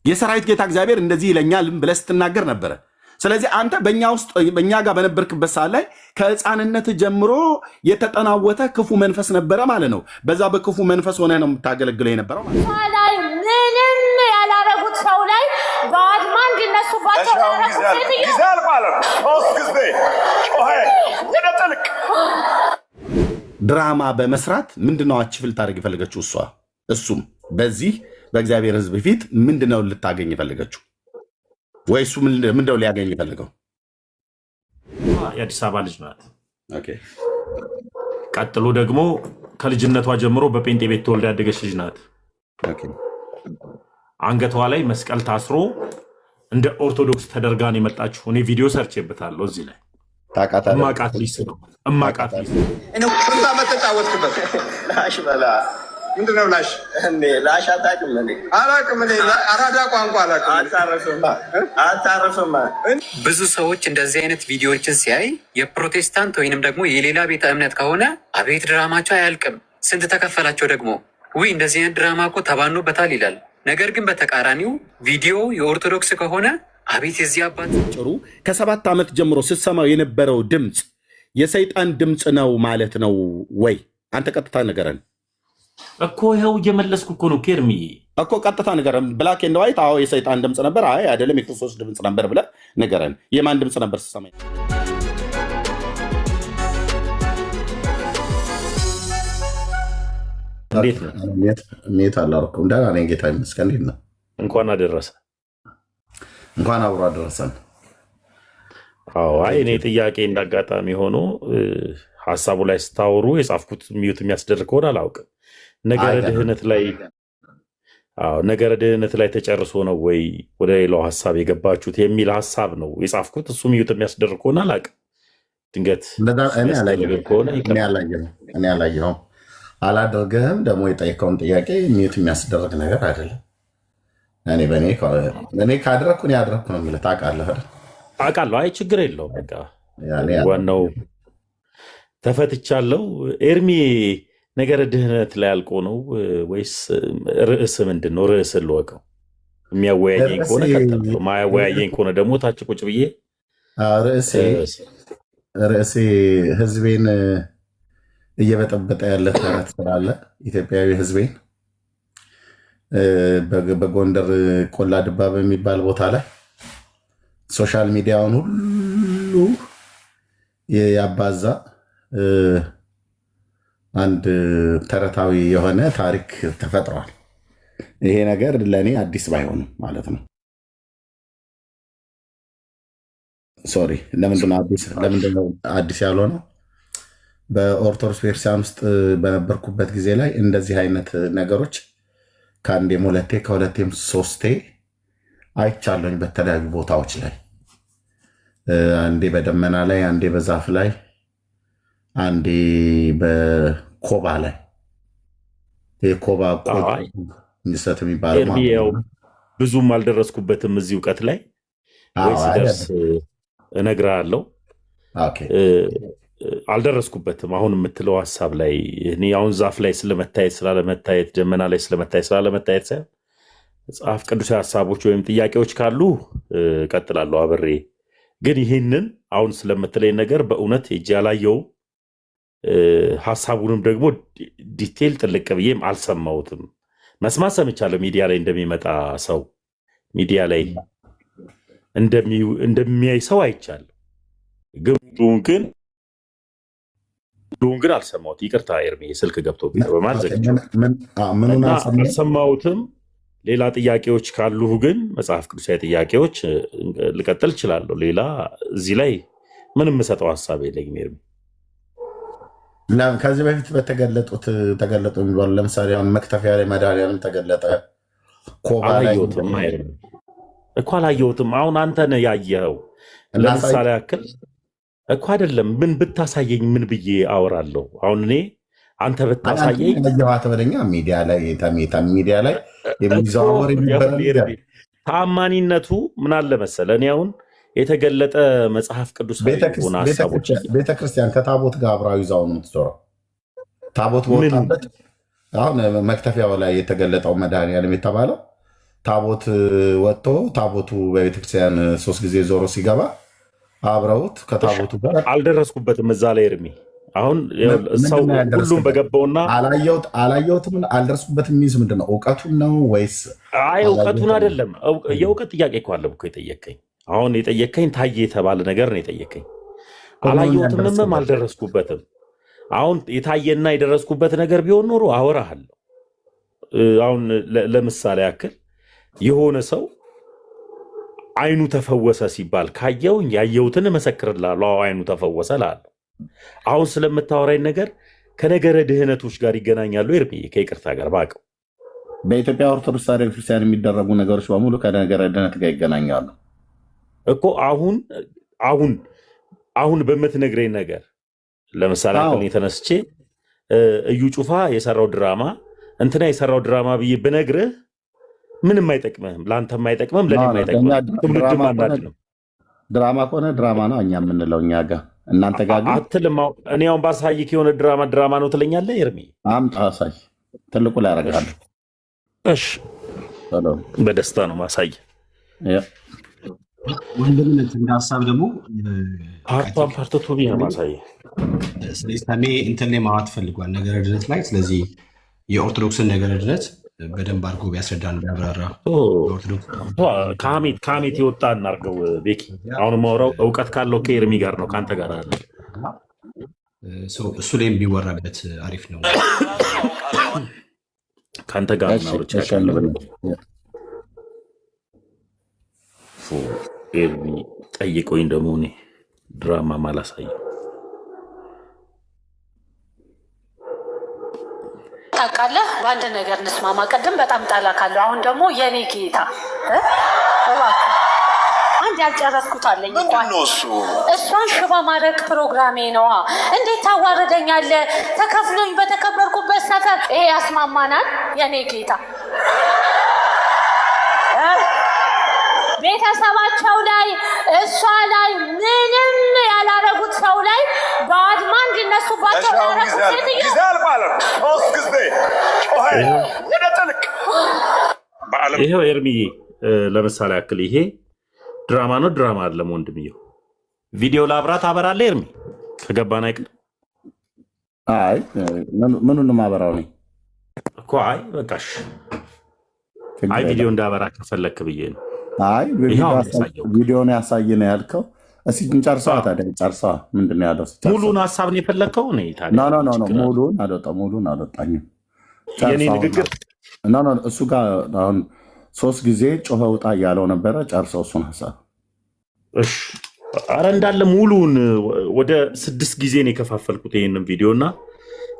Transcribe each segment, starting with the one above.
የሰራዊት ጌታ እግዚአብሔር እንደዚህ ይለኛል ብለህ ስትናገር ነበረ። ስለዚህ አንተ በእኛ ጋር በነበርክበት ሰዓት ላይ ከህፃንነት ጀምሮ የተጠናወተ ክፉ መንፈስ ነበረ ማለት ነው። በዛ በክፉ መንፈስ ሆነ ነው የምታገለግለው የነበረው ማለት ነው። ምንም ያላረጉት ሰው ላይ በአድማ እንዲነሱባቸው ይዛል ማለት ጊዜ ወደ ጥልቅ ድራማ በመስራት ምንድነው አችፍል ታደርግ የፈለገችው እሱም በዚህ በእግዚአብሔር ህዝብ ፊት ምንድነው ልታገኝ የፈለገችው? ወይ እሱ ምንድነው ሊያገኝ የፈለገው? የአዲስ አበባ ልጅ ናት። ቀጥሎ ደግሞ ከልጅነቷ ጀምሮ በጴንጤ ቤት ተወልዳ ያደገች ልጅ ናት። አንገቷ ላይ መስቀል ታስሮ እንደ ኦርቶዶክስ ተደርጋ ነው የመጣችው። እኔ ቪዲዮ ሰርቼበታለሁ። እዚህ ላይ እማቃት ልጅ ነው። እማቃት ልጅ ነው። ሁላ መተጫወትክበት ላሽ በላ ምንድነው? ላሽ አታውቅም? አላውቅም። አራዳ ቋንቋ አላውቅም። አታረፍማ። ብዙ ሰዎች እንደዚህ አይነት ቪዲዮዎችን ሲያይ የፕሮቴስታንት ወይንም ደግሞ የሌላ ቤተ እምነት ከሆነ አቤት ድራማቸው አያልቅም፣ ስንት ተከፈላቸው ደግሞ ውይ እንደዚህ አይነት ድራማ እኮ ተባኖበታል ይላል። ነገር ግን በተቃራኒው ቪዲዮ የኦርቶዶክስ ከሆነ አቤት የዚህ አባት ጭሩ ከ7 ዓመት ጀምሮ ስትሰማው የነበረው ድምፅ የሰይጣን ድምፅ ነው ማለት ነው ወይ? አንተ ቀጥታ ንገረን እኮ። ይኸው እየመለስኩ እኮ ነው ኬርሚ እኮ ቀጥታ ንገረን። ብላክ ኤንድ ዋይት። አዎ የሰይጣን ድምፅ ነበር፣ አይ አይደለም የክርስቶስ ድምፅ ነበር ብለህ ንገረን። የማን ድምፅ ነበር ስትሰማ? እንዴት ነው? ሜት አላረኩም። ደህና ነኝ ጌታ ይመስገን። እንዴት ነው? እንኳን አደረሰ። እንኳን አብሮ አደረሰን። አዎ አይ እኔ ጥያቄ እንዳጋጣሚ ሆኖ ሀሳቡ ላይ ስታወሩ የጻፍኩት ሚዩት የሚያስደርግ ከሆነ አላውቅም። ነገረ ድህነት ላይ ተጨርሶ ነው ወይ ወደ ሌላው ሀሳብ የገባችሁት የሚል ሀሳብ ነው የጻፍኩት። እሱ ሚዩት የሚያስደርግ ከሆነ አላውቅም። ድንገት እኔ አላየሁም። አላደርግህም ደግሞ የጠየቀውን ጥያቄ ሚዩት የሚያስደርግ ነገር አይደለም። እኔ ካደረግኩ እኔ አደረግኩ ነው የሚለው ታውቃለህ አይደል? አውቃለሁ። አይ ችግር የለውም። በቃ ዋናው ተፈትቻለሁ። ኤርሚ ነገረ ድህነት ላይ አልቆ ነው ወይስ ርዕስ ምንድን ነው? ርዕስ ልወቀው። የሚያወያየኝ ከሆነ ቀጥላለሁ፣ ማያወያየኝ ከሆነ ደግሞ ታች ቁጭ ብዬ ርዕሴ ህዝቤን እየበጠበጠ ያለ ተረት ስላለ ኢትዮጵያዊ ህዝቤን በጎንደር ቆላ ድባ በሚባል ቦታ ላይ ሶሻል ሚዲያውን ሁሉ ያባዛ አንድ ተረታዊ የሆነ ታሪክ ተፈጥሯል። ይሄ ነገር ለእኔ አዲስ ባይሆንም ማለት ነው። ሶሪ ለምንድነው አዲስ ያልሆነው? በኦርቶዶክስ ቤተክርስቲያን ውስጥ በነበርኩበት ጊዜ ላይ እንደዚህ አይነት ነገሮች ከአንዴም ሁለቴ ከሁለቴም ሶስቴ አይቻለኝ። በተለያዩ ቦታዎች ላይ አንዴ በደመና ላይ፣ አንዴ በዛፍ ላይ፣ አንዴ በኮባ ላይ የኮባ እንሰት የሚባለው ብዙም አልደረስኩበትም እዚህ እውቀት ላይ ወይ ሲደርስ እነግርሃለሁ። አልደረስኩበትም። አሁን የምትለው ሀሳብ ላይ እኔ አሁን ዛፍ ላይ ስለመታየት ስላለመታየት፣ ደመና ላይ ስለመታየት ስላለመታየት ሳይሆን መጽሐፍ ቅዱሳዊ ሀሳቦች ወይም ጥያቄዎች ካሉ እቀጥላለሁ አብሬ። ግን ይህንን አሁን ስለምትለኝ ነገር በእውነት ሄጄ አላየውም። ሀሳቡንም ደግሞ ዲቴል ጥልቅ ብዬም አልሰማሁትም። መስማት ሰምቻለሁ። ሚዲያ ላይ እንደሚመጣ ሰው ሚዲያ ላይ እንደሚያይ ሰው አይቻለሁ። ግን አልሰማሁት። ይቅርታ ኤርሚ ስልክ ገብቶ በማለት አልሰማሁትም። ሌላ ጥያቄዎች ካሉ ግን መጽሐፍ ቅዱሳዊ ጥያቄዎች ልቀጥል እችላለሁ። ሌላ እዚህ ላይ ምንም የምሰጠው ሀሳብ የለኝም ኤርሚ። ከዚህ በፊት ተገለጡ የሚባሉ ለምሳሌ አሁን መክተፊያ ላይ መድኃኒዓለም ተገለጠ። ኮባ ላይ እኮ አላየሁትም። አሁን አንተ ነህ ያየኸው። ለምሳሌ ያክል እኮ አይደለም። ምን ብታሳየኝ ምን ብዬ አወራለሁ? አሁን እኔ አንተ ብታሳየኝ በደኛ ሚዲያ ላይ የሚዘዋወር ታማኒነቱ ምን አለ መሰለህ? እኔ አሁን የተገለጠ መጽሐፍ ቅዱስ ሀሳቦች ቤተክርስቲያን ከታቦት ጋር አብራዊ ይዛው ነው የምትዞረው። ታቦት በወጣበት አሁን መክተፊያው ላይ የተገለጠው መድኃኒዓለም የተባለው ታቦት ወጥቶ ታቦቱ በቤተክርስቲያን 3 ጊዜ ዞሮ ሲገባ አብረውት ከታቦቱ ጋር አልደረስኩበትም እዛ ላይ እርሚ አሁን ሰው ሁሉም በገባውና አላየሁትም አልደረስኩበትም ሚንስ ምንድን ነው እውቀቱን ነው ወይስ እውቀቱን አይደለም የእውቀት ጥያቄ እኮ አለ እኮ የጠየቀኝ አሁን የጠየቀኝ ታየ የተባለ ነገር ነው የጠየቀኝ አላየሁትም አልደረስኩበትም አሁን የታየና የደረስኩበት ነገር ቢሆን ኖሮ አወራሃለሁ አሁን ለምሳሌ ያክል የሆነ ሰው አይኑ ተፈወሰ ሲባል ካየው ያየሁትን መሰክርላለሁ አይኑ ተፈወሰ ላለው አሁን ስለምታወራኝ ነገር ከነገረ ድህነቶች ጋር ይገናኛሉ ኤርሚ ከይቅርታ ጋር ባቀው በኢትዮጵያ ኦርቶዶክስ ተዋሕዶ ክርስቲያን የሚደረጉ ነገሮች በሙሉ ከነገረ ድህነት ጋር ይገናኛሉ እኮ አሁን በምትነግረኝ ነገር ለምሳሌ አሁን የተነስቼ እዩ ጩፋ የሰራው ድራማ እንትና የሰራው ድራማ ብዬ ብነግርህ ምንም አይጠቅምህም ለአንተም አይጠቅምህም ለኔም አይጠቅምህም ትውልድም አናድ ነው ድራማ ከሆነ ድራማ ነው እኛ የምንለው እኛ ጋር እናንተ ጋር ግን አትልም እኔ አሁን ባሳይክ የሆነ ድራማ ነው ትለኛለህ ኤርሚ አምጣ አሳይ ትልቁ ላይ አደርጋለሁ እሺ በደስታ ነው ማሳይ ወንድምነት እንደ ሀሳብ ደግሞ ፓርቶቱ ቢሆን ማሳይ ስለዚህ ሰሜ እንትን ላይ ማዋት ፈልጓል ነገረ ድነት ላይ ስለዚህ የኦርቶዶክስን ነገረ ድነት በደንብ አድርጎ ቢያስረዳን ቢያብራራ ከሐሜት የወጣ እናርገው ቤኪ አሁን ማውራው እውቀት ካለው ከኤርሚ ጋር ነው ከአንተ ጋር አለ እሱ ላይም ቢወራበት አሪፍ ነው ከአንተ ጋር ኤርሚ ጠይቆኝ ደግሞ እኔ ድራማ ማላሳየው ታውቃለህ በአንድ ነገር እንስማማ ቅድም በጣም ጣላ ካለው አሁን ደግሞ የኔ ጌታ እባክህ አንድ ያልጨረስኩት አለኝ እሷን ሽባ ማድረግ ፕሮግራሜ ነዋ እንዴት ታዋረደኛለህ ተከፍሎኝ በተከበርኩበት ሰፈር ይሄ ያስማማናል የኔ ጌታ ቤተሰባቸው ላይ እሷ ላይ ምንም ያላረጉት ሰው ላይ በአድማ እንዲነሱባቸው ይሄው ኤርሚዬ ለምሳሌ ያክል ይሄ ድራማ ነው ድራማ አይደለም ወንድምየው ቪዲዮ ላብራት አበራለ ኤርሚ ከገባን አይቀር አይ ምኑን ማበራው ነው እኮ አይ በቃሽ አይ ቪዲዮ እንዳበራ ከፈለክ ብዬ ነው አይ ቪዲዮውን ያሳየነ ያልከው እስኪ እንጨርሰዋ ታዲያ ጨርሰዋ ምንድን ነው ያለው ሙሉን ሀሳብ ነው የፈለግከው ነው ሙሉን አልወጣኝም የኔ ንግግር እሱ ጋር አሁን 3 ጊዜ ጮኸ ውጣ እያለው ነበረ ጨርሰው እሱን ሀሳብ አረ እንዳለ ሙሉን ወደ 6 ጊዜ ነው የከፋፈልኩት ይህንን ቪዲዮ እና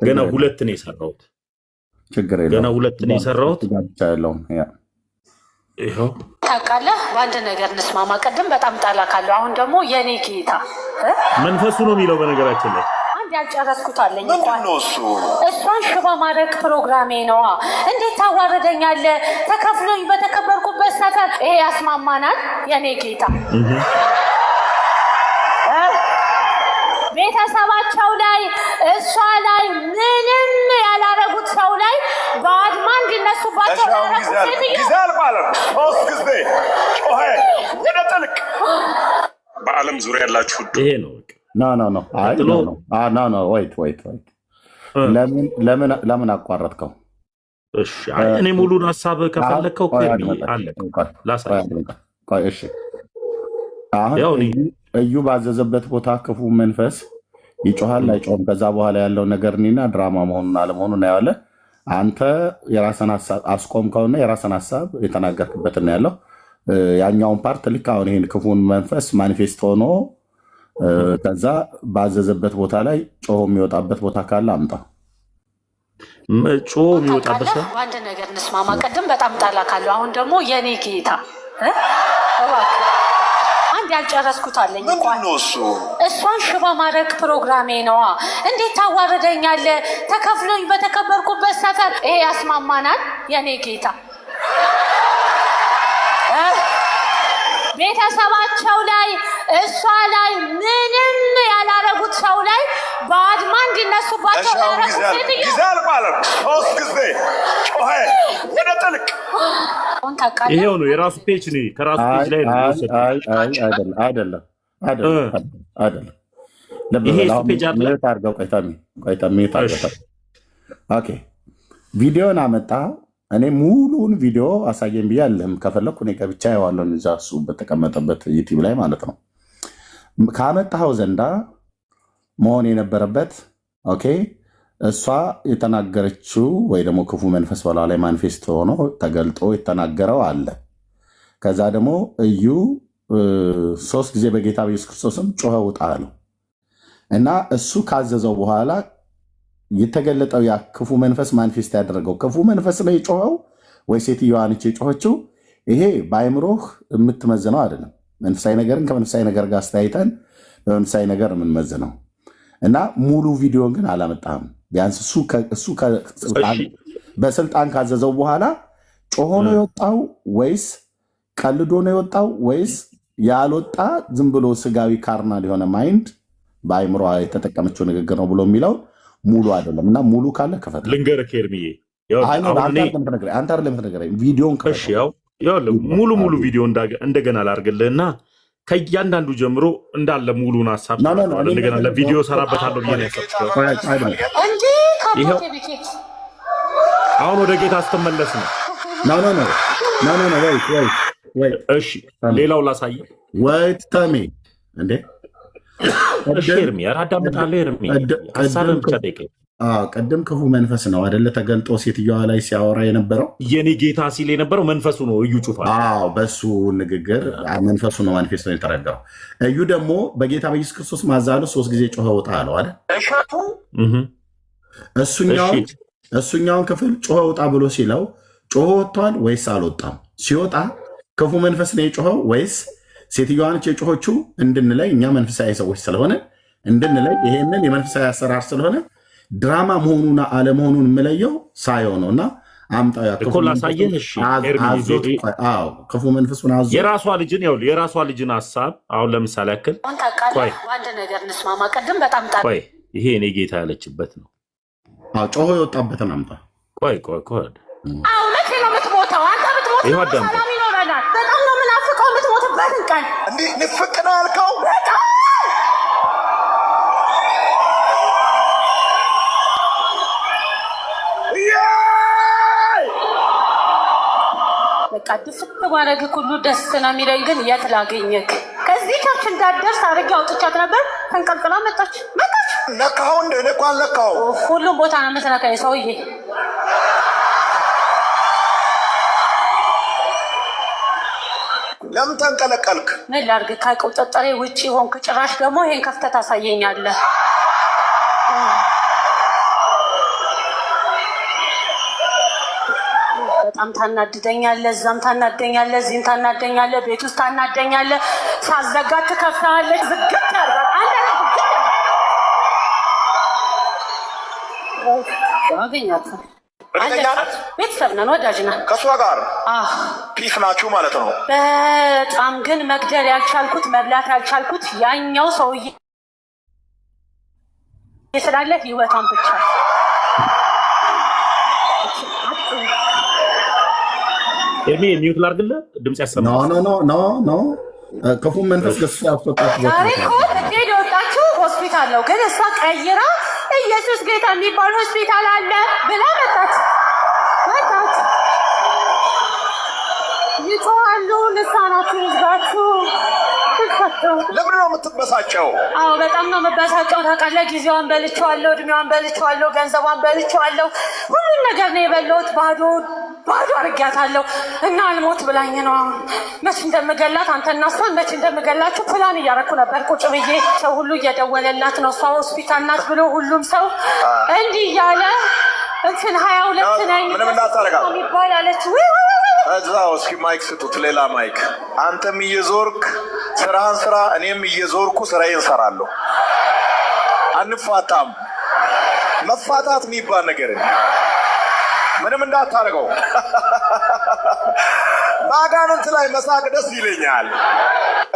ገና 2 ነው የሰራሁት ችግር የለውም ገና 2 ነው የሰራሁት ይኸው ታውቃለህ በአንድ ነገር እንስማማ ቅድም በጣም ጣላ ካለው አሁን ደግሞ የኔ ጌታ መንፈሱ ነው የሚለው በነገራችን ላይ አንድ ያልጨረስኩት አለኝ እሷን ሽባ ማድረግ ፕሮግራሜ ነዋ እንዴት ታዋረደኛለህ ተከፍሎኝ በተከበርኩበት ሰፈር ይሄ ያስማማናል የኔ ጌታ ቤተሰባቸው ላይ እሷ ላይ ምንም ያላረጉት ሰው ላይ በአድማ እንዲነሱባቸው በዓለም ዙሪያ ያላችሁ ይሄ ነው ለምን አቋረጥከው እኔ ሙሉን ሀሳብ ከፈለግከው አሁን እዩ ባዘዘበት ቦታ ክፉ መንፈስ ይጮሃል አይጮህም ከዛ በኋላ ያለው ነገር እኔና ድራማ መሆኑን አለመሆኑን እናያለን አንተ የራስን ሀሳብ አስቆምከውና የራስን ሀሳብ የተናገርክበት ነው ያለው ያኛውን ፓርት ልክ አሁን ይሄን ክፉን መንፈስ ማኒፌስት ሆኖ ከዛ ባዘዘበት ቦታ ላይ ጮሆ የሚወጣበት ቦታ ካለ አምጣ ጮሆ የሚወጣበት አንድ ነገር እንስማማ ቅድም በጣም ጣላ ካለው አሁን ደግሞ የኔ ጌታ እባክህ አንድ ያልጨረስኩት አለኝ እሷን ሽባ ማድረግ ፕሮግራሜ ነዋ እንዴት ታዋረደኛለህ ተከፍሎኝ በተከበርኩበት ሰፈር ይሄ ያስማማናል የኔ ጌታ ቤተሰባቸው ላይ እሷ ላይ ምንም ያላረጉት ሰው ላይ በአድማ እንዲነሱባቸው ይሄው ነው የራሱ ፔጅ ነው። ከራሱ ፔጅ ላይ ነው አይደለም። ይሄ እሱ ፔጅ አለ። ኦኬ ቪዲዮን አመጣ። እኔ ሙሉውን ቪዲዮ አሳየን ብዬ አለህም ከፈለኩ እኔ ከብቻ ያዋለውን እዛ እሱ በተቀመጠበት ዩቲዩብ ላይ ማለት ነው። ካመጣኸው ዘንዳ መሆን የነበረበት ኦኬ እሷ የተናገረችው ወይ ደግሞ ክፉ መንፈስ በላ ላይ ማኒፌስት ሆኖ ተገልጦ የተናገረው አለ። ከዛ ደግሞ እዩ 3 ጊዜ በጌታ በኢየሱስ ክርስቶስም ጮኸ ውጣ አለው እና እሱ ካዘዘው በኋላ የተገለጠው ያ ክፉ መንፈስ ማኒፌስት ያደረገው ክፉ መንፈስ ነው የጮኸው ወይ ሴትዮዋ ነች የጮኸችው? ይሄ በአይምሮህ የምትመዝነው አይደለም። መንፈሳዊ ነገርን ከመንፈሳዊ ነገር ጋር አስተያይተን በመንፈሳዊ ነገር የምንመዝነው እና ሙሉ ቪዲዮን ግን አላመጣህም። ቢያንስ እሱ በስልጣን ካዘዘው በኋላ ጮሆ ነው የወጣው ወይስ ቀልዶ ነው የወጣው ወይስ ያልወጣ ዝም ብሎ ስጋዊ ካርናል የሆነ ማይንድ በአይምሮ የተጠቀመችው ንግግር ነው ብሎ የሚለው ሙሉ አይደለም። እና ሙሉ ካለ ከፈት ልንገርህ ኤርሚዬ፣ አንተ አይደለም ተነገረኝ ቪዲዮን ሙሉ ቪዲዮ እንደገና ላርግልህና ከእያንዳንዱ ጀምሮ እንዳለ ሙሉን ሀሳብ እንደገና ለቪዲዮ ሰራበታለሁ ብዬ ነው ያሰብኩት። አሁን ወደ ጌታ ስትመለስ ነው። እሺ ሌላው ላሳይ ወይት ተሜ እንዴ ኤርሚ አዳምጣለሁ። ኤርሚ ሀሳብን ብቻ ጠይቀኝ። ቅድም ክፉ መንፈስ ነው አደለ ተገልጦ ሴትዮዋ ላይ ሲያወራ የነበረው የኔ ጌታ ሲል የነበረው መንፈሱ ነው። እዩ ጩፋ በሱ ንግግር መንፈሱ ነው ማኒፌስቶ የተረዳው። እዩ ደግሞ በጌታ በኢየሱስ ክርስቶስ ማዛሉ 3 ጊዜ ጮኸ ውጣ አለው አይደል? እሱኛውን ክፍል ጮኸ ውጣ ብሎ ሲለው ጮኸ ወጥቷል ወይስ አልወጣም? ሲወጣ ክፉ መንፈስ ነው የጮኸው ወይስ ሴትዮዋ ነች የጮኸችው? እንድንለይ እኛ መንፈሳዊ ሰዎች ስለሆነ እንድንለይ ይሄንን የመንፈሳዊ አሰራር ስለሆነ ድራማ መሆኑን አለመሆኑን የምለየው ሳየው ነው። እና አምጣው ክፉ መንፈሱን አዞ የራሷ ልጅን ሀሳብ አሁን ለምሳሌ ያክል አንድ ነገር እንስማማ። ቅድም በጣም ይሄ እኔ ጌታ ያለችበት ነው። ጮሆ የወጣበትን አምጣ። ቆይ መቼ ነው የምትሞተው? አንተ ብትሞት ሰላም ይኖረናል። በጣም ነው የምናፍቀው የምትሞትበትን ቀን። እንዲህ ንፍቅ ነው ያልከው? በቃ ድፍት ማድረግ ሁሉ ደስ ነው የሚለኝ፣ ግን የት ላገኘክ? ከዚህ ቸርች እንዳደርስ አድርጌ አውጥቻት ነበር። ተንቀልቅላ መጣች። ነካው እንደ እኔ እኮ አልነካው። ሁሉም ቦታ ነው የምትነካኝ ሰውዬ። ለምን ተንቀለቀልክ? ምን ላድርግ? ከቁጥጥሬ ውጭ ሆንክ። ጭራሽ ደግሞ ይሄን ከፍተህ ታሳየኛለህ። በጣም ታናድደኛለህ። እዛም ታናደኛለህ፣ እዚህም ታናደኛለህ፣ ቤት ውስጥ ታናደኛለህ። ሳዘጋ ትከፍታለች። ዝግት ያርጋል። አገኛት ቤተሰብ ነን፣ ወዳጅ ነን። ከእሷ ጋር ፒስ ናችሁ ማለት ነው። በጣም ግን መግደል ያልቻልኩት መብላት ያልቻልኩት ያኛው ሰውዬ ስላለ ህይወቷን ብቻ ሚዩት ላድርግልህ። ድምፅ ያሰማል። ኖ ክፉ መንፈስ ገሱ ያስወጣት ዛሬ እኮ ልትሄድ የወጣችው ሆስፒታል ነው፣ ግን እሷ ቀይራ ኢየሱስ ጌታ የሚባል ሆስፒታል አለ ብላ መጣች። ይጮሃሉ፣ ልሳናችሁ ይዝጋችሁ። ለምን ነው የምትበሳጨው? አዎ በጣም ነው የምበሳጨው። ታውቃለህ፣ ጊዜዋን በልቼዋለሁ፣ እድሜዋን በልቼዋለሁ፣ ገንዘቧን በልቼዋለሁ። ሁሉን ነገር ነው የበላሁት። ባዶ አድርጊያታለሁ እና አልሞት ብላኝ ነው። መች እንደምገላት አንተና እሷን መች እንደምገላችሁ ፕላን እያደረኩ ነበር ቁጭ ብዬ። ሰው ሁሉ እየደወለላት ነው፣ እሷ ሆስፒታል ናት ብሎ ሁሉም ሰው እንዲህ እያለ እንትን 22 ነኝ የሚባል አለች። እዛው እስኪ ማይክ ስጡት፣ ሌላ ማይክ። አንተም እየዞርክ ስራህን ስራ፣ እኔም እየዞርኩ ስራዬን ሰራለሁ። አንፋታም። መፋታት የሚባል ነገር ምንም እንዳታደርገው። በአጋንንት ላይ መሳቅ ደስ ይለኛል።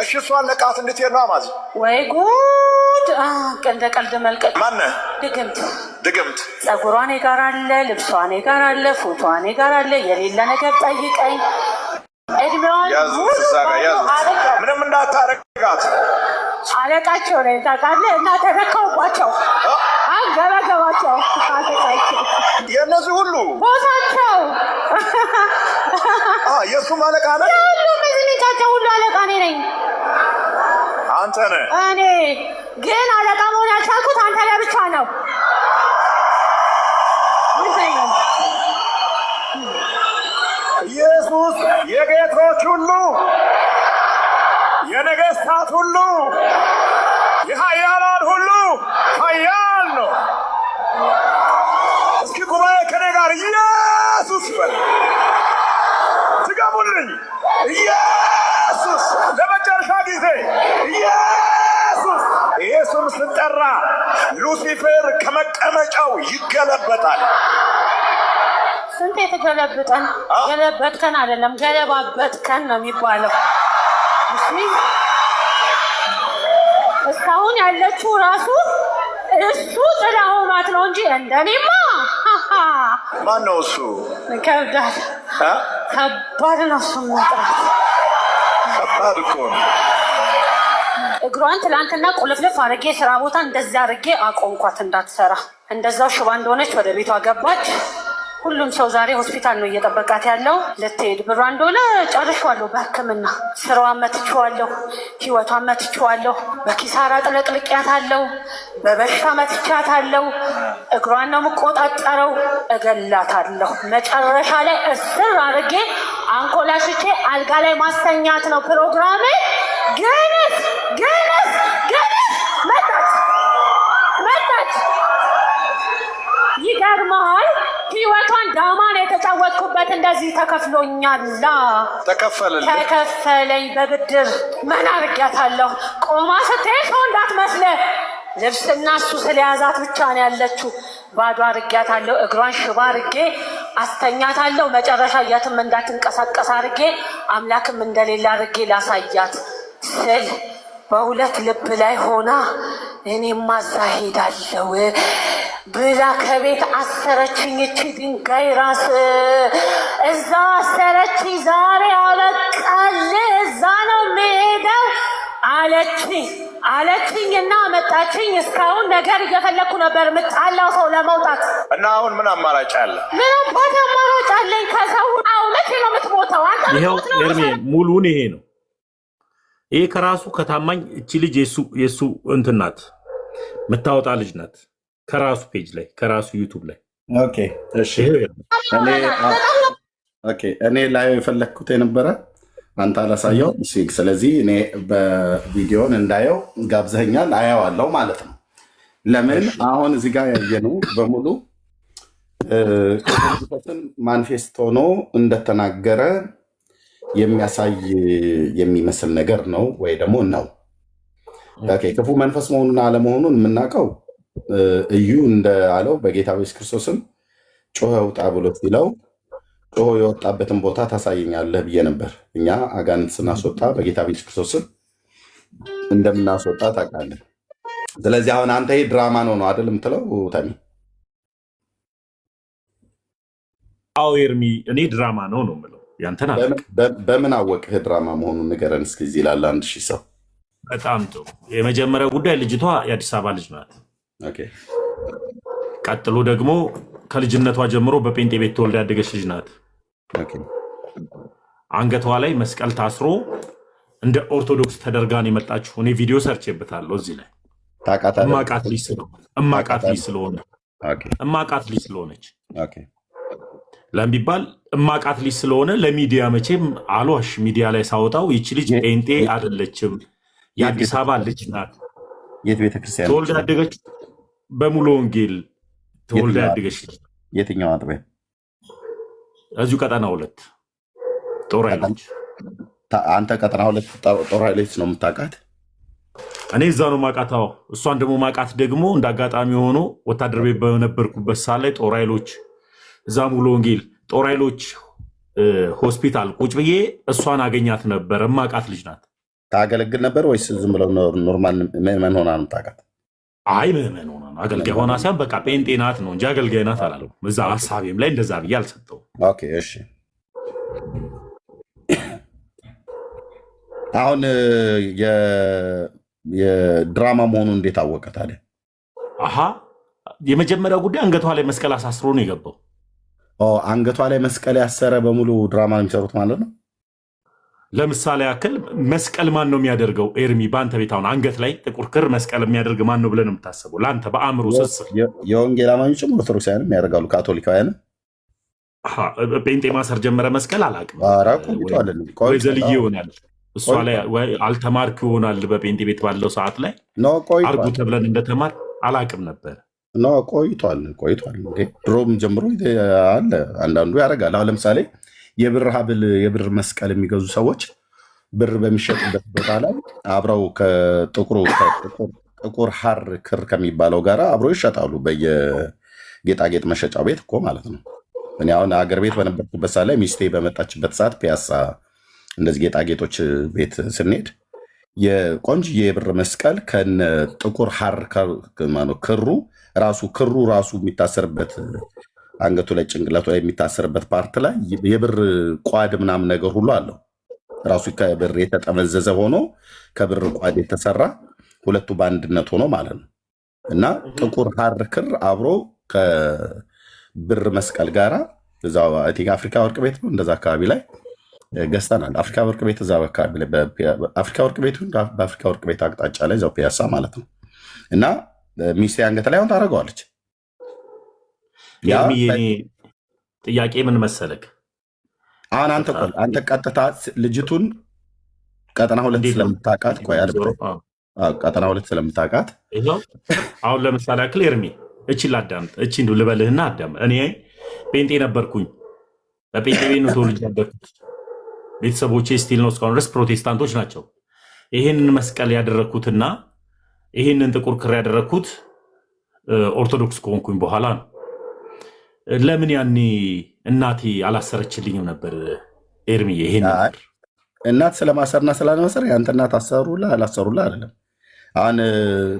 እሺ እሷን ለቃት እንድትሄድ ነው አማዝ። ወይ ጉድ! እንደ ቀልድ መልቀቅ። ማነህ? ድግምት። ጸጉሯ እኔ ጋር አለ፣ ልብሷ እኔ ጋር አለ፣ ፎቶዋ እኔ ጋር አለ። የሌለ ነገር ጠይቀኝ። እድሜዋን ያዙት፣ እዛ ጋር ያዙት። ምንም እንዳታረጋት። አለቃቸው ላይ ታውቃለህ። እና ተደከውባቸው ገበገባቸው አለቃቸው የእነዚህ ሁሉ ቦታቸው የእሱም አለቃ ነህ። ሁሉ መዝሊቻቸው ሁሉ አለቃ እኔ ነኝ። አንተ ነህ። እኔ ግን አለቃ መሆን ያልቻልኩት አንተ ላይ ብቻ ነው። ኢየሱስ የጌቶች ሁሉ የነገስታት ሁሉ የኃያላን ሁሉ ኃያል ነው። እስኪ ጉባኤ ከኔ ጋር ኢየሱስ በል። ትገቡልኝ። ኢየሱስ ለመጨረሻ ጊዜ ኢየሱስ። ይሄ ስም ስጠራ ሉሲፌር ከመቀመጫው ይገለበጣል። ስንት የተገለበጠን ገለበጥከን አይደለም ገለባበጥከን ነው የሚባለው። እስካሁን ያለችው ራሱ እሱ ጥላሁናት ነው እንጂ እንደኔማ ማን ነው እሱ? ይከብዳል። ከባድ ነው እሱ መጥራት። ከባድ እኮ ነው። እግሯን ትላንትና ቁልፍልፍ አድርጌ ስራ ቦታ እንደዛ አድርጌ አቆምኳት እንዳትሰራ። እንደዛው ሽባ እንደሆነች ወደ ቤቷ ገባች። ሁሉም ሰው ዛሬ ሆስፒታል ነው እየጠበቃት ያለው። ልትሄድ ብሯ እንደሆነ ጨርሼዋለሁ። በሕክምና ስራዋን መትቼዋለሁ፣ ህይወቷን መትቼዋለሁ። በኪሳራ ጥለቅልቄያታለሁ፣ በበሽታ መትቻታለሁ። እግሯን ነው የምቆጣጠረው፣ እገላታለሁ። መጨረሻ ላይ እስር አድርጌ አንኮላሽቼ አልጋ ላይ ማስተኛት ነው ፕሮግራሜ። ግንስ መጣች። ይገርመሃል፣ ህይወቷን ዳማን የተጫወትኩበት እንደዚህ ተከፍሎኛላ። ተከፈለኝ በብድር። ምን አድርጊያታለሁ? ቆማ ስትሄድ ሰው እንዳትመስልህ። ልብስና እሱ ስለያዛት ብቻ ነው ያለችው። ባዶ አድርጊያታለሁ። እግሯን ሽባ አድርጌ አስተኛታለሁ። መጨረሻ የትም እንዳትንቀሳቀስ አድርጌ አምላክም እንደሌላ አድርጌ ላሳያት ስል በሁለት ልብ ላይ ሆና እኔማ እዛ ሄዳለሁ ብላ ከቤት አሰረችኝ። እቺ ድንጋይ ራስ እዛ አሰረችኝ። ዛሬ አበቃል፣ እዛ ነው የምሄደው አለችኝ እና መጣችኝ። እስካሁን ነገር እየፈለግኩ ነበር የምጣላው ሰው ለመውጣት እና አሁን ምን አማራጭ አለ? ምን አባት አማራጭ አለኝ? ከሰው መቼ ነው የምትሞተው? ይኸው ኤርሜ ሙሉን ይሄ ነው። ይሄ ከራሱ ከታማኝ እቺ ልጅ የሱ እንትን ናት፣ የምታወጣ ልጅ ናት። ከራሱ ፔጅ ላይ ከራሱ ዩቱብ ላይ እኔ ላይ የፈለግኩት የነበረ አንተ አላሳየው። ስለዚህ እኔ በቪዲዮን እንዳየው ጋብዘኛል፣ አየዋለሁ ማለት ነው። ለምን አሁን እዚህ ጋር ያየነው በሙሉ ክርስቶስን ማኒፌስት ሆኖ እንደተናገረ የሚያሳይ የሚመስል ነገር ነው ወይ ደግሞ ነው። ክፉ መንፈስ መሆኑን አለመሆኑን የምናውቀው እዩ እንዳለው በጌታ በኢየሱስ ክርስቶስም ጮኸ ውጣ ብሎ ሲለው ጮሆ የወጣበትን ቦታ ታሳየኛለህ ብዬ ነበር። እኛ አጋንንት ስናስወጣ በጌታ በኢየሱስ ክርስቶስም እንደምናስወጣ ታውቃለህ። ስለዚህ አሁን አንተ ይሄ ድራማ ነው አይደል የምትለው ታሚ? አዎ ኤርሚ፣ እኔ ድራማ ነው የምለው። ያንተን በምን አወቅህ ድራማ መሆኑን ንገረን እስኪ። እዚህ ላለ 1000 ሰው በጣም ጥሩ። የመጀመሪያው ጉዳይ ልጅቷ የአዲስ አበባ ልጅ ናት። ቀጥሎ ደግሞ ከልጅነቷ ጀምሮ በጴንጤ ቤት ተወልዳ ያደገች ልጅ ናት። አንገቷ ላይ መስቀል ታስሮ እንደ ኦርቶዶክስ ተደርጋን የመጣችው እኔ ቪዲዮ ሰርቼበታለሁ። እዚህ ላይ እማቃት ልጅ ስለሆነች ለሚባል እማቃት ልጅ ስለሆነ ለሚዲያ መቼም አልዋሽ። ሚዲያ ላይ ሳወጣው ይቺ ልጅ ጴንጤ አይደለችም፣ የአዲስ አበባ ልጅ ናት። የት ቤተክርስቲያን ተወልዳ ያደገች? በሙሉ ወንጌል ተወልዳ ያደገች። የትኛው አጥቢያ? እዚሁ ቀጠና 2 ጦር ኃይሎች። አንተ ቀጠና 2 ጦር ኃይሎች ነው የምታውቃት? እኔ እዛ ነው ማቃታው። እሷን ደግሞ ማቃት ደግሞ እንደ አጋጣሚ ሆኖ ወታደር ቤት በነበርኩበት ሰዓት ላይ ጦር ኃይሎች እዛ ሙሉ ወንጌል ጦር ኃይሎች ሆስፒታል ቁጭ ብዬ እሷን አገኛት ነበር። እማቃት ልጅ ናት። ታገለግል ነበር ወይስ ዝም ብለው ኖርማል ምዕመን ሆና ነው የምታውቃት? አይ ምዕመን ሆና ነው። አገልጋይ ሆና ሳይሆን በቃ ጴንጤ ናት ነው እንጂ አገልጋይ ናት አላለም። እዛ ሀሳቤም ላይ እንደዛ ብዬ አልሰጠውም። እሺ አሁን የድራማ መሆኑን እንዴት አወቀ ታዲያ? አሀ የመጀመሪያው ጉዳይ አንገቷ ላይ መስቀል አሳስሮ ነው የገባው። አንገቷ ላይ መስቀል ያሰረ በሙሉ ድራማ ነው የሚሰሩት ማለት ነው። ለምሳሌ ያክል መስቀል ማን ነው የሚያደርገው? ኤርሚ በአንተ ቤት አሁን አንገት ላይ ጥቁር ክር መስቀል የሚያደርግ ማን ነው ብለህ ነው የምታስበው? ለአንተ በአእምሮ ስስር የወንጌል አማኞችም ኦርቶዶክሳውያንም ያደርጋሉ፣ ካቶሊካውያንም። ጴንጤ ማሰር ጀመረ መስቀል አላውቅም። ወይ ዘልዬ ይሆናል እሷ ላይ አልተማርክ ይሆናል። በጴንጤ ቤት ባለው ሰዓት ላይ አርጉ ተብለን እንደተማር አላውቅም ነበር። ቆይቷል። ድሮም ጀምሮ አለ። አንዳንዱ ያደርጋል። አሁን ለምሳሌ የብር ሀብል፣ የብር መስቀል የሚገዙ ሰዎች ብር በሚሸጥበት ቦታ ላይ አብረው ጥቁር ሐር ክር ከሚባለው ጋር አብረው ይሸጣሉ። በየጌጣጌጥ መሸጫ ቤት እኮ ማለት ነው። እኔ አሁን አገር ቤት በነበርኩበት ሰዓት ላይ ሚስቴ በመጣችበት ሰዓት ፒያሳ እንደዚህ ጌጣጌጦች ቤት ስንሄድ የቆንጅዬ የብር መስቀል ከነ ጥቁር ሐር ክሩ ራሱ የሚታሰርበት አንገቱ ላይ ጭንቅላቱ ላይ የሚታሰርበት ፓርት ላይ የብር ቋድ ምናምን ነገር ሁሉ አለው። ራሱ ከብር የተጠመዘዘ ሆኖ ከብር ቋድ የተሰራ ሁለቱ በአንድነት ሆኖ ማለት ነው። እና ጥቁር ሐር ክር አብሮ ከብር መስቀል ጋራ እዛው አፍሪካ ወርቅ ቤት ነው እንደዛ አካባቢ ላይ ገዝተናል። አፍሪካ ወርቅ ቤት እዛ አካባቢ ላይ በአፍሪካ ወርቅ ቤት አቅጣጫ ላይ እዛው ፒያሳ ማለት ነው። እና ሚስቴ አንገት ላይ አሁን ታደርገዋለች። ጥያቄ ምን መሰለክ፣ አሁን አንተ ቀጥታ ልጅቱን ቀጠና ሁለት ስለምታውቃት ቀጠና ሁለት ስለምታውቃት አሁን ለምሳሌ ያክል ኤርሚ እቺን ላዳምጥ፣ እቺ እንዲሁ ልበልህና አዳም። እኔ ጴንጤ ነበርኩኝ። በጴንጤ ቤት ነው ተወልጄ ያደግኩት። ቤተሰቦቼ ስቲል ነው እስካሁን ድረስ ፕሮቴስታንቶች ናቸው። ይህንን መስቀል ያደረግኩትና ይህንን ጥቁር ክር ያደረግኩት ኦርቶዶክስ ከሆንኩኝ በኋላ ነው። ለምን ያኔ እናቴ አላሰረችልኝም ነበር? ኤርሚ ይሄን እናት ስለማሰርና ስላለመሰር የአንተ እናት አሰሩላ አላሰሩላ አይደለም። አሁን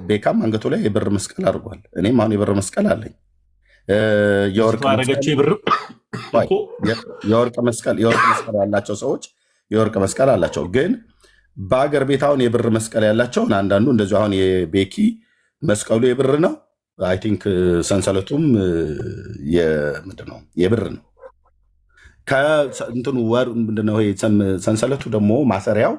ቤካም አንገቱ ላይ የብር መስቀል አድርጓል። እኔም አሁን የብር መስቀል አለኝ። የወርቅ መስቀል ያላቸው ሰዎች የወርቅ መስቀል አላቸው። ግን በአገር ቤት አሁን የብር መስቀል ያላቸውን አንዳንዱ እንደዚሁ አሁን የቤኪ መስቀሉ የብር ነው። አይ ቲንክ ሰንሰለቱም የብር ነው። ከእንትኑ ምንድነው ሰንሰለቱ ደግሞ ማሰሪያው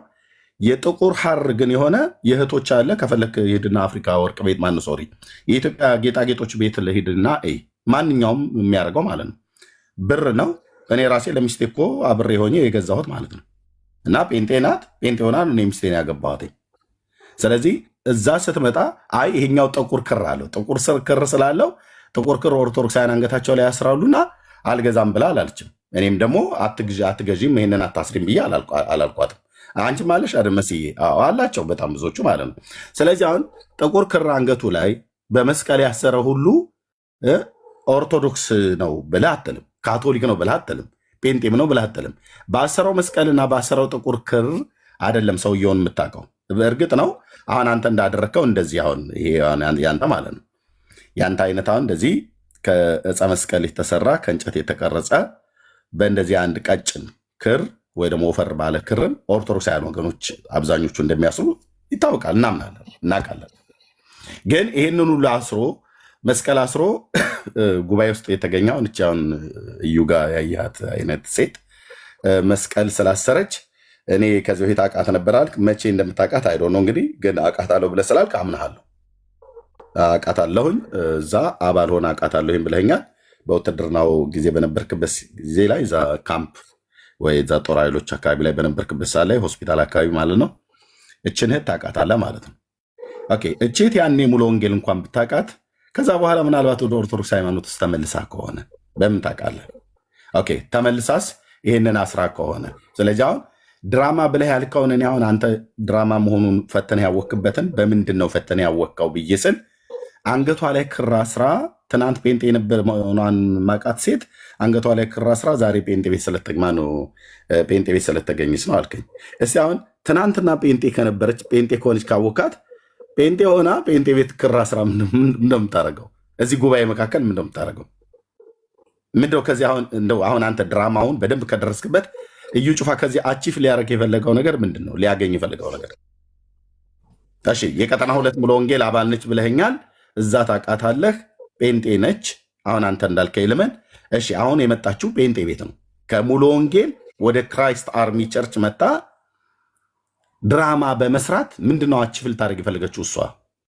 የጥቁር ሐር ግን የሆነ የእህቶች አለ። ከፈለክ ሄድና አፍሪካ ወርቅ ቤት ሶሪ የኢትዮጵያ ጌጣጌጦች ቤት ለሄድና ማንኛውም የሚያደርገው ማለት ነው ብር ነው። እኔ ራሴ ለሚስቴ እኮ አብሬ ሆኜ የገዛሁት ማለት ነው። እና ጴንጤ ናት፣ ጴንጤ ሆና እኔ ሚስቴን ያገባሁት። ስለዚህ እዛ ስትመጣ ይሄኛው ጥቁር ክር አለው። ጥቁር ክር ስላለው ጥቁር ክር ኦርቶዶክሳውያን አንገታቸው ላይ ያስራሉና አልገዛም ብላ አላለችም። እኔም ደግሞ አትገዢም ይሄንን አታስሪም ብዬ አላልኳትም። አንቺ ማለሽ መስዬ አላቸው በጣም ብዙዎቹ ማለት ነው። ስለዚህ አሁን ጥቁር ክር አንገቱ ላይ በመስቀል ያሰረ ሁሉ ኦርቶዶክስ ነው ብለህ አትልም፣ ካቶሊክ ነው ብለህ አትልም፣ ጴንጤም ነው ብለህ አትልም። በአሰረው መስቀልና በአሰረው ጥቁር ክር አይደለም ሰውየውን የምታውቀው። በእርግጥ ነው አሁን አንተ እንዳደረግከው እንደዚህ አሁን ይሄ ያንተ ማለት ነው ያንተ አይነት አሁን እንደዚህ ከዕፀ መስቀል የተሰራ ከእንጨት የተቀረጸ በእንደዚህ አንድ ቀጭን ክር ወይ ደግሞ ወፈር ባለ ክርን ኦርቶዶክሳውያን ወገኖች አብዛኞቹ እንደሚያስሩ ይታወቃል፣ እናውቃለን። ግን ይህንን ሁሉ አስሮ መስቀል አስሮ ጉባኤ ውስጥ የተገኘውን እቻውን እዩ ጋር ያያት አይነት ሴት መስቀል ስላሰረች እኔ ከዚህ በፊት አውቃት ነበር አልክ። መቼ እንደምታውቃት አይዶ ነው እንግዲህ፣ ግን አውቃታለሁ ብለህ ስላልክ አምናሃለሁ። አውቃታለሁኝ እዛ አባል ሆነ አውቃታለሁኝ ብለኸኛል። በውትድርናው ጊዜ በነበርክበት ጊዜ ላይ እዛ ካምፕ ወይ እዛ ጦር ኃይሎች አካባቢ ላይ በነበርክበት ሰዓት ላይ ሆስፒታል አካባቢ ማለት ነው። እችን እህት ታውቃታለህ ማለት ነው። ኦኬ እችት ያኔ ሙሉ ወንጌል እንኳን ብታውቃት ከዛ በኋላ ምናልባት ወደ ኦርቶዶክስ ሃይማኖት ውስጥ ተመልሳ ከሆነ በምን ታውቃለህ? ኦኬ ተመልሳስ ይህንን አስራ ከሆነ ስለዚህ አሁን ድራማ ብለህ ያልከውን እኔ አሁን አንተ ድራማ መሆኑን ፈተነህ ያወቅበትን በምንድን ነው ፈተነህ ያወቅከው ብዬ ስል አንገቷ ላይ ክር አስራ ትናንት ጴንጤ የነበር መሆኗን ማቃት ሴት አንገቷ ላይ ክር አስራ ዛሬ ጴንጤ ቤት ስለተገኘች ነው አልከኝ። እስቲ አሁን ትናንትና ጴንጤ ከነበረች ጴንጤ ከሆነች ካወካት ጴንጤ ሆና ጴንጤ ቤት ክር አስራ እንደምታደርገው እዚህ ጉባኤ መካከል እንደምታደርገው ምንድነው? ከዚህ አሁን አንተ ድራማውን በደንብ ከደረስክበት እዩ ጩፋ ከዚህ አቺፍ ሊያደርግ የፈለገው ነገር ምንድን ነው? ሊያገኝ የፈለገው ነገር እሺ፣ የቀጠና 2 ሙሉ ወንጌል አባል ነች ብለኸኛል። እዛ ታውቃታለህ። ጴንጤ ነች። አሁን አንተ እንዳልከኝ ልመን። እሺ፣ አሁን የመጣችው ጴንጤ ቤት ነው። ከሙሉ ወንጌል ወደ ክራይስት አርሚ ቸርች መጣ ድራማ በመስራት ምንድነው አቺፍ ልታደርግ የፈለገችው እሷ?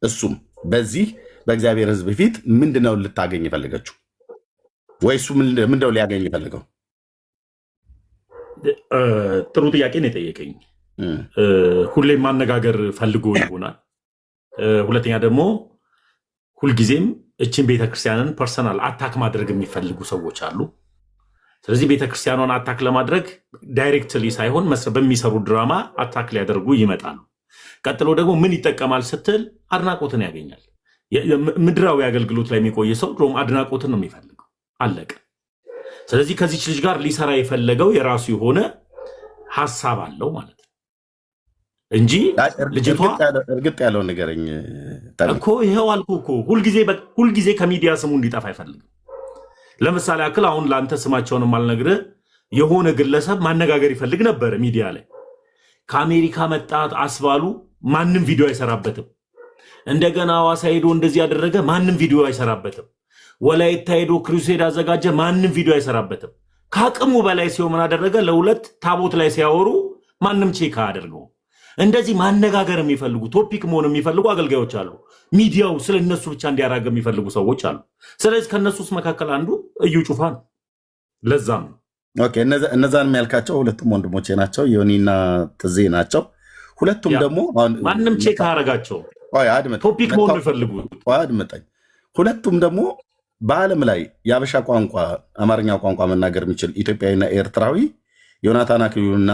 እሱም በዚህ በእግዚአብሔር ሕዝብ ፊት ምንድነው ልታገኝ የፈለገችው? ወይ እሱ ምንድነው ሊያገኝ የፈለገው? ጥሩ ጥያቄ ነው የጠየቀኝ። ሁሌም ማነጋገር ፈልጎ ይሆናል። ሁለተኛ ደግሞ ሁልጊዜም እችን ቤተክርስቲያንን ፐርሰናል አታክ ማድረግ የሚፈልጉ ሰዎች አሉ። ስለዚህ ቤተክርስቲያኗን አታክ ለማድረግ ዳይሬክትሊ ሳይሆን በሚሰሩ ድራማ አታክ ሊያደርጉ ይመጣሉ። ቀጥሎ ደግሞ ምን ይጠቀማል ስትል አድናቆትን ያገኛል። ምድራዊ አገልግሎት ላይ የሚቆይ ሰው ድሮም አድናቆትን ነው የሚፈልገው። አለቀ። ስለዚህ ከዚች ልጅ ጋር ሊሰራ የፈለገው የራሱ የሆነ ሀሳብ አለው ማለት ነው እንጂ ልጅቷ እርግጥ ያለውን ንገረኝ እኮ ይኸው አልኩህ እኮ ሁልጊዜ ከሚዲያ ስሙ እንዲጠፋ አይፈልግም። ለምሳሌ ያክል አሁን ለአንተ ስማቸውን ማልነግርህ የሆነ ግለሰብ ማነጋገር ይፈልግ ነበር ሚዲያ ላይ። ከአሜሪካ መጣት አስባሉ ማንም ቪዲዮ አይሰራበትም። እንደገና ሐዋሳ ሄዶ እንደዚህ ያደረገ ማንም ቪዲዮ አይሰራበትም። ወላይታ ሄዶ ክሩሴድ አዘጋጀ ማንም ቪዲዮ አይሰራበትም። ከአቅሙ በላይ ሲሆን ምን አደረገ? ለሁለት ታቦት ላይ ሲያወሩ ማንም ቼክ አያደርገው። እንደዚህ ማነጋገር የሚፈልጉ ቶፒክ መሆን የሚፈልጉ አገልጋዮች አሉ። ሚዲያው ስለነሱ ብቻ እንዲያራገ የሚፈልጉ ሰዎች አሉ። ስለዚህ ከነሱስ መካከል አንዱ እዩ ጩፋ ነው። ለዛም ኦኬ፣ እነዛን የሚያልካቸው ሁለቱም ወንድሞቼ ናቸው፣ ዮኒና ትዜ ናቸው። ሁለቱም ደግሞ ማንም ቼክ አያረጋቸው ቶፒክ መሆን የሚፈልጉ አድምጠኝ። ሁለቱም ደግሞ በዓለም ላይ የአበሻ ቋንቋ አማርኛ ቋንቋ መናገር የሚችል ኢትዮጵያዊና ኤርትራዊ ዮናታን አክሊሉና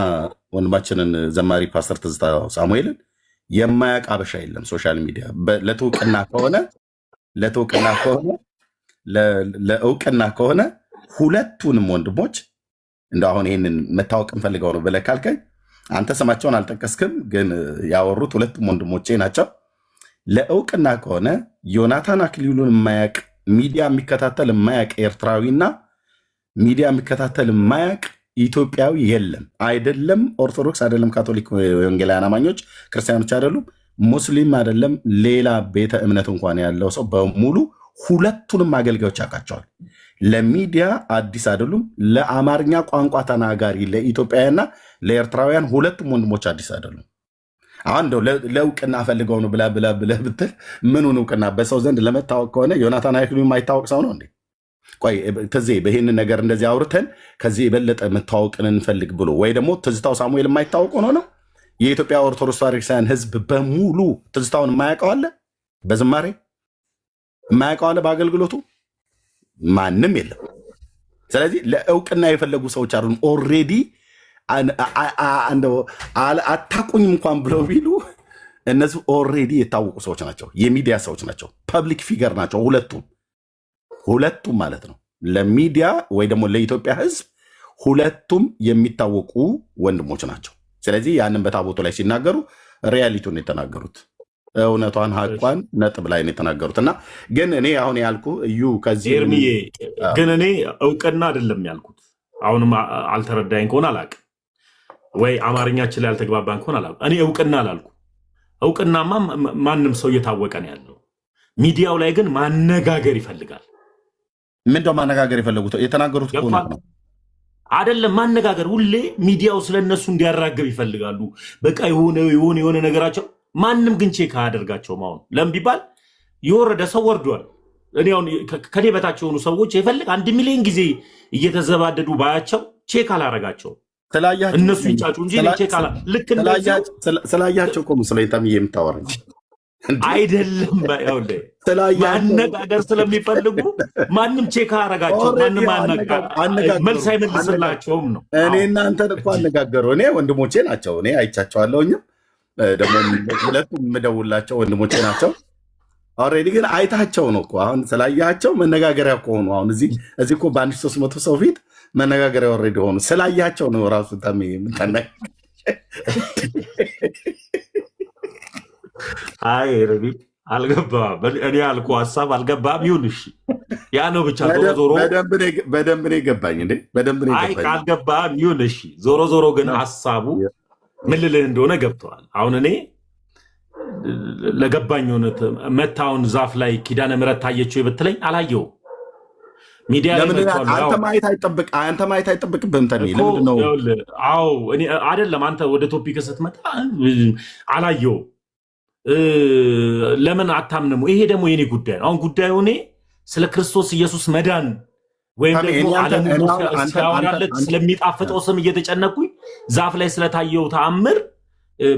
ወንድማችንን ዘማሪ ፓስተር ትዝታ ሳሙኤልን የማያውቅ አበሻ የለም። ሶሻል ሚዲያ ለእውቅና ከሆነ ሁለቱንም ወንድሞች እንደ አሁን ይህንን መታወቅ እንፈልገው ነው ብለህ ካልከኝ አንተ ስማቸውን አልጠቀስክም፣ ግን ያወሩት ሁለቱም ወንድሞቼ ናቸው። ለእውቅና ከሆነ ዮናታን አክሊሉን የማያውቅ ሚዲያ የሚከታተል የማያውቅ ኤርትራዊና ሚዲያ የሚከታተል የማያውቅ ኢትዮጵያዊ የለም። አይደለም ኦርቶዶክስ፣ አይደለም ካቶሊክ ወንጌላውያን አማኞች ክርስቲያኖች፣ አይደሉም ሙስሊም፣ አይደለም ሌላ ቤተ እምነት እንኳን ያለው ሰው በሙሉ ሁለቱንም አገልጋዮች ያውቃቸዋል። ለሚዲያ አዲስ አይደሉም። ለአማርኛ ቋንቋ ተናጋሪ ለኢትዮጵያውያንና ለኤርትራውያን ሁለቱም ወንድሞች አዲስ አይደሉም። አሁን እንደው ለእውቅና ፈልገው ነው ብለህ ብትል ምኑን እውቅና? በሰው ዘንድ ለመታወቅ ከሆነ ዮናታን አክሊሉ የማይታወቅ ሰው ነው እንዴ? ቆይ ትዜ በይህን ነገር እንደዚህ አውርተን ከዚህ የበለጠ መታወቅን እንፈልግ ብሎ ወይ ደግሞ ትዝታው ሳሙኤል የማይታወቅ ሆኖ ነው? የኢትዮጵያ ኦርቶዶክስ ተዋሕዶ ሕዝብ በሙሉ ትዝታውን የማያውቀው አለ? በዝማሬ የማያውቀው አለ? በአገልግሎቱ ማንም የለም። ስለዚህ ለእውቅና የፈለጉ ሰዎች አሉ። ኦልሬዲ አታቁኝም እንኳን ብለው ቢሉ እነሱ ኦልሬዲ የታወቁ ሰዎች ናቸው። የሚዲያ ሰዎች ናቸው። ፐብሊክ ፊገር ናቸው። ሁለቱም ማለት ነው። ለሚዲያ ወይ ደግሞ ለኢትዮጵያ ሕዝብ ሁለቱም የሚታወቁ ወንድሞች ናቸው። ስለዚህ ያንን በታቦቱ ላይ ሲናገሩ ሪያሊቲውን የተናገሩት እውነቷን ሀቋን ነጥብ ላይ ነው የተናገሩት። እና ግን እኔ አሁን ያልኩ እዩ ከዚህ ኤርሚዬ ግን እኔ እውቅና አይደለም ያልኩት። አሁንም አልተረዳኝ ከሆነ አላውቅም፣ ወይ አማርኛችን ላይ አልተግባባን ከሆነ አላውቅም። እኔ እውቅና አላልኩ። እውቅናማ ማንም ሰው እየታወቀ ነው ያለው። ሚዲያው ላይ ግን ማነጋገር ይፈልጋል። ምንድነው ማነጋገር የፈለጉት? የተናገሩት ነው አይደለም ማነጋገር። ሁሌ ሚዲያው ስለነሱ እንዲያራገብ ይፈልጋሉ። በቃ የሆነ ነገራቸው ማንም ግን ቼክ አያደርጋቸውም። አሁን ለምን ቢባል የወረደ ሰው ወርዷል። እኔ አሁን ከኔ በታች የሆኑ ሰዎች የፈልግ 1 ሚሊዮን ጊዜ እየተዘባደዱ ባያቸው ቼክ አላረጋቸውም። እነሱ ይጫጩ እንጂ ቼክ ልክ ስላያቸው እኮ ስለታም የምታወራኝ አይደለም። ማነጋገር ስለሚፈልጉ ማንም ቼክ አያረጋቸውም። ማንም መልስ አይመልስላቸውም ነው። እኔ እናንተ እኮ አነጋገሩ እኔ ወንድሞቼ ናቸው። እኔ አይቻቸዋለሁኝም ደግሞ ሁለቱም የምደውላቸው ወንድሞቼ ናቸው። ኦልሬዲ ግን አይታቸው ነው እኮ አሁን ስላያቸው መነጋገሪያ ከሆኑ አሁን እዚህ እኮ በ1300 ሰው ፊት መነጋገሪያ ኦልሬዲ ሆኑ። ስላያቸው ነው ራሱ ታሚ ምታና አይ ረቢ አልገባም። እኔ ያልኩህ ሀሳብ አልገባም። ይሁን እሺ ያ ነው ብቻ። ዞሮ ዞሮ በደንብ ነው የገባኝ እንዴ፣ በደንብ ነው አይ የገባኝ። ካልገባህም ይሁን እሺ። ዞሮ ዞሮ ግን ሀሳቡ ምን ልልህ እንደሆነ ገብተዋል። አሁን እኔ ለገባኝ እውነት መታውን ዛፍ ላይ ኪዳነ ምሕረት ታየችው ብትለኝ አላየው ሚዲያ ላይ አንተ ማየት አይጠብቅብህም። ለምንድን ነው? አዎ እኔ አይደለም አንተ ወደ ቶፒክ ስትመጣ አላየው ለምን አታምንም? ይሄ ደግሞ የኔ ጉዳይ ነው። አሁን ጉዳዩ እኔ ስለ ክርስቶስ ኢየሱስ መዳን ወይም ደግሞ ዓለሙ ሲያወራለት ስለሚጣፍጠው ስም እየተጨነኩኝ ዛፍ ላይ ስለታየው ተአምር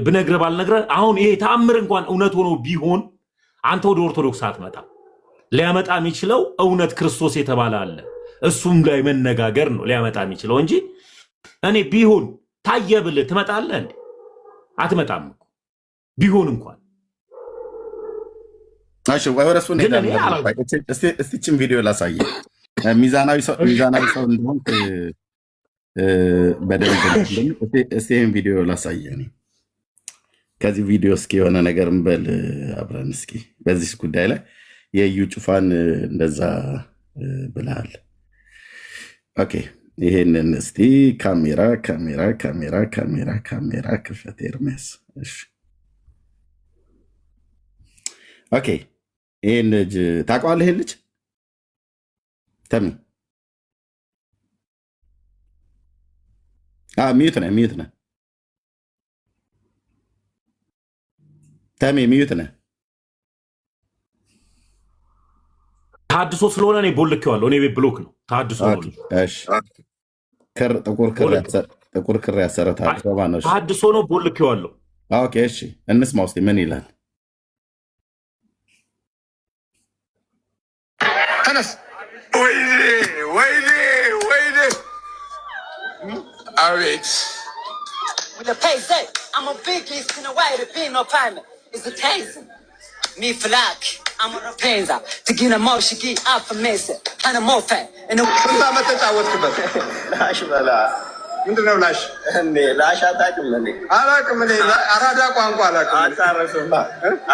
ብነግርህ ባልነግርህ፣ አሁን ይሄ ተአምር እንኳን እውነት ሆኖ ቢሆን አንተ ወደ ኦርቶዶክስ አትመጣም። ሊያመጣ የሚችለው እውነት ክርስቶስ የተባለ አለ፣ እሱም ላይ መነጋገር ነው ሊያመጣ የሚችለው እንጂ እኔ ቢሆን ታየ ብልህ ትመጣለህ እንዴ? አትመጣም እኮ ቢሆን እንኳን። እሺ ወረሱ እስቲችን ቪዲዮ ላሳየህ። ሚዛናዊ ሰው እንደሆን በደንብ እስቲ ይህን ቪዲዮ ላሳየህ። ከዚህ ቪዲዮ እስኪ የሆነ ነገር እንበል አብረን እስኪ በዚህ ጉዳይ ላይ የእዩ ጩፋን እንደዛ ብለሃል። ኦኬ ይሄንን እስቲ ካሜራ ክፈት ኤርሜስ። እሺ ኦኬ ይሄን ልጅ ታውቀዋለህ? ይሄን ልጅ ተሚ ሚዩት ነህ ተሚ ሚዩት ነህ። ተሐድሶ ስለሆነ እኔ ቦልኬዋለሁ። እኔ ቤት ብሎክ ነው ተሐድሶ ነው። ጥቁር ክር ያሰረ ተሐድሶ ነው፣ ቦልኬዋለሁ። ኦኬ እሺ እንስማ ውስጥ ምን ይላል? ተነስ። ወይኔ አቤት Mi flak, I'm on a penza. To get a motion, get up for messing. And a more fat. And a ተጫወትክበት ላሽ በላ ምንድን ነው ላሽ? ላሽ አታውቅም? አላውቅም። አራዳ ቋንቋ አላውቅም።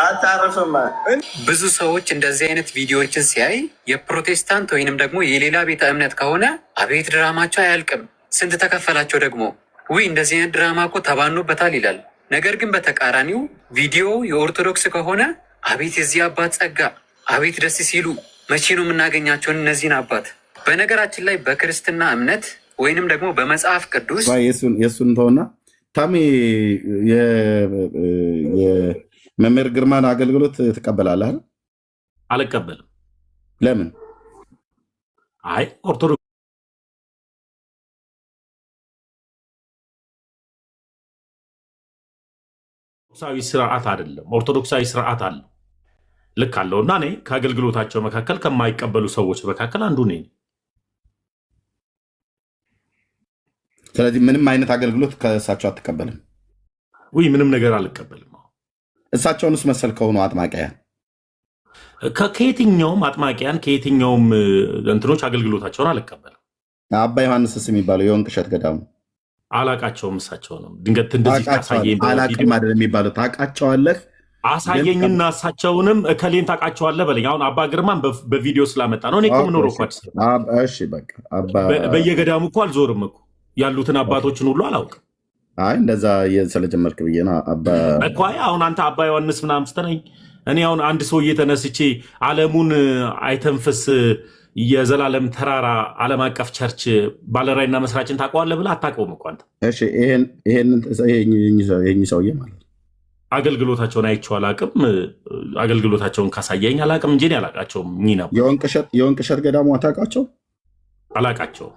አታርፍማ። ብዙ ሰዎች እንደዚህ አይነት ቪዲዮዎችን ሲያይ የፕሮቴስታንት ወይንም ደግሞ የሌላ ቤተ እምነት ከሆነ አቤት ድራማቸው አያልቅም፣ ስንት ተከፈላቸው ደግሞ ውይ እንደዚህ አይነት ድራማ እኮ ተባኖበታል ይላል። ነገር ግን በተቃራኒው ቪዲዮ የኦርቶዶክስ ከሆነ አቤት የዚህ አባት ጸጋ፣ አቤት ደስ ሲሉ፣ መቼ ነው የምናገኛቸውን እነዚህን አባት። በነገራችን ላይ በክርስትና እምነት ወይንም ደግሞ በመጽሐፍ ቅዱስ የእሱን ተውና ታሜ የመምህር ግርማን አገልግሎት ትቀበላለህ? አልቀበልም። ለምን? አይ ኦርቶዶክሳዊ ስርዓት አይደለም። ኦርቶዶክሳዊ ስርዓት አለው፣ ልክ አለው። እና እኔ ከአገልግሎታቸው መካከል ከማይቀበሉ ሰዎች መካከል አንዱ ነኝ። ስለዚህ ምንም አይነት አገልግሎት ከእሳቸው አትቀበልም? ውይ ምንም ነገር አልቀበልም። እሳቸውንስ መሰል ከሆኑ አጥማቂያን ከየትኛውም አጥማቂያን ከየትኛውም እንትኖች አገልግሎታቸውን አልቀበልም። አባ ዮሐንስስ የሚባለው የወንቅ እሸት ገዳሙ አላቃቸውም። እሳቸውንም ድንገት እንደዚህ ካሳየኝ አላቅም አይደል የሚባለው ታውቃቸዋለህ? አሳየኝና እሳቸውንም እከሌን ታውቃቸዋለህ በለኝ። አሁን አባ ግርማን በቪዲዮ ስላመጣ ነው። እኔ እኮ የምኖረው እኮ አዲስ አበባ። እሺ በቃ በየገዳሙ እኮ አልዞርም እኮ ያሉትን አባቶችን ሁሉ አላውቅም። አይ እንደዛ ስለጀመርክ ብዬ ነው እኮ። አሁን አንተ አባ ዮሐንስ ምናምን ስትለኝ እኔ አሁን አንድ ሰውዬ ተነስቼ ዓለሙን አይተንፍስ የዘላለም ተራራ ዓለም አቀፍ ቸርች ባለራዕይና መስራችን ታውቀዋለህ ብለህ አታውቀውም እኮ አንተ። እሺ ይሄን ሰውዬ ማለት አገልግሎታቸውን አይቼው አላውቅም። አገልግሎታቸውን ካሳየኝ አላውቅም እንጂ አላውቃቸውም። ነው የወንቅ እሸት ገዳሙ አታውቃቸው? አላውቃቸውም።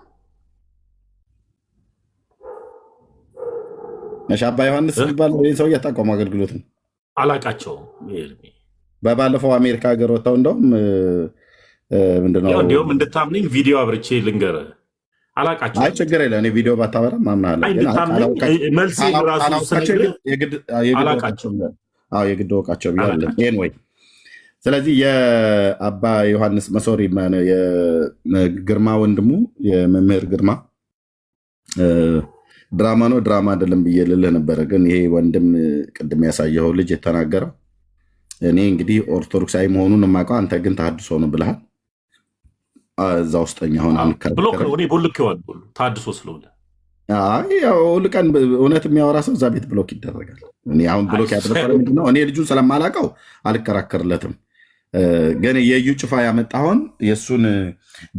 እሺ አባ ዮሐንስ የሚባል ሰውዬ አታውቀውም? አገልግሎት ነው አላውቃቸውም። በባለፈው አሜሪካ ሀገር ወጥተው እንደውም ምንድነው እንዲሁም እንድታምነኝ ቪዲዮ አብርቼ ልንገርህ። አላውቃቸውም። አይ ችግር የለም። እኔ ቪዲዮ ባታበራ ማምናለሁ። መልስ ራሱ የግድ ወቃቸው ቢሆን ወይ። ስለዚህ የአባ ዮሐንስ መሶሪ ግርማ ወንድሙ የመምህር ግርማ ድራማ ነው ድራማ አይደለም ብዬ ልልህ ነበረ። ግን ይሄ ወንድም ቅድም ያሳየኸው ልጅ የተናገረው እኔ እንግዲህ ኦርቶዶክሳዊ መሆኑን የማውቀው አንተ ግን ተሐድሶ ነው ብለሃል። እዛ ውስጠኛ ሆነ ብሎክ ነው። እኔ ቦልኬዋለሁ ታድሶ ስለሆነ ሁል ቀን እውነት የሚያወራ ሰው እዛ ቤት ብሎክ ይደረጋል። እኔ አሁን ብሎክ ያደረገ ምንድነው? እኔ ልጁን ስለማላውቀው አልከራከርለትም። ግን የእዩ ጭፋ ያመጣውን የእሱን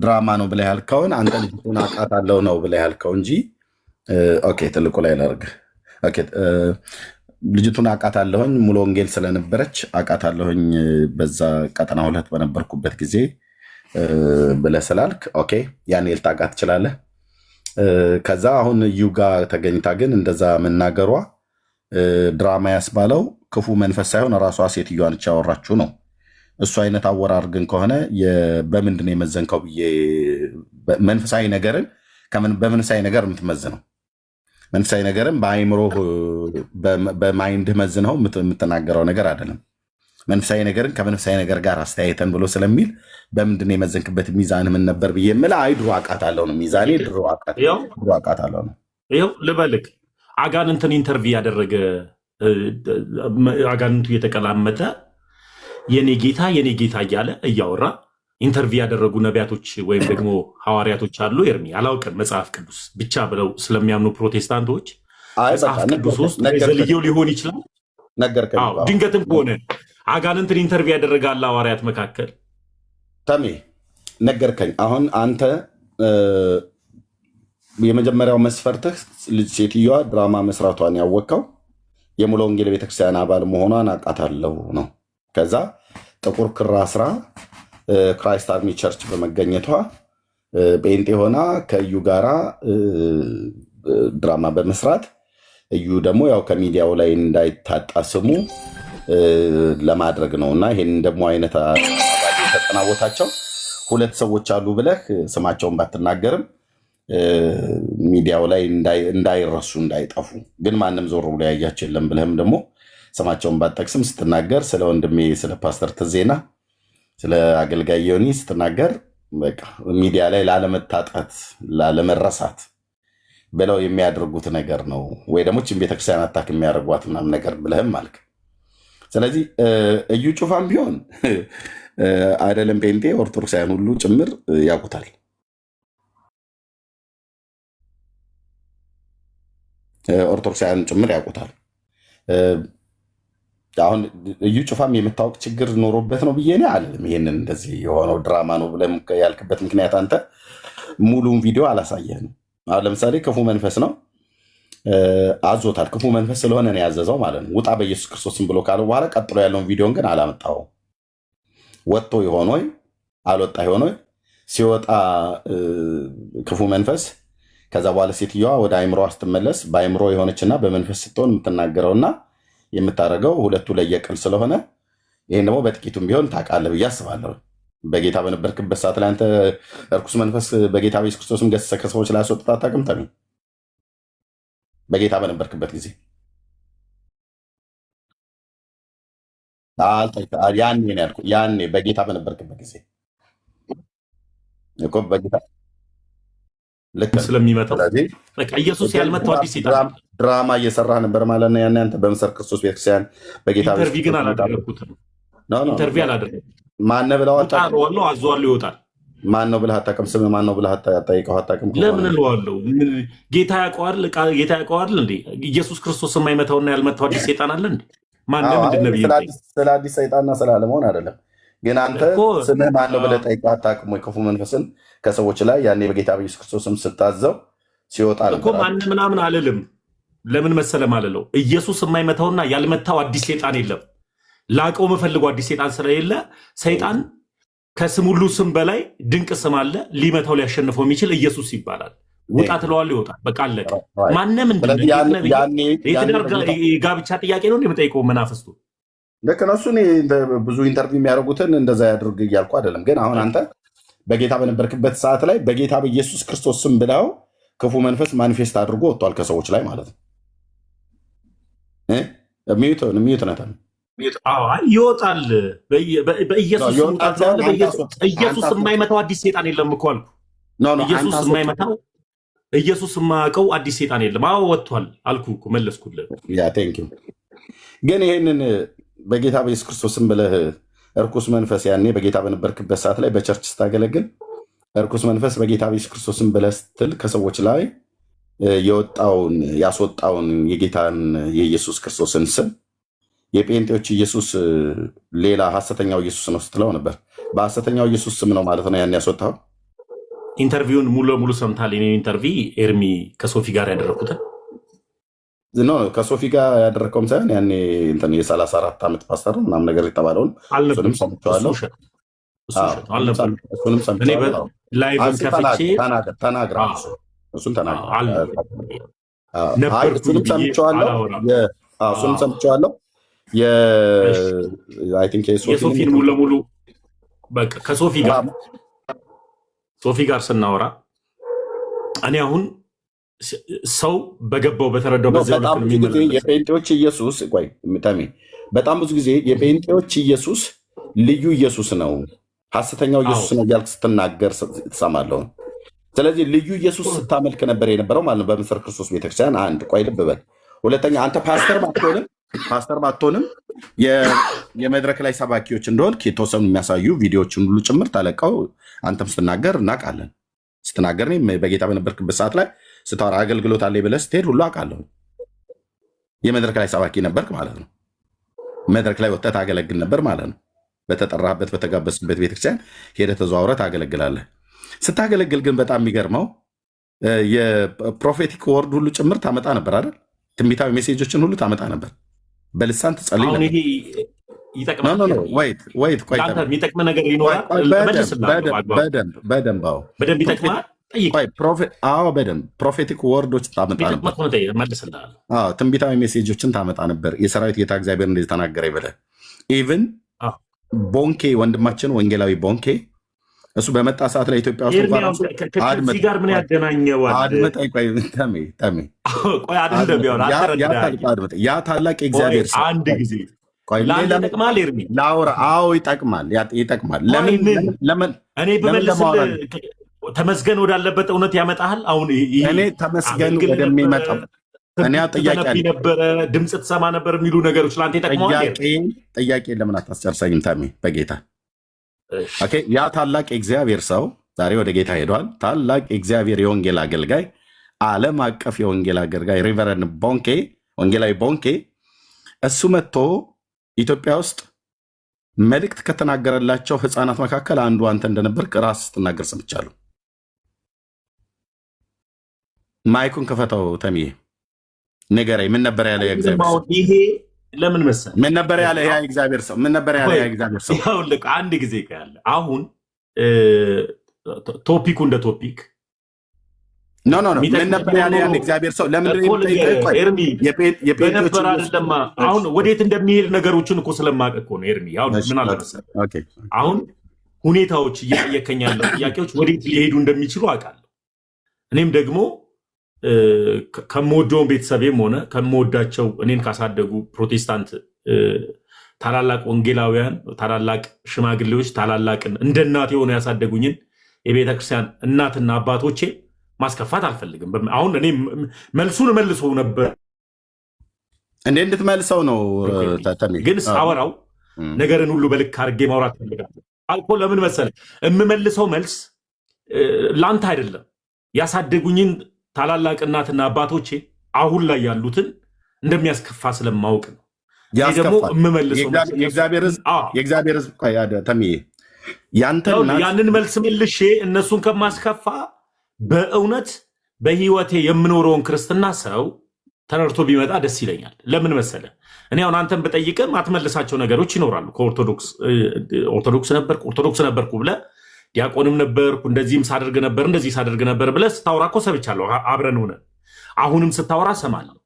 ድራማ ነው ብለህ ያልከውን አንተ ልጅቱን አውቃታለሁ ነው ብለህ ያልከው እንጂ ኦኬ፣ ትልቁ ላይ ላድርግ። ልጅቱን አውቃታለሁኝ ሙሉ ወንጌል ስለነበረች አውቃታለሁኝ በዛ ቀጠና 2 በነበርኩበት ጊዜ ብለህ ስላልክ ኦኬ፣ ያን ልታውቃት ትችላለህ። ከዛ አሁን እዩ ጋር ተገኝታ ግን እንደዛ መናገሯ ድራማ ያስባለው ክፉ መንፈስ ሳይሆን ራሷ ሴትዮዋ ነች ያወራችሁ ነው። እሱ አይነት አወራር ግን ከሆነ በምንድን ነው የመዘንከው ብዬ መንፈሳዊ ነገርን በመንፈሳዊ ነገር የምትመዝነው መንፈሳዊ ነገርን በአይምሮ በማይንድህ መዝነው የምትናገረው ነገር አይደለም። መንፈሳዊ ነገርን ከመንፈሳዊ ነገር ጋር አስተያየተን ብሎ ስለሚል በምንድን ነው የመዘንክበት ሚዛን ምን ነበር ብዬ የምልህ አይ ድሮ አውቃታለሁ ነው ሚዛኔ ድሮ አውቃታለሁ ነው። ይኸው ልበልክ አጋንንትን ኢንተርቪው ያደረገ አጋንንቱ የተቀላመጠ የኔ ጌታ እያለ እያወራ ኢንተርቪው ያደረጉ ነቢያቶች ወይም ደግሞ ሐዋርያቶች አሉ። ኤርሚ አላውቅም፣ መጽሐፍ ቅዱስ ብቻ ብለው ስለሚያምኑ ፕሮቴስታንቶች መጽሐፍ ቅዱስ ውስጥ ዘልየው ሊሆን ይችላል። ድንገትም ከሆነ አጋንንትን ኢንተርቪው ያደረጋለ ሐዋርያት መካከል ተሜ ነገርከኝ። አሁን አንተ የመጀመሪያው መስፈርትህ ሴትዮዋ ድራማ መስራቷን ያወቀው የሙሉ ወንጌል ቤተክርስቲያን አባል መሆኗን አውቃታለሁ ነው። ከዛ ጥቁር ክር አስራ ክራይስት አርሚ ቸርች በመገኘቷ ጴንጤ ሆና ከእዩ ጋራ ድራማ በመስራት እዩ ደግሞ ያው ከሚዲያው ላይ እንዳይታጣ ስሙ ለማድረግ ነው። እና ይሄን ደግሞ አይነት ተጠናወታቸው 2 ሰዎች አሉ ብለህ ስማቸውን ባትናገርም ሚዲያው ላይ እንዳይረሱ እንዳይጠፉ ግን ማንም ዞር ብሎ ያያቸው የለም ብለህም ደግሞ ስማቸውን ባትጠቅስም ስትናገር ስለ ወንድሜ ስለ ፓስተር ትዜና ስለ አገልጋይ ዮኒ ስትናገር በቃ ሚዲያ ላይ ላለመታጣት ላለመረሳት ብለው የሚያደርጉት ነገር ነው ወይ ደግሞ ችን ቤተክርስቲያን አታክ የሚያደርጓት ምናምን ነገር ብለህም አልክ። ስለዚህ እዩ ጩፋም ቢሆን አይደለም ጴንጤ ኦርቶዶክሳውያን ሁሉ ጭምር ያውቁታል። ኦርቶዶክሳውያን ጭምር ያውቁታል። አሁን እዩ ጩፋም የምታወቅ ችግር ኖሮበት ነው ብዬ እኔ አልልም። ይሄንን እንደዚህ የሆነው ድራማ ነው ብለህ ያልክበት ምክንያት አንተ ሙሉን ቪዲዮ አላሳየህም። አሁን ለምሳሌ ክፉ መንፈስ ነው አዞታል። ክፉ መንፈስ ስለሆነ ነው ያዘዘው ማለት ነው። ውጣ በኢየሱስ ክርስቶስም ብሎ ካለ በኋላ ቀጥሎ ያለውን ቪዲዮን ግን አላመጣውም። ወጥቶ ይሆን ወይ አልወጣ ይሆን ወይ? ሲወጣ ክፉ መንፈስ ከዛ በኋላ ሴትዮዋ ወደ አይምሮ ስትመለስ በአይምሮ የሆነችና በመንፈስ ስትሆን የምትናገረውና የምታደርገው ሁለቱ ለየቅል ስለሆነ ይህን ደግሞ በጥቂቱም ቢሆን ታውቃለህ ብዬ አስባለሁ። በጌታ በነበርክበት ሰዓት ላይ አንተ እርኩስ መንፈስ በጌታ በኢየሱስ ክርስቶስም ገሰሰ ከሰዎች ላይ አስወጥታ አታውቅም? ተሚ በጌታ በነበርክበት ጊዜ ያኔ በጌታ በነበርክበት ጊዜ እኮ በጌታ ስለሚመጣው ኢየሱስ ያልመጣው አዲስ ሴጣን ድራማ እየሰራህ ነበር ማለት ነው። ያን አንተ በምስር ክርስቶስ ቤተክርስቲያን በጌታ ኢንተርቪው ግን አላደረኩትም። ኢንተርቪው አላደረኩትም። ማነው ብለው አጣራዋለሁ፣ አዘዋለሁ፣ ይወጣል። ማነው ብለህ አታውቅም? ስም ማነው ብለህ አታውቀው? አታውቅም? ለምን እለዋለሁ? ጌታ ያውቀዋል። ጌታ ያውቀዋል እንዴ? ኢየሱስ ክርስቶስ የማይመታውና ያልመታው አዲስ ሴጣን አለ እንዴ? ማነው ምንድን ነው? ስለ አዲስ ሰይጣንና ስላለመሆን አይደለም። ግን አንተ ስምህ ማነው ብለህ ጠይቀው አታውቅም ወይ? ክፉ መንፈስን ከሰዎች ላይ ያኔ በጌታ በኢየሱስ ክርስቶስም ስታዘው ሲወጣ እኮ ማን ምናምን አልልም። ለምን መሰለ ማለለው ኢየሱስ የማይመታውና ያልመታው አዲስ ሴጣን የለም። ላቀው መፈልገው አዲስ ሴጣን ስለሌለ ሰይጣን ከስም ሁሉ ስም በላይ ድንቅ ስም አለ። ሊመታው ሊያሸንፈው የሚችል ኢየሱስ ይባላል። ውጣ ትለዋለህ፣ ይወጣል። በቃ አለቀ። ማንም የጋብቻ ጥያቄ ነው የምጠይቀው መናፍስቱ ልክ ነው። እሱ ብዙ ኢንተርቪው የሚያደርጉትን እንደዛ ያድርግ እያልኩ አይደለም። ግን አሁን አንተ በጌታ በነበርክበት ሰዓት ላይ በጌታ በኢየሱስ ክርስቶስ ስም ብለው ክፉ መንፈስ ማኒፌስት አድርጎ ወጥቷል ከሰዎች ላይ ማለት ነው። ሚዩት ነታል ይወጣል። በኢየሱስ ኢየሱስ የማይመታው አዲስ ሴጣን የለም እኮ አልኩ። ኢየሱስ የማይመታው ኢየሱስ የማያውቀው አዲስ ሴጣን የለም። አዎ ወጥቷል አልኩ እኮ መለስኩልህ። ግን ይሄንን በጌታ በኢየሱስ ክርስቶስም ብለህ እርኩስ መንፈስ ያኔ በጌታ በነበርክበት ሰዓት ላይ በቸርች ስታገለግል እርኩስ መንፈስ በጌታ በኢየሱስ ክርስቶስን ብለህ ስትል ከሰዎች ላይ ያስወጣውን የጌታን የኢየሱስ ክርስቶስን ስም የጴንጤዎች ኢየሱስ ሌላ ሐሰተኛው ኢየሱስ ነው ስትለው ነበር። በሐሰተኛው ኢየሱስ ስም ነው ማለት ነው ያን ያስወጣው። ኢንተርቪውን ሙሉ ለሙሉ ሰምታል። የኔ ኢንተርቪ ኤርሚ ከሶፊ ጋር ያደረኩትን ከሶፊ ጋር ያደረግከውም ሳይሆን ያኔ የ34 ዓመት ፓስተር ምናምን ነገር የተባለውን እሱንም ሰምቼዋለሁ። እሱንም ሰምቼዋለሁ። ተናግራ እሱን እሱንም ሰምቼዋለሁ። የሶፊን ሙሉ ለሙሉ በቃ ከሶፊ ጋር ስናወራ እኔ አሁን ሰው በገባው በተረዳው የጴንጤዎች ኢየሱስ በጣም ብዙ ጊዜ የጴንጤዎች ኢየሱስ ልዩ ኢየሱስ ነው፣ ሐሰተኛው ኢየሱስ ነው እያልክ ስትናገር ትሰማለሁ። ስለዚህ ልዩ ኢየሱስ ስታመልክ ነበር የነበረው ማለት ነው በምስር ክርስቶስ ቤተክርስቲያን። አንድ ቆይ ልብ በል። ሁለተኛ አንተ ፓስተር ባትሆንም የመድረክ ላይ ሰባኪዎች እንደሆንክ የተወሰኑ የሚያሳዩ ቪዲዮዎችን ሁሉ ጭምር ተለቀው አንተም ስትናገር እናውቃለን። ስትናገር በጌታ በነበርክበት ሰዓት ላይ ስታወራ አገልግሎት አለ ብለህ ስትሄድ ሁሉ አውቃለሁ። የመድረክ ላይ ሰባኪ ነበርክ ማለት ነው። መድረክ ላይ ወጥተህ ታገለግል ነበር ማለት ነው። በተጠራህበት በተጋበዝክበት ቤተክርስቲያን ሄደህ ተዘዋውረህ ታገለግላለህ። ስታገለግል ግን በጣም የሚገርመው የፕሮፌቲክ ወርድ ሁሉ ጭምር ታመጣ ነበር አይደል? ትንቢታዊ ሜሴጆችን ሁሉ ታመጣ ነበር። በልሳን ትጸልይ ነበር። የሚጠቅም ነገር ይኖራል። በደንብ ይጠቅማል። በደንብ ፕሮፌቲክ ወርዶች ታመጣ ነበር። ትንቢታዊ ሜሴጆችን ታመጣ ነበር። የሰራዊት ጌታ እግዚአብሔር እንደዚህ ተናገረ ይበላል። ኢቭን ቦንኬ ወንድማችን ወንጌላዊ ቦንኬ እሱ በመጣ ሰዓት ላይ ኢትዮጵያ ውስጥ ጋር ምን ያገናኘዋል? ያ ታላቅ የእግዚአብሔር ሰው አንድ ጊዜ ይጠቅማል። ኤርሚ ላውራ። ይጠቅማል። ለምን እኔ ብመልስልህ ተመስገን ወዳለበት እውነት ያመጣሃል። አሁን እኔ ተመስገን ወደሚመጣው ጥያቄ ነበረ፣ ድምፅ ትሰማ ነበር የሚሉ ነገሮች ለአንተ ይጠቅመዋል። ጥያቄ ለምን አታስጨርሰኝም? ታሜ በጌታ ያ ታላቅ የእግዚአብሔር ሰው ዛሬ ወደ ጌታ ሄዷል። ታላቅ የእግዚአብሔር የወንጌል አገልጋይ፣ ዓለም አቀፍ የወንጌል አገልጋይ ሪቨረንድ ቦንኬ፣ ወንጌላዊ ቦንኬ እሱ መጥቶ ኢትዮጵያ ውስጥ መልእክት ከተናገረላቸው ህፃናት መካከል አንዱ አንተ እንደነበርክ ራስ ስትናገር ሰምቻለሁ። ማይኩን ክፈተው ተምዬ፣ ንገረኝ። ምን ነበር ያለ የእግዚአብሔር ሰው? ይሄ ለምን መሰለህ? ምን ነበር ያለ ያ የእግዚአብሔር ሰው? ምን ነበር ያለ ያ የእግዚአብሔር ሰው? ይኸውልህ አንድ ጊዜ ያለ አሁን ቶፒኩ እንደ ቶፒክ ምን ነበር ያለ ያ የእግዚአብሔር ሰው? ለምን በነበር አይደለም። አሁን ወዴት እንደሚሄድ ነገሮችን እኮ ስለማውቅ እኮ ነው ኤርሚ። አሁን ምን አለ መሰለህ፣ አሁን ሁኔታዎች እየጠየከኝ ያለው ጥያቄዎች ወዴት ሊሄዱ እንደሚችሉ አውቃለሁ። እኔም ደግሞ ከምወደውን ቤተሰቤም ሆነ ከምወዳቸው እኔን ካሳደጉ ፕሮቴስታንት ታላላቅ ወንጌላውያን፣ ታላላቅ ሽማግሌዎች፣ ታላላቅን እንደ እናት የሆነ ያሳደጉኝን የቤተክርስቲያን እናትና አባቶቼ ማስከፋት አልፈልግም። አሁን እኔ መልሱን መልሶ ነበር እንድትመልሰው ነው፣ ግን ሳወራው ነገርን ሁሉ በልክ አድርጌ ማውራት ፈልጋለሁ አልኮ። ለምን መሰለህ የምመልሰው መልስ ለአንተ አይደለም፣ ያሳደጉኝን ታላላቅ እናትና አባቶቼ አሁን ላይ ያሉትን እንደሚያስከፋ ስለማውቅ ነው። ደግሞ የምመልሰው የእግዚአብሔር ሕዝብ ተምዬ ያንን መልስ መልሼ እነሱን ከማስከፋ በእውነት በህይወቴ የምኖረውን ክርስትና ሰው ተረድቶ ቢመጣ ደስ ይለኛል። ለምን መሰለ እኔ አሁን አንተን ብጠይቅም አትመልሳቸው ነገሮች ይኖራሉ። ኦርቶዶክስ ነበርኩ ብለህ ዲያቆንም ነበርኩ እንደዚህም ሳደርግ ነበር ብለህ ስታወራ እኮ ሰምቻለሁ። አብረን ሆነን አሁንም ስታወራ ሰማለሁ።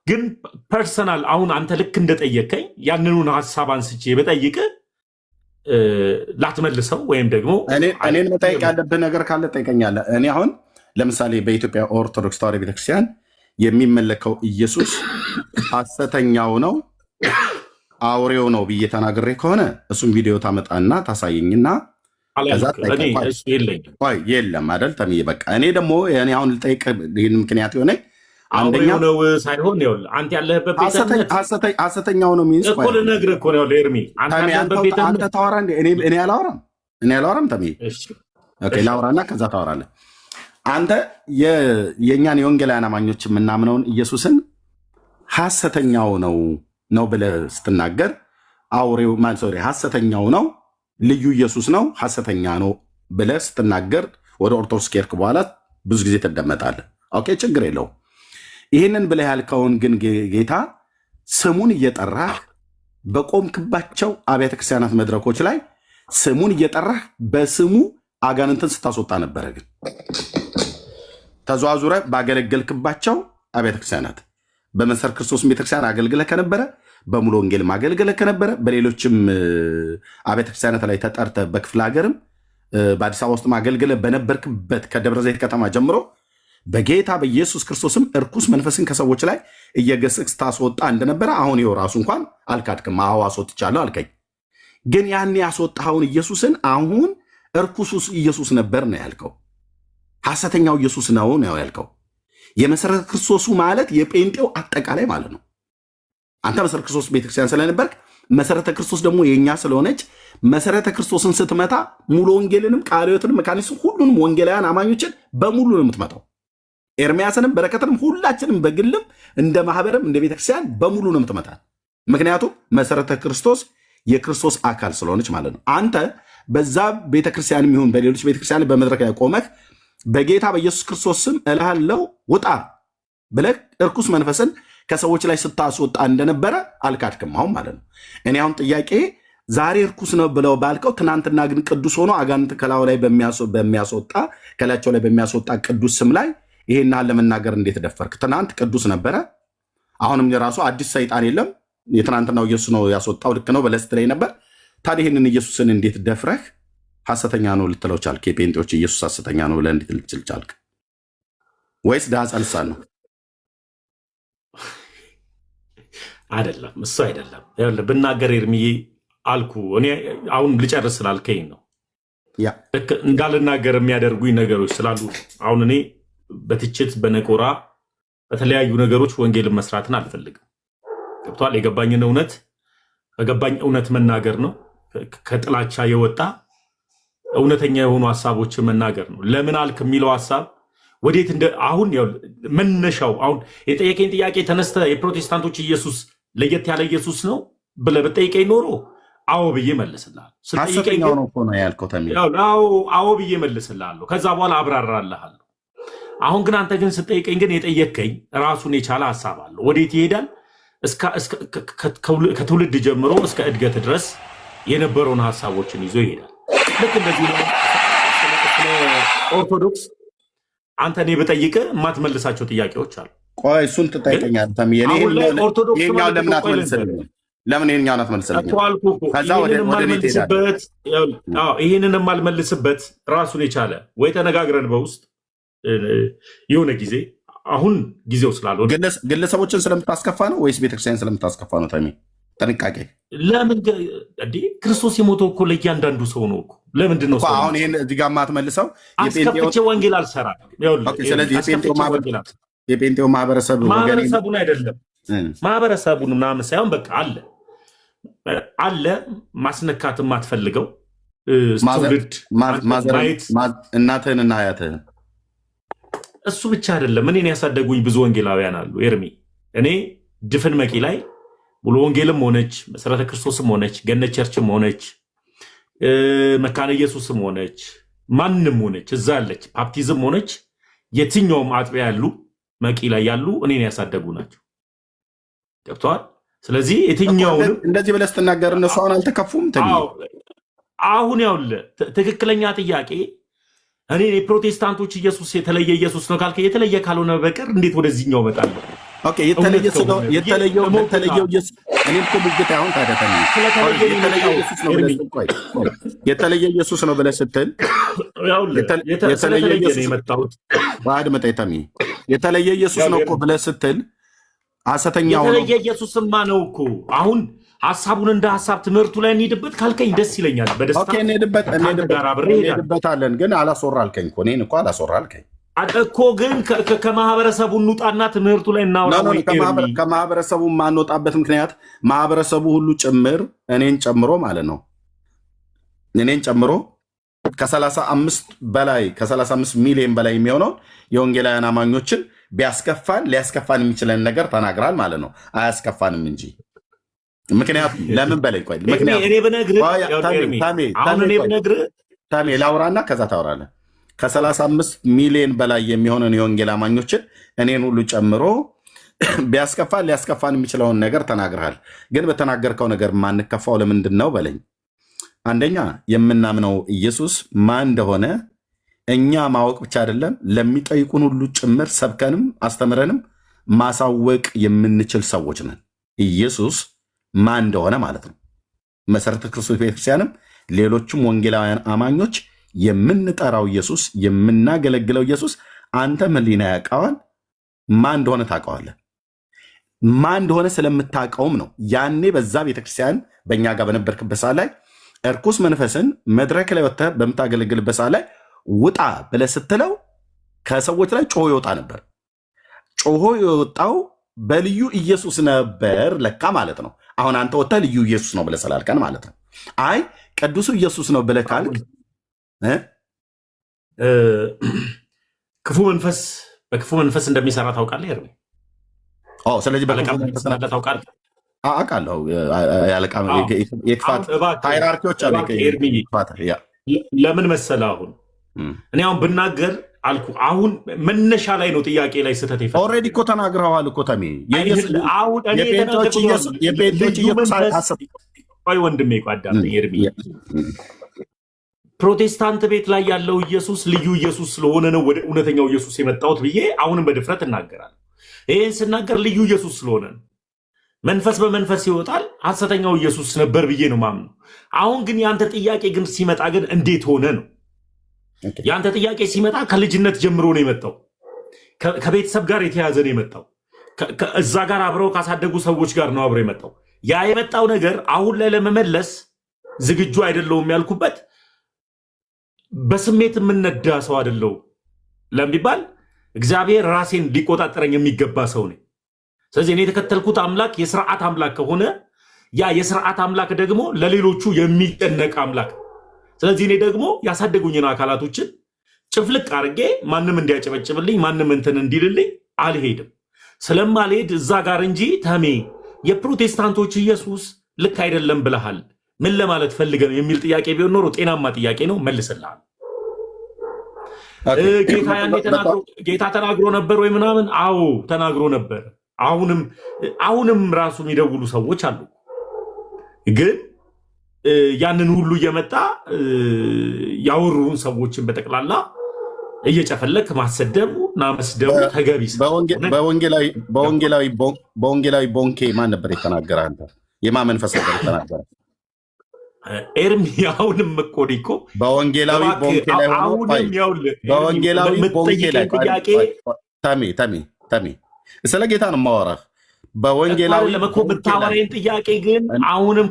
ግን ፐርሰናል አሁን አንተ ልክ እንደጠየቀኝ ያንኑን ሀሳብ አንስቼ በጠይቅ ላትመልሰው ወይም ደግሞ እኔን መጠየቅ ያለብህ ነገር ካለ ጠይቀኛለህ። እኔ አሁን ለምሳሌ በኢትዮጵያ ኦርቶዶክስ ተዋሕዶ ቤተክርስቲያን የሚመለከው ኢየሱስ ሐሰተኛው ነው አውሬው ነው ብዬ ተናግሬ ከሆነ እሱም ቪዲዮ ታመጣና ታሳየኝና የለም አይደል ተምዬ፣ በቃ እኔ ደግሞ አሁን ልጠይቅ ይህን ምክንያት የሆነ አንደኛው ነው ሳይሆን አንተ ያለህበት ሐሰተኛው ነው ሚንስ እኮ ልነግርህ እኮ ነው ኤርሚ። አንተ ታወራ እንደ እኔ አላወራም ተምዬ። ኦኬ ላውራና ከዛ ታወራለህ። አንተ የእኛን የወንጌላውያን አማኞች የምናምነውን ኢየሱስን ሐሰተኛው ነው ብለህ ስትናገር አውሬው ሐሰተኛው ነው ልዩ ኢየሱስ ነው ሐሰተኛ ነው ብለህ ስትናገር ወደ ኦርቶዶክስ ከሄድክ በኋላ ብዙ ጊዜ ትደመጣለህ። ኦኬ ችግር የለውም። ይህንን ብለህ ያልከውን ግን ጌታ ስሙን እየጠራህ በቆምክባቸው አብያተ ክርስቲያናት መድረኮች ላይ ስሙን እየጠራህ በስሙ አጋንንትን ስታስወጣ ነበረ። ግን ተዘዋዙረ ባገለገልክባቸው አብያተ ክርስቲያናት በመሰረት ክርስቶስ ቤተክርስቲያን አገልግለህ ከነበረ፣ በሙሉ ወንጌል ማገልግለህ ከነበረ፣ በሌሎችም አብያተ ክርስቲያናት ላይ ተጠርተህ በክፍለ ሀገርም በአዲስ አበባ ውስጥ ማገልግለህ በነበርክበት ከደብረ ዘይት ከተማ ጀምሮ በጌታ በኢየሱስ ክርስቶስም እርኩስ መንፈስን ከሰዎች ላይ እየገሰጽ ስታስወጣ እንደነበረ አሁን ይኸው ራሱ እንኳን አልካድክም። አዎ አስወጥቻለሁ አልከኝ። ግን ያን ያስወጣኸውን ኢየሱስን አሁን እርኩሱ ኢየሱስ ነበር ነው ያልከው። ሐሰተኛው ኢየሱስ ነው ያልከው። የመሰረተ ክርስቶሱ ማለት የጴንጤው አጠቃላይ ማለት ነው። አንተ መሰረተ ክርስቶስ ቤተክርስቲያን ስለነበርክ መሰረተ ክርስቶስ ደግሞ የኛ ስለሆነች መሰረተ ክርስቶስን ስትመታ ሙሉ ወንጌልንም ቃለ ሕይወትንም መካኒስም ሁሉንም ወንጌላውያን አማኞችን በሙሉ ነው የምትመታው። ኤርሚያስንም በረከትንም ሁላችንም በግልም እንደ ማህበርም እንደ ቤተክርስቲያን በሙሉ ነው የምትመታል። ምክንያቱም መሰረተ ክርስቶስ የክርስቶስ አካል ስለሆነች ማለት ነው። አንተ በዛ ቤተክርስቲያን የሚሆን በሌሎች ቤተክርስቲያን በመድረክ ላይ ቆመህ በጌታ በኢየሱስ ክርስቶስ ስም እልሃለሁ ውጣ ብለህ እርኩስ መንፈስን ከሰዎች ላይ ስታስወጣ እንደነበረ አልካድክም አሁን ማለት ነው። እኔ አሁን ጥያቄ ዛሬ እርኩስ ነው ብለው ባልከው ትናንትና ግን ቅዱስ ሆኖ አጋንንት ከላዩ ላይ በሚያስወጣ ከላያቸው ላይ በሚያስወጣ ቅዱስ ስም ላይ ይሄን ለመናገር እንዴት ደፈርክ? ትናንት ቅዱስ ነበረ። አሁንም የራሱ አዲስ ሰይጣን የለም። የትናንትናው ኢየሱስ ነው ያስወጣው። ልክ ነው በለስት ላይ ነበር። ታዲያ ይህንን ኢየሱስን እንዴት ደፍረህ ሐሰተኛ ነው ልትለው ቻልክ? የጴንጤዎች ኢየሱስ ሐሰተኛ ነው ብለህ እንዴት ልትል ቻልክ? ወይስ ዳሃ ልሳን ነው? አይደለም፣ እሱ አይደለም። ብናገር ኤርሚዬ አልኩ። እኔ አሁን ልጨርስ ስላልከኝ ነው እንዳልናገር የሚያደርጉኝ ነገሮች ስላሉ አሁን እኔ በትችት በነቆራ በተለያዩ ነገሮች ወንጌልን መስራትን አልፈልግም። ገብቷል? የገባኝን እውነት በገባኝ እውነት መናገር ነው። ከጥላቻ የወጣ እውነተኛ የሆኑ ሀሳቦችን መናገር ነው። ለምን አልክ የሚለው ሀሳብ ወዴት አሁን መነሻው አሁን የጠየቀኝ ጥያቄ ተነስተ የፕሮቴስታንቶች ኢየሱስ ለየት ያለ ኢየሱስ ነው ብለህ በጠይቀኝ ኖሮ አዎ ብዬ መልስልሃለሁ። አዎ ብዬ መልስልሃለሁ። ከዛ በኋላ አብራራልሃለሁ። አሁን ግን አንተ ግን ስጠይቀኝ ግን የጠየቀኝ ራሱን የቻለ ሀሳብ አለው። ወዴት ይሄዳል? ከትውልድ ጀምሮ እስከ እድገት ድረስ የነበረውን ሀሳቦችን ይዞ ይሄዳል። ልክ እንደዚህ ነው። ኦርቶዶክስ አንተ እኔ ብጠይቅ የማትመልሳቸው ጥያቄዎች አሉ። ቆይ እሱን ትጠይቀኛለህ። ይሄኛውን ለምን አትመልስልኝም? ለምን ይሄኛውን አትመልስልኝም? ይህንን የማልመልስበት ራሱን የቻለ ወይ ተነጋግረን በውስጥ የሆነ ጊዜ አሁን ጊዜው ስላልሆነ ግለሰቦችን ስለምታስከፋ ነው ወይስ ቤተክርስቲያን ስለምታስከፋ ነው? ተሚ ጥንቃቄ። ለምን ክርስቶስ የሞተው እኮ ለእያንዳንዱ ሰው ነው እኮ። ለምንድን ነው አሁን ይህን እዚህ ጋር የማትመልሰው? አስከፍቼ ወንጌል አልሰራም። ስለዚህ የጴንጤው ማህበረሰቡን አይደለም ማህበረሰቡን ምናምን ሳይሆን በቃ አለ ማስነካት የማትፈልገው ትውልድ እናትህንና አያትህን እሱ ብቻ አይደለም። እኔን ያሳደጉኝ ብዙ ወንጌላውያን አሉ ኤርሚ። እኔ ድፍን መቂ ላይ ሙሉ ወንጌልም ሆነች መሰረተ ክርስቶስም ሆነች ገነት ቸርችም ሆነች መካነ ኢየሱስም ሆነች ማንም ሆነች እዛ ያለች ባፕቲዝም ሆነች የትኛውም አጥቢያ ያሉ መቂ ላይ ያሉ እኔን ያሳደጉ ናቸው። ገብተዋል። ስለዚህ የትኛውንም እንደዚህ ብለህ ስትናገር እነሱ አሁን አልተከፉም? አሁን ያውልህ ትክክለኛ ጥያቄ እኔ የፕሮቴስታንቶች ኢየሱስ የተለየ ኢየሱስ ነው ካልከ የተለየ ካልሆነ በቀር እንዴት ወደዚህኛው እመጣለሁ? ኦኬ የተለየው ኢየሱስ እኔ እኮ ብግት አሁን ታደተኝ የተለየ ኢየሱስ ነው ብለህ ስትል የተለየ ኢየሱስ የመጣሁት ባድ መጣይታሚ የተለየ ኢየሱስ ነው እኮ ብለህ ስትል ሐሰተኛው ነው። የተለየ ኢየሱስማ ነው እኮ አሁን ሐሳቡን እንደ ሐሳብ ትምህርቱ ላይ እንሂድበት ካልከኝ ደስ ይለኛል። በደስታ ኦኬ እንሄድበታለን። ግን አላስወራ አልከኝ እኮ እኔን እኮ አላስወራ አልከኝ እኮ ግን ከማህበረሰቡ እንውጣና ትምህርቱ ላይ እናውራ። ከማህበረሰቡ የማንወጣበት ምክንያት ማህበረሰቡ ሁሉ ጭምር እኔን ጨምሮ ማለት ነው እኔን ጨምሮ ከ35 ሚሊዮን በላይ የሚሆነውን የወንጌላውያን አማኞችን ቢያስከፋን ሊያስከፋን የሚችለን ነገር ተናግራል ማለት ነው። አያስከፋንም እንጂ ምክንያቱም ለምን በለኝ ቆይ ታሜ ላውራና ከዛ ታወራለህ። ከ35 ሚሊዮን በላይ የሚሆነውን የወንጌል አማኞችን እኔን ሁሉ ጨምሮ ቢያስከፋን ሊያስከፋን የሚችለውን ነገር ተናግረሃል። ግን በተናገርከው ነገር ማንከፋው ለምንድን ነው በለኝ። አንደኛ የምናምነው ኢየሱስ ማን እንደሆነ እኛ ማወቅ ብቻ አይደለም፣ ለሚጠይቁን ሁሉ ጭምር ሰብከንም አስተምረንም ማሳወቅ የምንችል ሰዎች ነን። ኢየሱስ ማን እንደሆነ ማለት ነው። መሰረተ ክርስቶስ ቤተክርስቲያንም ሌሎችም ወንጌላውያን አማኞች የምንጠራው ኢየሱስ የምናገለግለው ኢየሱስ አንተም ሕሊና ያውቀዋል። ማን እንደሆነ ታውቀዋለህ። ማን እንደሆነ ስለምታውቀውም ነው ያኔ በዛ ቤተክርስቲያን በእኛ ጋር በነበርክበት ሰዓት ላይ እርኩስ መንፈስን መድረክ ላይ ወጥተህ በምታገለግልበት ሰዓት ላይ ውጣ ብለህ ስትለው ከሰዎች ላይ ጮሆ ይወጣ ነበር። ጮሆ የወጣው በልዩ ኢየሱስ ነበር ለካ ማለት ነው። አሁን አንተ ወጥተህ ልዩ ኢየሱስ ነው ብለህ ስላልከን ማለት ነው። አይ ቅዱሱ ኢየሱስ ነው ብለህ ካልክ ክፉ መንፈስ በክፉ መንፈስ እንደሚሰራ ታውቃለህ ኤርሚ? ስለዚህ ታውቃለህ? አውቃለሁ። የክፋት ሃይራርኪዎች አሉ። ለምን መሰለህ አሁን እኔ አሁን ብናገር አልኩ። አሁን መነሻ ላይ ነው ጥያቄ ላይ ስህተት ይፈ ኦልሬዲ እኮ ተናግረዋል እኮ ተሜ ወንድሜ ቋዳም ኤርሚ ፕሮቴስታንት ቤት ላይ ያለው ኢየሱስ ልዩ ኢየሱስ ስለሆነ ነው ወደ እውነተኛው ኢየሱስ የመጣሁት ብዬ አሁንም በድፍረት እናገራለሁ። ይህን ስናገር ልዩ ኢየሱስ ስለሆነ ነው። መንፈስ በመንፈስ ይወጣል፣ ሐሰተኛው ኢየሱስ ነበር ብዬ ነው ማምነው። አሁን ግን የአንተ ጥያቄ ግን ሲመጣ ግን እንዴት ሆነ ነው። የአንተ ጥያቄ ሲመጣ ከልጅነት ጀምሮ ነው የመጣው፣ ከቤተሰብ ጋር የተያዘ ነው የመጣው፣ እዛ ጋር አብረው ካሳደጉ ሰዎች ጋር ነው አብረው የመጣው። ያ የመጣው ነገር አሁን ላይ ለመመለስ ዝግጁ አይደለሁም ያልኩበት በስሜት የምነዳ ሰው አይደለሁም ለሚባል እግዚአብሔር ራሴን ሊቆጣጠረኝ የሚገባ ሰው ነኝ። ስለዚህ እኔ የተከተልኩት አምላክ የስርዓት አምላክ ከሆነ ያ የስርዓት አምላክ ደግሞ ለሌሎቹ የሚጨነቅ አምላክ። ስለዚህ እኔ ደግሞ ያሳደጉኝን አካላቶችን ጭፍልቅ አድርጌ ማንም እንዲያጨበጭብልኝ ማንም እንትን እንዲልልኝ አልሄድም። ስለማልሄድ እዛ ጋር እንጂ ተሜ የፕሮቴስታንቶች ኢየሱስ ልክ አይደለም ብለሃል፣ ምን ለማለት ፈልገ ነው የሚል ጥያቄ ቢሆን ኖሮ ጤናማ ጥያቄ ነው፣ መልስልሃል። ጌታ ተናግሮ ነበር ወይ ምናምን? አዎ ተናግሮ ነበር። አሁንም ራሱ የሚደውሉ ሰዎች አሉ። ግን ያንን ሁሉ እየመጣ ያወሩን ሰዎችን በጠቅላላ እየጨፈለክ ማሰደቡ እና መስደቡ ተገቢ። በወንጌላዊ ቦንኬ ማን ነበር የተናገረ? አንተ የማን መንፈስ ነበር የተናገረ? ኤርሚ አሁንም እኮ በወንጌላዊ ቦንኬ ላይ በወንጌላዊ ቦንኬ ላይ ተሜ ስለ ጌታ ነው የማወራህ። በወንጌላዊ ብታወራኝ ጥያቄ ግን አሁንም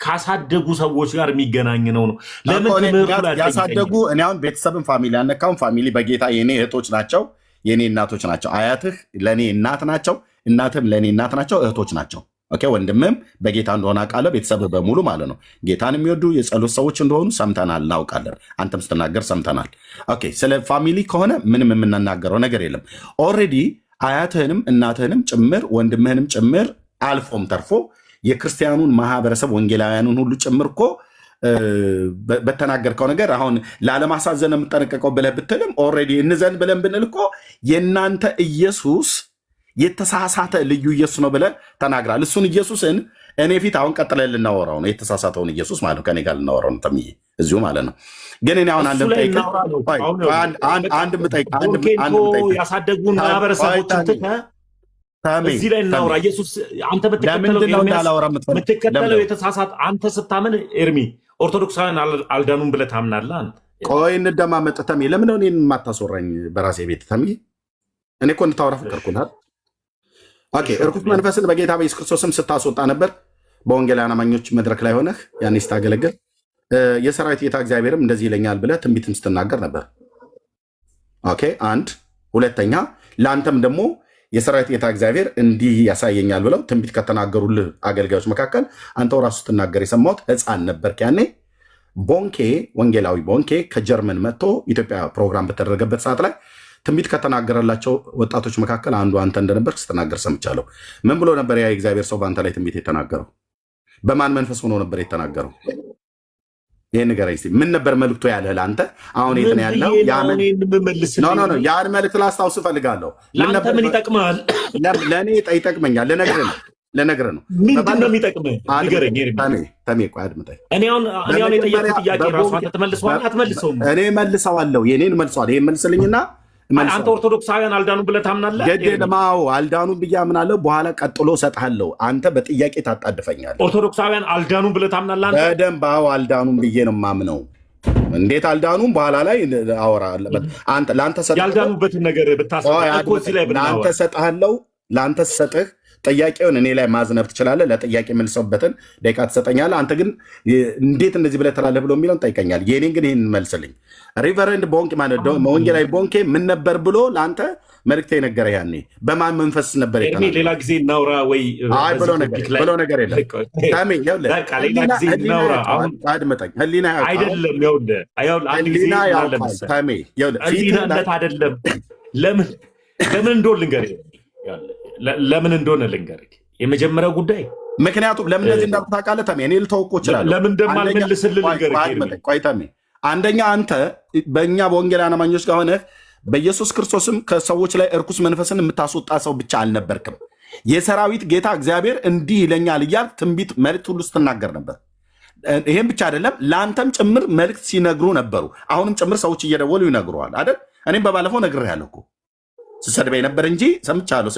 ካሳደጉ ሰዎች ጋር የሚገናኝ ነው። ለምን ያሳደጉ? እኔ አሁን ቤተሰብን ፋሚሊ ያነካውን ፋሚሊ በጌታ የኔ እህቶች ናቸው፣ የኔ እናቶች ናቸው። አያትህ ለእኔ እናት ናቸው፣ እናትም ለእኔ እናት ናቸው፣ እህቶች ናቸው። ኦኬ ወንድምም በጌታ እንደሆነ አውቃለሁ። ቤተሰብ በሙሉ ማለት ነው ጌታን የሚወዱ የጸሎት ሰዎች እንደሆኑ ሰምተናል፣ እናውቃለን። አንተም ስትናገር ሰምተናል። ኦኬ ስለ ፋሚሊ ከሆነ ምንም የምናናገረው ነገር የለም። ኦልሬዲ አያትህንም እናትህንም ጭምር ወንድምህንም ጭምር አልፎም ተርፎ የክርስቲያኑን ማህበረሰብ ወንጌላውያኑን ሁሉ ጭምር እኮ በተናገርከው ነገር አሁን ላለማሳዘን የምጠነቀቀው ብለህ ብትልም ኦልሬዲ እንዘን ብለን ብንል እኮ የእናንተ ኢየሱስ የተሳሳተ ልዩ ኢየሱስ ነው ብለህ ተናግራል። እሱን ኢየሱስን እኔ ፊት አሁን ቀጥለን ልናወራው ነው፣ የተሳሳተውን ኢየሱስ ማለት ነው። ከኔ ጋር ልናወራው ነው ተምዬ እዚሁ ማለት ነው። ግን እኔ አሁን ያሳደጉን ማህበረሰቦችን እዚህ ላይ እናውራ። ኢየሱስ አንተ የምትከተለው የተሳሳተ አንተ ስታምን ኤርሚ ኦርቶዶክሳውያን አልዳኑም ብለህ ታምናለህ። ቆይ እንደማመጥ ተምዬ ለምን ነው እኔን የማታስወራኝ በራሴ ቤት ተምዬ? እኔ እኮ እንድታወራ ፍቀርኩናል። ኦኬ እርኩስ መንፈስን በጌታ በኢየሱስ ክርስቶስም ስታስወጣ ነበር በወንጌላውያን አማኞች መድረክ ላይ ሆነህ ያኔ ስታገለግል የሰራዊት ጌታ እግዚአብሔርም እንደዚህ ይለኛል ብለህ ትንቢትም ስትናገር ነበር። ኦኬ አንድ ሁለተኛ ለአንተም ደግሞ የሰራዊት ጌታ እግዚአብሔር እንዲህ ያሳየኛል ብለው ትንቢት ከተናገሩልህ አገልጋዮች መካከል አንተው ራሱ ስትናገር የሰማሁት ሕፃን ነበርክ ያኔ። ቦንኬ ወንጌላዊ ቦንኬ ከጀርመን መጥቶ ኢትዮጵያ ፕሮግራም በተደረገበት ሰዓት ላይ ትንቢት ከተናገረላቸው ወጣቶች መካከል አንዱ አንተ እንደነበር ስትናገር ሰምቻለሁ። ምን ብሎ ነበር ያ የእግዚአብሔር ሰው በአንተ ላይ ትንቢት የተናገረው? በማን መንፈስ ሆኖ ነበር የተናገረው? ይህ ንገረኝ እስኪ። ምን ነበር መልክቶ ያለህ ለአንተ? አሁን የት ነው ያለው? ያን መልክት ላስታውስ እፈልጋለሁ። ለአንተ ምን ይጠቅማል? ለእኔ ይጠቅመኛል። ልነግርህ ነው። ምንድን ነው የሚጠቅምህ? ንገረኝ። ተሜ ቆይ አድምጠኝ። እኔ አሁን የጠየቅኩት ጥያቄ ራሱ አንተ ትመልሰዋለህ አትመልሰውም? እኔ መልሰዋለሁ። የኔን መልሰዋል። ይሄን መልስልኝና አንተ ኦርቶዶክሳውያን አልዳኑ ብለህ ታምናለህ? ገደልማው አልዳኑ ብዬ አምናለሁ። በኋላ ቀጥሎ እሰጥሃለሁ። አንተ በጥያቄ ታጣድፈኛለህ። ኦርቶዶክሳውያን አልዳኑ ብለህ ታምናለህ? በደንብ አዎ፣ አልዳኑም ብዬ ነው የማምነው። እንዴት አልዳኑም? በኋላ ላይ አወራለሁ። ለአንተ ያልዳኑበትን ነገር ለአንተ እሰጥሃለሁ። ለአንተ ስሰጥህ ጥያቄውን እኔ ላይ ማዝነብ ትችላለህ። ለጥያቄ መልሰውበትን ደቂቃ ትሰጠኛለህ። አንተ ግን እንዴት እንደዚህ ብለህ ትላለህ ብሎ የሚለውን ጠይቀኛል። የኔን ግን ይህን መልስልኝ። ሪቨረንድ ቦንኬ ማለት ወንጌላዊ ቦንኬ ምን ነበር ብሎ ለአንተ መልእክት የነገረ? ያኔ በማን መንፈስ ነበር? ሌላ ጊዜ እናውራ ወይ ብሎ ነገር የለም። አድመጠኝ። ህሊና አይደለም። ለምን እንደሆነ ልንገርህ ለምን እንደሆነ ልንገርህ። የመጀመሪያው ጉዳይ ምክንያቱም ለምን እንደዚህ እንዳልኩ ታውቃለህ? ተሜ እኔ ልተወው እችላለሁ። ለምን እንደማልመልስልህ ልንገርህ። ቆይ ተሜ፣ አንደኛ አንተ በእኛ በወንጌል አማኞች ጋር ሆነህ በኢየሱስ ክርስቶስም ከሰዎች ላይ እርኩስ መንፈስን የምታስወጣ ሰው ብቻ አልነበርክም። የሰራዊት ጌታ እግዚአብሔር እንዲህ ይለኛል እያልክ ትንቢት መልእክት ሁሉ ስትናገር ነበር። ይሄም ብቻ አይደለም፣ ለአንተም ጭምር መልእክት ሲነግሩ ነበሩ። አሁንም ጭምር ሰዎች እየደወሉ ይነግሩሃል አይደል? እኔም በባለፈው ነግሬሃለሁ እኮ ስሰድበኝ ነበር እንጂ ሰምቻለሁ።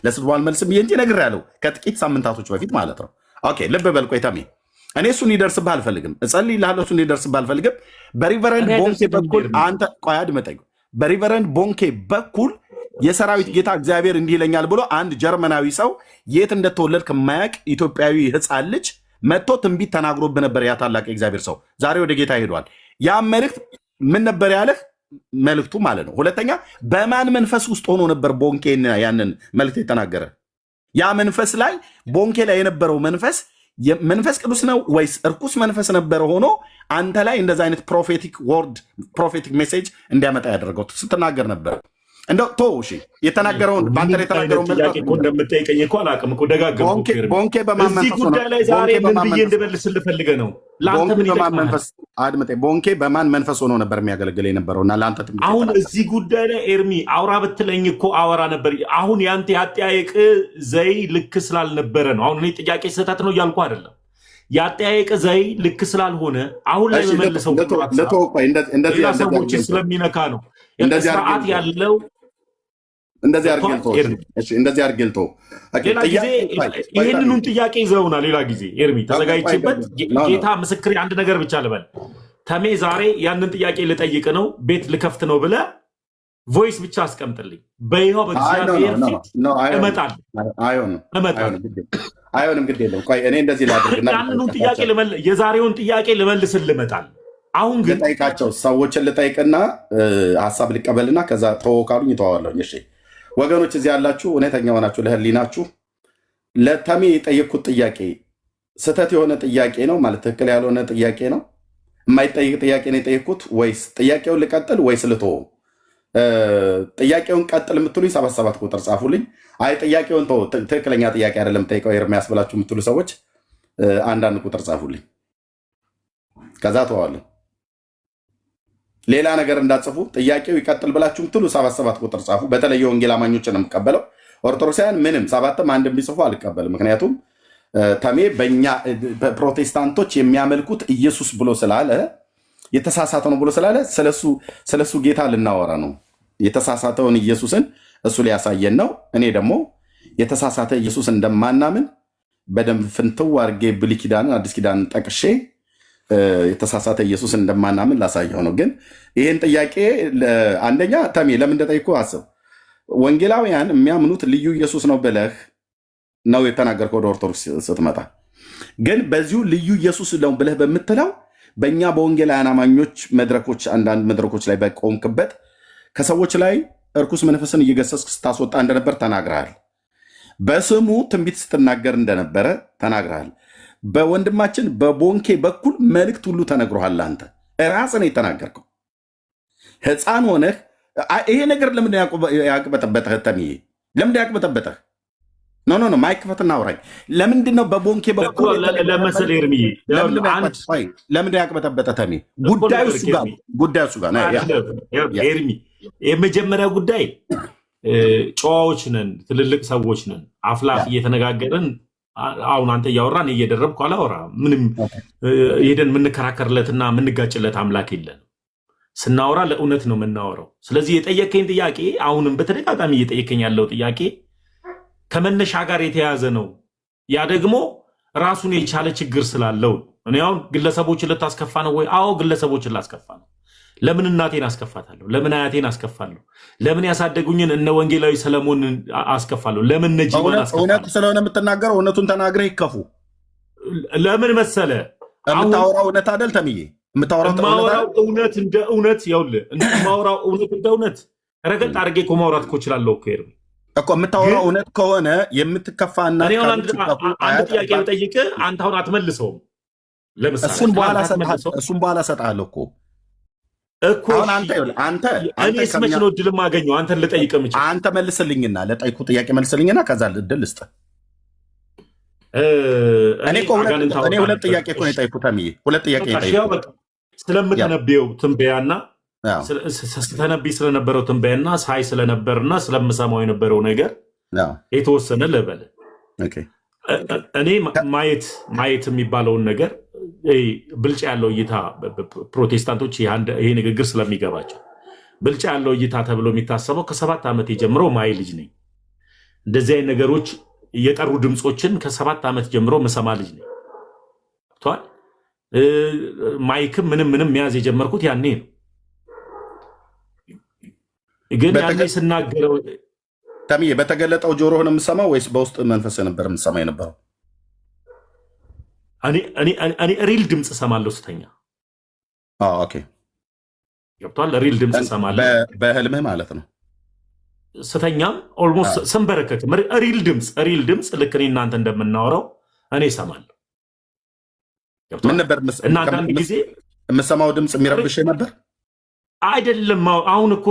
ለስድቡ አልመልስም ብዬ እንጂ ነግሬሃለሁ፣ ከጥቂት ሳምንታቶች በፊት ማለት ነው። ኦኬ ልብ በል። ቆይ ተሜ፣ እኔ እሱን ይደርስብህ አልፈልግም። እጸልይልሃለሁ፣ እሱን ይደርስብህ አልፈልግም። በሪቨረንድ ቦንኬ በኩል አንተ ቆይ አድመጠኝ። በሪቨረንድ ቦንኬ በኩል የሰራዊት ጌታ እግዚአብሔር እንዲህ ይለኛል ብሎ አንድ ጀርመናዊ ሰው የት እንደተወለድክ የማያውቅ ኢትዮጵያዊ ሕፃን ልጅ መጥቶ ትንቢት ተናግሮብህ ነበር። ያ ታላቅ የእግዚአብሔር ሰው ዛሬ ወደ ጌታ ሄዷል። ያ መልእክት ምን ነበር ያለህ? መልእክቱ ማለት ነው። ሁለተኛ በማን መንፈስ ውስጥ ሆኖ ነበር ቦንኬ ያንን መልእክት የተናገረ? ያ መንፈስ ላይ ቦንኬ ላይ የነበረው መንፈስ ቅዱስ ነው ወይስ እርኩስ መንፈስ ነበረ ሆኖ አንተ ላይ እንደዚ አይነት ፕሮፌቲክ ወርድ ፕሮፌቲክ ሜሴጅ እንዲያመጣ ያደረገው ስትናገር ነበር? እንደው ተው እሺ፣ የተናገረውን በአንተ የተናገረውን ጥያቄ እኮ እንደምጠይቀኝ እኮ አላውቅም እኮ ደጋገምኩ። ቦንኬ በማን መንፈስ እዚህ ጉዳይ ላይ ዛሬ ምን ብዬ እንድመልስልህ ፈልገህ ነው? ለአንተ ምን ይጠቅማል? አድምጠኝ። ቦንኬ በማን መንፈስ ሆኖ ነበር የሚያገለግል የነበረውና ለአንተ አሁን እዚህ ጉዳይ ላይ ኤርሚ አውራ ብትለኝ እኮ አወራ ነበር። አሁን ያንተ ያጠያየቅ ዘይ ልክ ስላልነበረ ነው። አሁን እኔ ጥያቄ ስህተት ነው እያልኩ አይደለም። ያጠያየቅ ዘይ ልክ ስላልሆነ አሁን ላይ መመልሰው ሌላ ሰዎችን ስለሚነካ ነው። ስርዓት ያለው እንደዚህ አድርጌልቶ ሌላ ጊዜ ይህንኑን ጥያቄ ይዘውና ሌላ ጊዜ ኤርሚ ተዘጋጅችበት። ጌታ ምስክሬ አንድ ነገር ብቻ ልበል። ተሜ ዛሬ ያንን ጥያቄ ልጠይቅ ነው፣ ቤት ልከፍት ነው ብለህ ቮይስ ብቻ አስቀምጥልኝ። በይኸው በእግዚአብሔር ፊት እመጣለሁ። አይሆንም፣ ግድ የለም። ቆይ እኔ እንደዚህ ላድርግና ያንኑን ጥያቄ የዛሬውን ጥያቄ ልመልስልህ እመጣለሁ። አሁን ግን ልጠይቃቸው፣ ሰዎችን ልጠይቅና ሀሳብ ልቀበልና ከዛ ተወው ካሉኝ እተዋለሁ። እሺ ወገኖች፣ እዚህ ያላችሁ እውነተኛ ሆናችሁ ለህሊናችሁ ለተሜ የጠየቅኩት ጥያቄ ስህተት የሆነ ጥያቄ ነው ማለት ትክክል ያልሆነ ጥያቄ ነው? የማይጠይቅ ጥያቄ ነው የጠየቅኩት ወይስ ጥያቄውን ልቀጥል ወይስ ልተወው? ጥያቄውን ቀጥል የምትሉኝ 77 ቁጥር ጻፉልኝ። አይ ጥያቄውን ተወው፣ ትክክለኛ ጥያቄ አይደለም ጠይቀው ኤርሚያስ ብላችሁ የምትሉ ሰዎች አንዳንድ ቁጥር ጻፉልኝ፣ ከዛ ተዋለሁ። ሌላ ነገር እንዳጽፉ ጥያቄው ይቀጥል ብላችሁ ምትሉ 77 ቁጥር ጻፉ። በተለይ የወንጌል አማኞችን ነው የምቀበለው። ኦርቶዶክሳውያን ምንም 7ም 1 ቢጽፉ አልቀበልም። ምክንያቱም ተሜ በእኛ ፕሮቴስታንቶች የሚያመልኩት ኢየሱስ ብሎ ስላለ የተሳሳተ ነው ብሎ ስላለ ስለሱ ጌታ ልናወራ ነው። የተሳሳተውን ኢየሱስን እሱ ሊያሳየን ነው። እኔ ደግሞ የተሳሳተ ኢየሱስ እንደማናምን በደንብ ፍንትው አድርጌ ብሉይ ኪዳንን አዲስ ኪዳንን ጠቅሼ የተሳሳተ ኢየሱስ እንደማናምን ላሳየው ነው። ግን ይህን ጥያቄ አንደኛ ተሜ ለምን እንደጠይቁ አስብ። ወንጌላውያን የሚያምኑት ልዩ ኢየሱስ ነው ብለህ ነው የተናገርከው ወደ ኦርቶዶክስ ስትመጣ። ግን በዚሁ ልዩ ኢየሱስ ነው ብለህ በምትለው በእኛ በወንጌላውያን አማኞች መድረኮች፣ አንዳንድ መድረኮች ላይ በቆምክበት ከሰዎች ላይ እርኩስ መንፈስን እየገሰስክ ስታስወጣ እንደነበር ተናግረሃል። በስሙ ትንቢት ስትናገር እንደነበረ ተናግረሃል። በወንድማችን በቦንኬ በኩል መልእክት ሁሉ ተነግሮሃል። አንተ ራስህ ነው የተናገርከው። ሕፃን ሆነህ ይሄ ነገር ለምንድን ያቅበጠበጠህ? ተምዬ ለምንድን ያቅበጠበጠህ? ኖ ማይክ ፈትና አውራኝ። ለምንድን ነው በቦንኬ በኩል ለመሰለ ኤርሚዬ ለምንድን ያቅበጠበጠህ? ተምዬ ጉዳዩ እሱ ጋር ኤርሚ የመጀመሪያ ጉዳይ ጨዋዎች ነን፣ ትልልቅ ሰዎች ነን። አፍላፍ እየተነጋገርን አሁን አንተ እያወራን እየደረብኩ አላወራ ምንም ሄደን የምንከራከርለትና የምንጋጭለት አምላክ የለን። ስናወራ ለእውነት ነው የምናወራው። ስለዚህ የጠየከኝ ጥያቄ አሁንም በተደጋጋሚ እየጠየከኝ ያለው ጥያቄ ከመነሻ ጋር የተያዘ ነው። ያ ደግሞ ራሱን የቻለ ችግር ስላለው እኔ አሁን ግለሰቦችን ልታስከፋ ነው ወይ? አዎ ግለሰቦችን ላስከፋ ነው። ለምን እናቴን አስከፋታለሁ? ለምን አያቴን አስከፋለሁ? ለምን ያሳደጉኝን እነ ወንጌላዊ ሰለሞንን አስከፋለሁ? ለምን ነጂባን አስከፋለሁ? እውነት ስለሆነ የምትናገረው እውነቱን ተናግረህ ይከፉ። ለምን መሰለ የምታወራው እውነት አይደል ተምዬ? የማወራው እውነት እንደ እውነት ይኸውልህ፣ የማወራው እውነት እንደ እውነት ረገጥ አድርጌ እኮ ማውራት እኮ እችላለሁ እኮ ኤርሚ እኮ የምታወራው እውነት ከሆነ የምትከፋና አንድ ጥያቄ ብጠይቅህ አንተ አሁን አትመልሰውም። ለምሳሌ እሱን በኋላ እሰጥሃለሁ እኮ አንተ እኔስ መች ነው እድል የማገኘው አንተን ልጠይቅ የምችል? አንተ መልስልኝና ለጠይቁ ጥያቄ መልስልኝና ከዛ እድል ልስጥ። እኔ ሁለት ጥያቄ እኮ ነው የጠይኩት ተምዬ፣ ሁለት ጥያቄ የጠይኩት ስለምተነብየው ትንበያና ስተነብይ ስለነበረው ትንበያና ሳይ ስለነበርና ስለምሰማው የነበረው ነገር የተወሰነ ልበል። እኔ ማየት የሚባለውን ነገር ብልጫ ያለው እይታ ፕሮቴስታንቶች ይሄ ንግግር ስለሚገባቸው ብልጫ ያለው እይታ ተብሎ የሚታሰበው ከ7 ዓመት ጀምሮ ማይ ልጅ ነኝ። እንደዚህ አይነት ነገሮች የጠሩ ድምፆችን ከ7 ዓመት ጀምሮ መሰማ ልጅ ነኝ። ማይክም ምንም መያዝ የጀመርኩት ያኔ ነው። ግን ያኔ ስናገረው ተምዬ በተገለጠው ጆሮህን የምሰማው ወይስ በውስጥ መንፈስ ነበር የምሰማ የነበረው? እኔ ሪል ድምፅ እሰማለሁ ስተኛ። ኦኬ ገብቷል። ሪል ድምፅ እሰማለሁ በህልምህ ማለት ነው። ስተኛም ኦልሞስት ስንበረከክ ሪል ድምፅ ልክ እኔ እናንተ እንደምናወራው እኔ እሰማለሁ። ምን ነበር እና አንዳንድ ጊዜ የምሰማው ድምፅ የሚረብሽ ነበር አይደለም። አሁን እኮ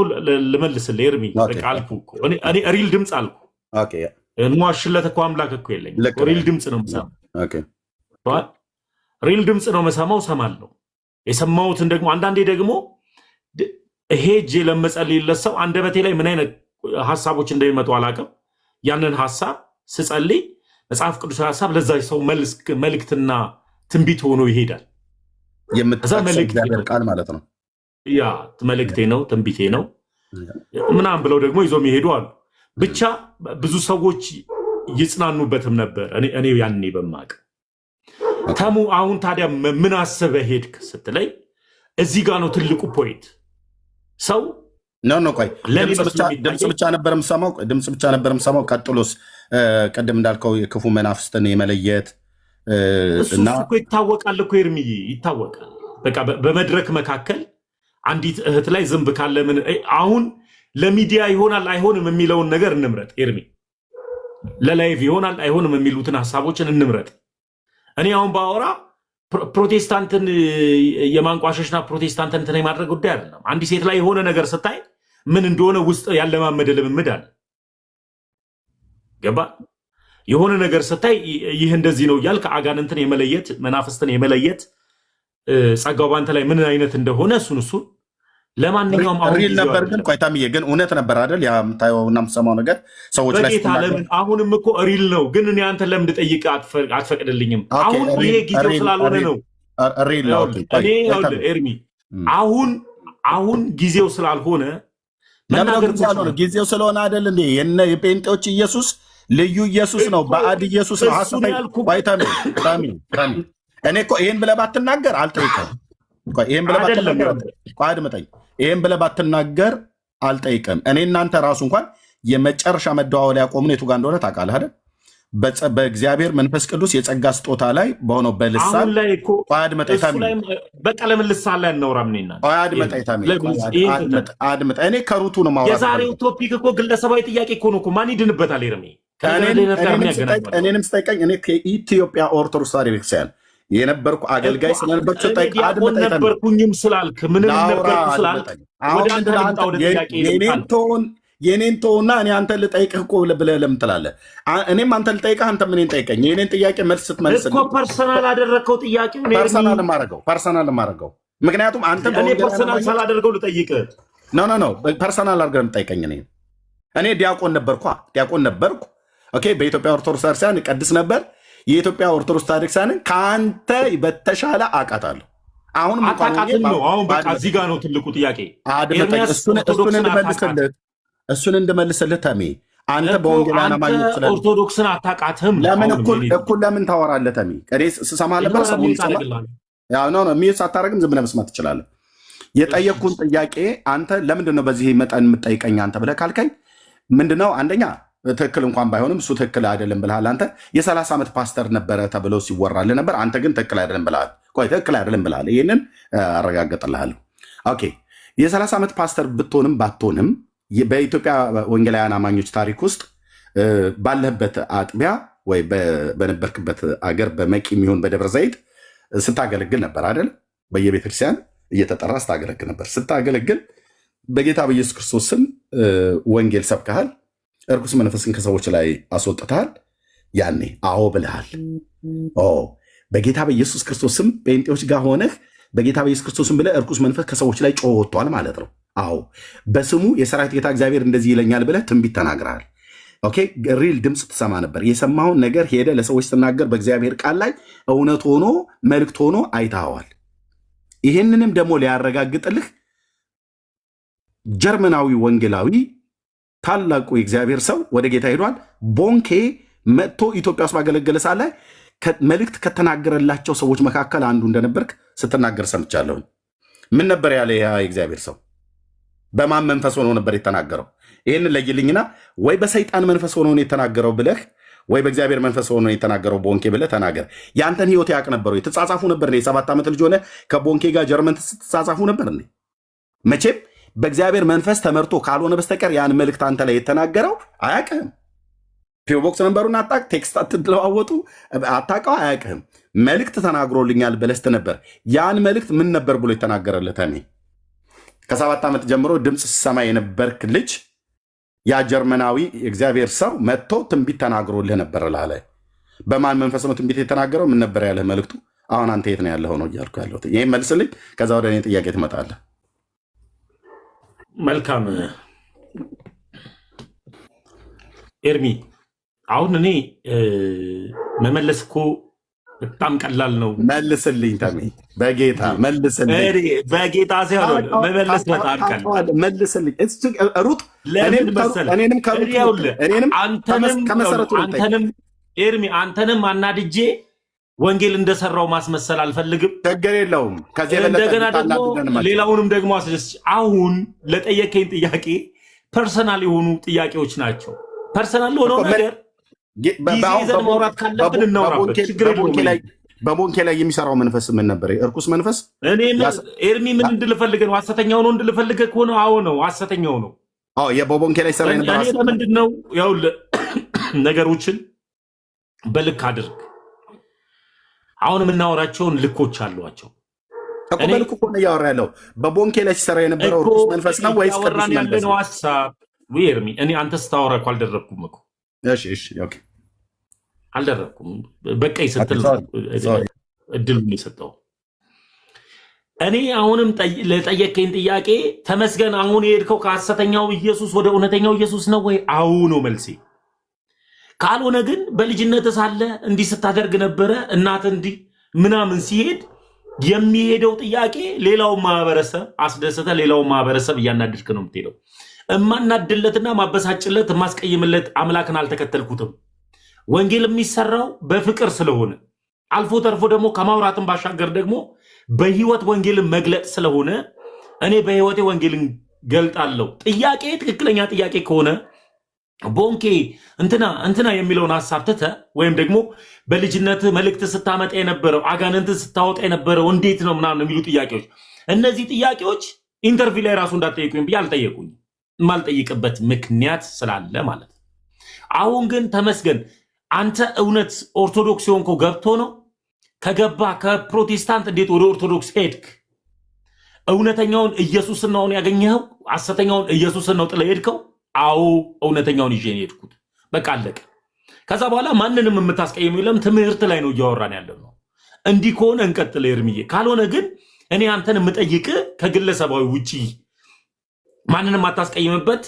ልመልስልህ ኤርሚ፣ አልኩ እኮ እኔ ሪል ድምፅ አልኩ። እንዋሽለት እኮ አምላክ እኮ የለኝም። ሪል ድምፅ ነው የምሰማው። ሪል ድምፅ ነው መሰማው፣ ሰማለሁ። የሰማሁትን ደግሞ አንዳንዴ ደግሞ ሄጄ ለመጸልይለት ሰው አንደበቴ ላይ ምን አይነት ሀሳቦች እንደሚመጡ አላውቅም። ያንን ሀሳብ ስጸልይ መጽሐፍ ቅዱሳዊ ሀሳብ ለዛ ሰው መልእክትና ትንቢት ሆኖ ይሄዳል። የምትጠቅሰው ቃል ማለት ነው። ያ መልእክቴ ነው፣ ትንቢቴ ነው ምናምን ብለው ደግሞ ይዞ የሚሄዱ አሉ። ብቻ ብዙ ሰዎች ይጽናኑበትም ነበር እኔ ያኔ በማቅ ተሙ። አሁን ታዲያ ምን አስበህ ሄድክ ስትለኝ እዚህ ጋር ነው ትልቁ ፖይንት። ሰው ቆይ ድምፅ ብቻ ነበር የምሰማው። ቀጥሎስ ቅድም እንዳልከው የክፉ መናፍስትን የመለየት እና እኮ ይታወቃል እኮ ኤርሚዬ፣ ይታወቃል። በቃ በመድረክ መካከል አንዲት እህት ላይ ዝንብ ካለ ምን አሁን ለሚዲያ ይሆናል አይሆንም የሚለውን ነገር እንምረጥ ኤርሚ። ለላይቭ ይሆናል አይሆንም የሚሉትን ሀሳቦችን እንምረጥ። እኔ አሁን ባወራ ፕሮቴስታንትን የማንቋሸሽና ፕሮቴስታንትን እንትን የማድረግ ጉዳይ አይደለም። አንዲት ሴት ላይ የሆነ ነገር ስታይ ምን እንደሆነ ውስጥ ያለማመደ ልምምድ አለ። ገባ? የሆነ ነገር ስታይ ይህ እንደዚህ ነው እያልክ አጋንንትን የመለየት መናፍስትን የመለየት ጸጋው ባንተ ላይ ምን አይነት እንደሆነ እሱን ለማንኛውም ሪል ነበር። ግን ቆይ ታምዬ ግን እውነት ነበር አይደል? ያ የምታየውና የምትሰማው ነገር ሰዎች ላይ አሁንም እኮ ሪል ነው። ግን እኔ አንተን ለምን ልጠይቅ አትፈቅድልኝም? አሁን ይሄ ጊዜው ስላልሆነ ነው። ኤርሚ አሁን ጊዜው ስላልሆነ ጊዜው ስለሆነ አይደል እንዴ? የጴንጤዎች ኢየሱስ ልዩ ኢየሱስ ነው፣ ባዕድ ኢየሱስ ነው። እኔ እኮ ይሄን ብለህ ባትናገር አልጠይቅም። ይሄን ብለህ ባትናገር አልጠይቅም። እኔ እናንተ ራሱ እንኳን የመጨረሻ መደዋወል ያቆምን የቱ ጋር እንደሆነ ታውቃለህ አይደል? በእግዚአብሔር መንፈስ ቅዱስ የጸጋ ስጦታ ላይ በሆነው በልሳን አሁን ላይ እኮ እሱ ላይ በቃ ለምን ልሳን ላይ አናወራም? እኔ ከሩቱ ነው ማውራት። የዛሬው ቶፒክ እኮ ግለሰባዊ ጥያቄ እኮ ነው እኮ ማን ይድንበታል? ኤርሚ እኔንም ስጠይቀኝ እኔ ከኢትዮጵያ ኦርቶዶክስ ተዋሕዶ ቤተክርስቲያን የነበርኩ አገልጋይ ስለነበርኩ ስጠይቅ ነበርኩኝም ስላልክ ምንም ነበርኩ ስላልክ ወደ አንተ ልምጣ ወደ ጥያቄ የኔን ተውና እኔ አንተን ልጠይቅህ እኮ ብለህ ለምን ትላለህ? እኔም አንተን ልጠይቅህ አንተም እኔን ጠይቀኝ። የኔን ጥያቄ መልስ ስትመልስ እኮ ፐርሰናል አደረግከው ጥያቄው ፐርሰናል ማረገው ምክንያቱም አንተ እኔ ፐርሰናል ሳላደርገው ልጠይቅህ ኖ ፐርሰናል አድርገህ የምጠይቀኝ እኔ ዲያቆን ነበርኩ። ኦኬ በኢትዮጵያ ኦርቶዶክስ ቤተክርስቲያን ቀድስ ነበር። የኢትዮጵያ ኦርቶዶክስ ቤተክርስቲያንን ከአንተ በተሻለ አውቃታለሁ። አሁንም አታውቃትም ነው። አሁን በቃ እዚህ ጋር ነው ትልቁ ጥያቄ። እሱን እንድመልስልህ ተሜ አንተ በወንጌላውያን አማኞች ስለ ኦርቶዶክስን አታውቃትም። ለምን እኩል ለምን ታወራለህ? ተሜ እኔ ስሰማ ነበር። ሚዩት ሳታደርግም ዝም ብለህ መስማት ትችላለህ። የጠየቅኩን ጥያቄ አንተ ለምንድን ነው በዚህ መጠን የምጠይቀኝ አንተ ብለህ ካልከኝ ምንድነው አንደኛ ትክክል እንኳን ባይሆንም እሱ ትክክል አይደለም ብልሃል። አንተ የ30 ዓመት ፓስተር ነበረ ተብሎ ሲወራልህ ነበር። አንተ ግን ትክክል አይደለም ብልሃል። ትክክል አይደለም ብልሃል። ይህንን አረጋግጥልሃለሁ። ኦኬ የ30 ዓመት ፓስተር ብትሆንም ባትሆንም በኢትዮጵያ ወንጌላውያን አማኞች ታሪክ ውስጥ ባለህበት አጥቢያ ወይ በነበርክበት አገር በመቂ የሚሆን በደብረ ዘይት ስታገለግል ነበር አይደል? በየቤተክርስቲያን እየተጠራ ስታገለግል ነበር። ስታገለግል በጌታ በኢየሱስ ክርስቶስ ስም ወንጌል ሰብከሃል። እርኩስ መንፈስን ከሰዎች ላይ አስወጥተሃል። ያኔ አዎ ብልሃል። በጌታ በኢየሱስ ክርስቶስ ስም ጴንጤዎች ጋር ሆነህ በጌታ በኢየሱስ ክርስቶስ ስም ብለህ እርኩስ መንፈስ ከሰዎች ላይ ጮህ ወጥቷል ማለት ነው። አዎ በስሙ የሰራዊት ጌታ እግዚአብሔር እንደዚህ ይለኛል ብለህ ትንቢት ተናግረሃል። ኦኬ ሪል ድምፅ ትሰማ ነበር። የሰማውን ነገር ሄደ ለሰዎች ስትናገር በእግዚአብሔር ቃል ላይ እውነት ሆኖ መልእክት ሆኖ አይተኸዋል። ይህንንም ደግሞ ሊያረጋግጥልህ ጀርመናዊ ወንጌላዊ ታላቁ የእግዚአብሔር ሰው ወደ ጌታ ሄዷል። ቦንኬ መጥቶ ኢትዮጵያ ውስጥ ባገለገለ ሰዓት ላይ መልእክት ከተናገረላቸው ሰዎች መካከል አንዱ እንደነበርክ ስትናገር ሰምቻለሁ። ምን ነበር ያለ ያ የእግዚአብሔር ሰው? በማን መንፈስ ሆኖ ነበር የተናገረው? ይህን ለይልኝና ወይ በሰይጣን መንፈስ ሆኖ የተናገረው ብለህ ወይ በእግዚአብሔር መንፈስ ሆኖ የተናገረው ቦንኬ ብለህ ተናገር። ያንተን ህይወት ያውቅ ነበረው? የተጻጻፉ ነበር? የ7 ዓመት ልጅ ሆነ ከቦንኬ ጋር ጀርመን ስትጻጻፉ ነበር? መቼም በእግዚአብሔር መንፈስ ተመርቶ ካልሆነ በስተቀር ያን መልእክት አንተ ላይ የተናገረው አያውቅህም። ፒኦቦክስ ነንበሩን አታውቅ፣ ቴክስት አትለዋወጡ፣ አታውቀው፣ አያውቅህም። መልእክት ተናግሮልኛል ብለስት ነበር። ያን መልእክት ምን ነበር ብሎ የተናገረለት? እኔ ከ7 ዓመት ጀምሮ ድምፅ ሲሰማ የነበርክ ልጅ ያ ጀርመናዊ እግዚአብሔር ሰው መጥቶ ትንቢት ተናግሮልህ ነበር ላለ። በማን መንፈስ ነው ትንቢት የተናገረው? ምን ነበር ያለህ መልእክቱ? አሁን አንተ የት ነው ያለኸው ነው እያልኩ ያለሁት። ይህም መልስልኝ፣ ከዛ ወደ እኔ ጥያቄ ትመጣለህ። መልካም ኤርሚ፣ አሁን እኔ መመለስ እኮ በጣም ቀላል ነው። መልስልኝ ተሜ፣ በጌታ መልስልኝ። በጌታ ሲሆን መመለስ በጣም ቀላል። መልስልኝ ሩጥ። አንተንም ኤርሚ፣ አንተንም አናድጄ ወንጌል እንደሰራው ማስመሰል አልፈልግም። ችግር የለውም። እንደገና ደግሞ ሌላውንም ደግሞ አስደስች። አሁን ለጠየቀኝ ጥያቄ ፐርሰናል የሆኑ ጥያቄዎች ናቸው። ፐርሰናል ለሆነው ነገር ጊዜ ይዘን ማውራት ካለብን እናውራበት። ችግር የለውም። በቦንኬ ላይ የሚሰራው መንፈስ ምን ነበር? እርኩስ መንፈስ። ኤርሚ ምን እንድልፈልገ ነው? ሐሰተኛው ነው እንድልፈልገ ከሆነ አዎ ነው፣ ሐሰተኛው ነው። በቦንኬ ላይ ሰራ ነበር። ለምንድን ነው ይኸውልህ፣ ነገሮችን በልክ አድርግ። አሁን የምናወራቸውን ልኮች አሏቸው። በልኩ እኮ ነው እያወራ ያለው። በቦንኬ ላይ ሲሰራ የነበረው እርኩስ መንፈስ ነው ወይስ ቅዱስ መንፈስ ነው? ኤርሚ፣ እኔ አንተ ስታወራ እኮ አልደረግኩም እኮ። ኦኬ አልደረግኩም። በቃ ስትል እድሉን የሰጠው እኔ። አሁንም ለጠየቀኝ ጥያቄ ተመስገን። አሁን የሄድከው ከሐሰተኛው ኢየሱስ ወደ እውነተኛው ኢየሱስ ነው ወይ? አዎ ነው መልሴ። ካልሆነ ግን በልጅነት ሳለ እንዲህ ስታደርግ ነበረ እናት እንዲህ ምናምን ሲሄድ የሚሄደው ጥያቄ ሌላውን ማህበረሰብ አስደሰተ፣ ሌላውን ማህበረሰብ እያናድድክ ነው የምትሄደው። እማናድለትና ማበሳጭለት የማስቀይምለት አምላክን አልተከተልኩትም። ወንጌል የሚሰራው በፍቅር ስለሆነ አልፎ ተርፎ ደግሞ ከማውራትን ባሻገር ደግሞ በህይወት ወንጌልን መግለጥ ስለሆነ እኔ በህይወቴ ወንጌልን ገልጣለሁ። ጥያቄ ትክክለኛ ጥያቄ ከሆነ ቦንኬ እንትና የሚለውን ሀሳብ ትተህ ወይም ደግሞ በልጅነት መልእክት ስታመጣ የነበረው አጋንንትን ስታወጣ የነበረው እንዴት ነው ምናምን የሚሉ ጥያቄዎች፣ እነዚህ ጥያቄዎች ኢንተርቪው ላይ ራሱ እንዳትጠይቁኝ ብዬ አልጠየቁኝ። የማልጠይቅበት ምክንያት ስላለ ማለት ነው። አሁን ግን ተመስገን አንተ እውነት ኦርቶዶክስ የሆንከው ገብቶ ነው። ከገባ ከፕሮቴስታንት እንዴት ወደ ኦርቶዶክስ ሄድክ? እውነተኛውን ኢየሱስን ነው ያገኘኸው? ሐሰተኛውን ኢየሱስን ነው ጥለህ ሄድከው? አዎ እውነተኛውን ይዤ ነው የሄድኩት። በቃ አለቀ። ከዛ በኋላ ማንንም የምታስቀይም የለም። ትምህርት ላይ ነው እያወራን ያለ ነው። እንዲህ ከሆነ እንቀጥል ኤርምዬ። ካልሆነ ግን እኔ አንተን የምጠይቅ ከግለሰባዊ ውጪ ማንንም አታስቀይምበት